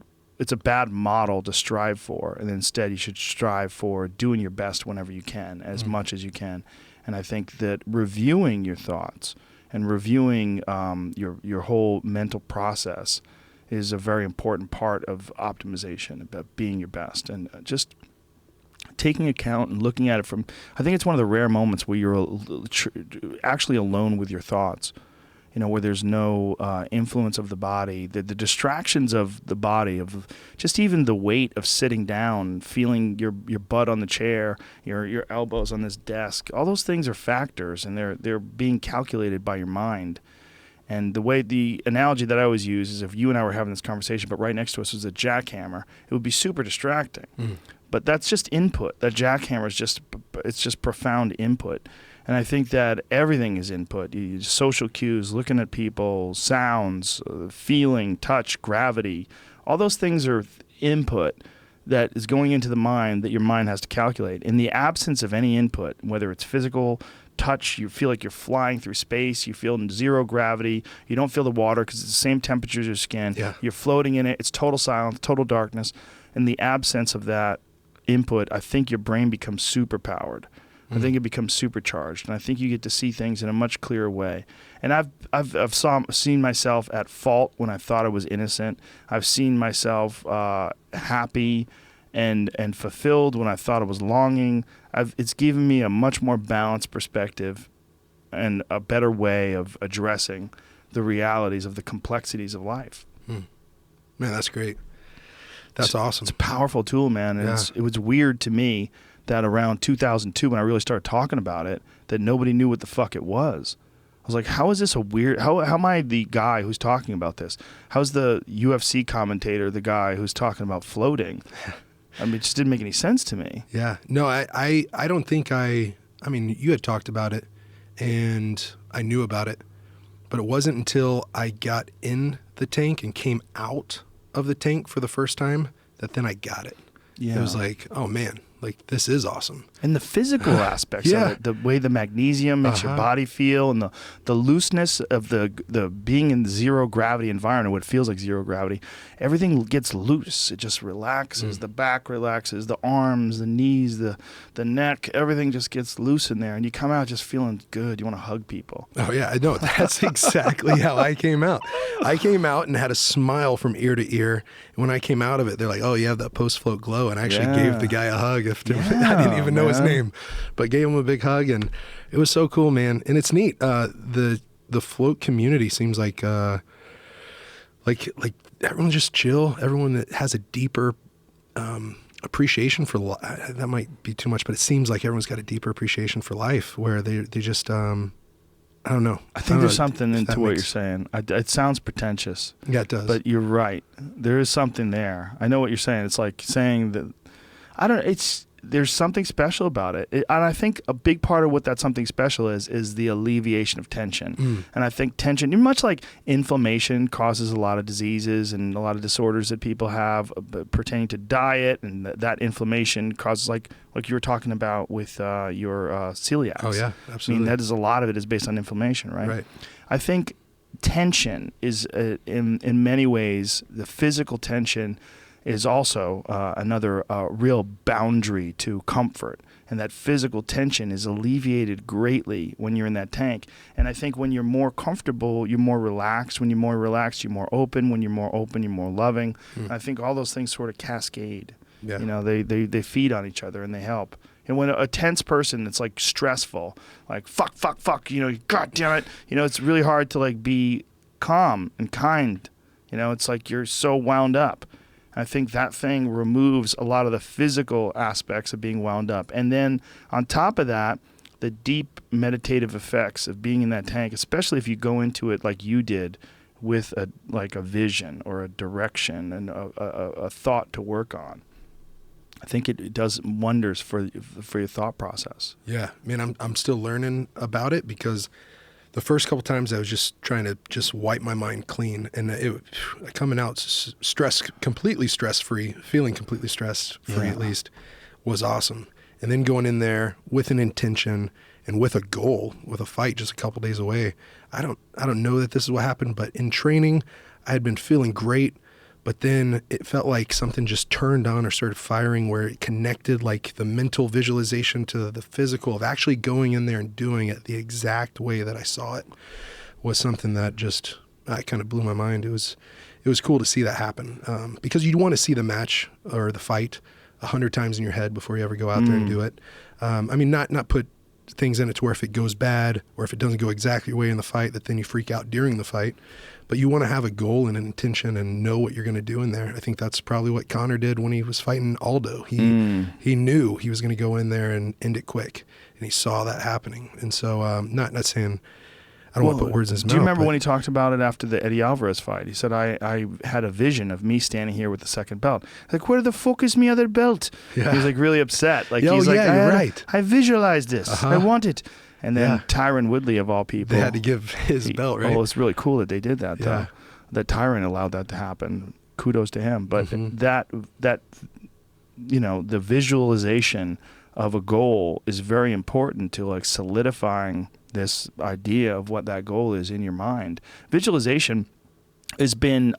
model to strive for, and instead you should strive for doing your best whenever you can, as much as you can. And I think that reviewing your thoughts and reviewing your whole mental process is a very important part of optimization, about being your best, and just taking account and looking at it from, I think it's one of the rare moments where you're actually alone with your thoughts, where there's no influence of the body, the distractions of the body, of just even the weight of sitting down, feeling your butt on the chair, your elbows on this desk. All those things are factors, and they're being calculated by your mind. And the analogy that I always use is if you and I were having this conversation, but right next to us was a jackhammer, it would be super distracting. But that's just input. That jackhammer is just profound input. And I think that everything is input. Social cues, looking at people, sounds, feeling, touch, gravity. All those things are input that is going into the mind that your mind has to calculate. In the absence of any input, whether it's physical, touch, you feel like you're flying through space, you feel zero gravity, you don't feel the water because it's the same temperature as your skin, you're floating in it, it's total silence, total darkness. In the absence of that input, I think your brain becomes super-powered. I think it becomes supercharged, and I think you get to see things in a much clearer way. And I've seen myself at fault when I thought I was innocent. I've seen myself happy and fulfilled when I thought I was longing. It's given me a much more balanced perspective and a better way of addressing the realities of the complexities of life. Man, that's great. That's awesome. It's a powerful tool, man. And it was weird to me that around 2002, when I really started talking about it, that nobody knew what the fuck it was. I was like, how is this a weird, how am I the guy who's talking about this? How's the UFC commentator the guy who's talking about floating? I mean, it just didn't make any sense to me. Yeah. No, I don't think I mean, you had talked about it and I knew about it, but it wasn't until I got in the tank and came out of the tank for the first time that then I got it. Yeah. It was like, oh man, like this is awesome. And the physical aspects of it, the way the magnesium makes your body feel, and the looseness of the being in the zero gravity environment, what feels like zero gravity, everything gets loose. It just relaxes. The back relaxes, the arms, the knees, the neck, everything just gets loose in there, and you come out just feeling good. You want to hug people. Oh yeah, I know. That's exactly how I came out. I came out and had a smile from ear to ear. And when I came out of it, they're like, "Oh, you have that post-float glow," and I actually gave the guy a hug. I didn't even know his name, but gave him a big hug, and it was so cool, man. And it's neat. The float community seems like everyone's just chill. Everyone that has a deeper appreciation for life. That might be too much, but it seems like everyone's got a deeper appreciation for life, where they just I don't know. I think there's something into what you're saying. It sounds pretentious. Yeah, it does. But you're right. There is something there. I know what you're saying. It's like saying that there's something special about it. And I think a big part of what that something special is the alleviation of tension. And I think tension, much like inflammation causes a lot of diseases and a lot of disorders that people have pertaining to diet, and that inflammation causes, like you were talking about with your celiac. Oh yeah, absolutely. I mean, a lot of it is based on inflammation, right? Right. I think tension is in many ways, the physical tension is also another real boundary to comfort. And that physical tension is alleviated greatly when you're in that tank. And I think when you're more comfortable, you're more relaxed. When you're more relaxed, you're more open. When you're more open, you're more loving. I think all those things sort of cascade. Yeah. They feed on each other and they help. And when a tense person that's like stressful, like fuck, God damn it, it's really hard to like be calm and kind. It's like you're so wound up. I think that thing removes a lot of the physical aspects of being wound up. And then on top of that, the deep meditative effects of being in that tank, especially if you go into it like you did, with a vision or a direction and a thought to work on. I think it does wonders for your thought process. Yeah, man, I'm still learning about it, because the first couple times I was just trying to just wipe my mind clean, and coming out completely stress-free, feeling completely stress-free at least, was awesome. And then going in there with an intention and with a goal, with a fight just a couple days away. I don't know that this is what happened, but in training, I had been feeling great, but then it felt like something just turned on or started firing, where it connected like the mental visualization to the physical of actually going in there and doing it the exact way that I saw it, was something that just kind of blew my mind. It was cool to see that happen, because you'd want to see the match or the fight 100 times in your head before you ever go out there and do it. I mean, not put things in it to where if it goes bad or if it doesn't go exactly your way in the fight, that then you freak out during the fight. But you want to have a goal and an intention and know what you're going to do in there. I think that's probably what Connor did when he was fighting Aldo. He knew he was going to go in there and end it quick, and he saw that happening. And so, not saying, I don't want to put words in his mouth. Do you remember when he talked about it after the Eddie Alvarez fight? He said, I had a vision of me standing here with the second belt. Like, where the fuck is me other belt? Yeah. He was like really upset. Like, you're right. I visualized this. I want it. And then Tyron Woodley, of all people, they had to give his belt, right? Well, it's really cool that they did that, though. That Tyron allowed that to happen. Kudos to him. But that the visualization of a goal is very important to like solidifying this idea of what that goal is in your mind. Visualization has been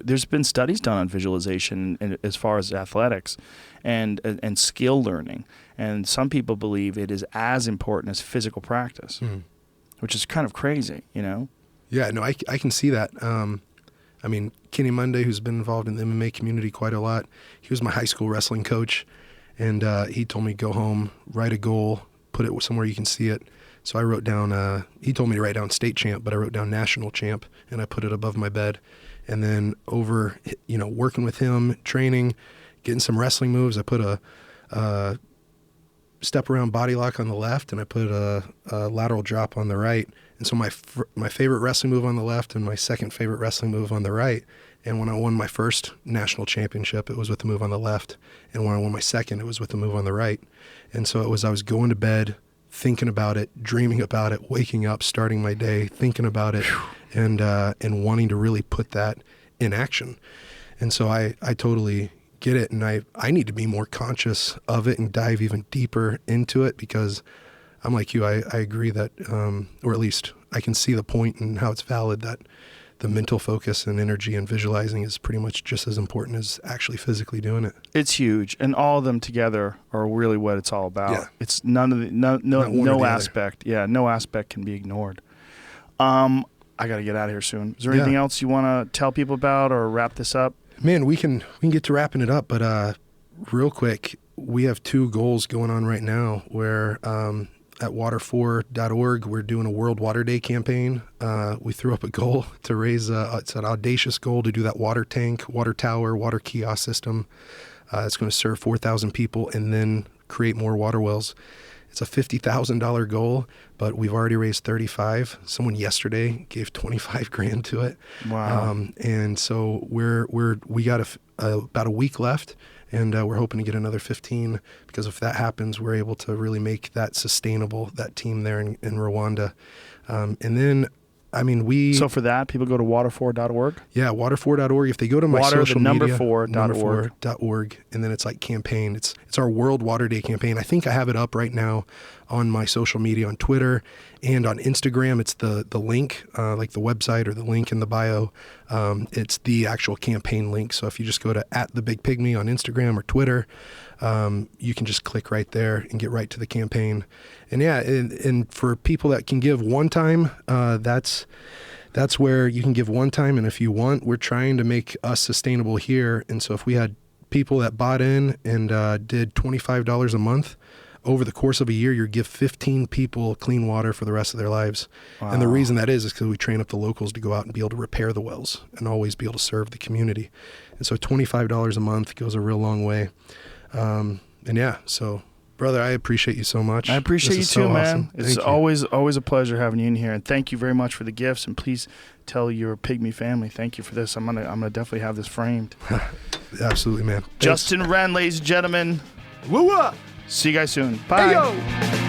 there's been studies done on visualization as far as athletics and skill learning, and some people believe it is as important as physical practice, which is kind of crazy, Yeah, no, I can see that. I mean, Kenny Monday, who's been involved in the MMA community quite a lot, he was my high school wrestling coach, and he told me go home, write a goal, put it somewhere you can see it. So I wrote down, he told me to write down state champ, but I wrote down national champ, and I put it above my bed. And then over, working with him, training, getting some wrestling moves, I put a step around body lock on the left, and I put a lateral drop on the right. And so my favorite wrestling move on the left and my second favorite wrestling move on the right. And when I won my first national championship, it was with the move on the left. And when I won my second, it was with the move on the right. And so I was going to bed, thinking about it, dreaming about it, waking up, starting my day, thinking about it, and wanting to really put that in action. And so I totally get it, and I need to be more conscious of it and dive even deeper into it, because I'm like you, I agree that, or at least I can see the point and how it's valid, that the mental focus and energy and visualizing is pretty much just as important as actually physically doing it. It's huge, and all of them together are really what it's all about. Yeah. It's no aspect. Yeah, no aspect can be ignored. I got to get out of here soon. Is there anything else you want to tell people about or wrap this up? Man, we can get to wrapping it up, but real quick, we have 2 goals going on right now where at water4.org, we're doing a World Water Day campaign. We threw up a goal to raise, it's an audacious goal to do that water tank, water tower, water kiosk system. It's going to serve 4,000 people and then create more water wells. It's a $50,000 goal, but we've already raised 35. Someone yesterday gave 25 grand to it. Wow. And so we got about a week left, and we're hoping to get another 15, because if that happens, we're able to really make that sustainable, that team there in Rwanda. And then, I mean, So for that, people go to water4.org? Yeah, water4.org. If they go to my social media, water4.org, and then it's like campaign. It's our World Water Day campaign. I think I have it up right now on my social media, on Twitter and on Instagram. It's the link, like the website or the link in the bio. It's the actual campaign link. So if you just go to @thebigpygmy on Instagram or Twitter, you can just click right there and get right to the campaign. And and for people that can give one time, that's where you can give one time. And if you want, we're trying to make us sustainable here. And so if we had people that bought in and did $25 a month, over the course of a year, you give 15 people clean water for the rest of their lives. Wow. And the reason that is because we train up the locals to go out and be able to repair the wells and always be able to serve the community. And so $25 a month goes a real long way. So Brother, I appreciate you so much. I appreciate you too, man. Awesome. It's always a pleasure having you in here, and thank you very much for the gifts. And please tell your Pygmy family thank you for this. I'm gonna definitely have this framed. Absolutely, man. Thanks. Justin Wren, ladies and gentlemen. Woo-wah. See you guys soon. Bye. Hey, yo.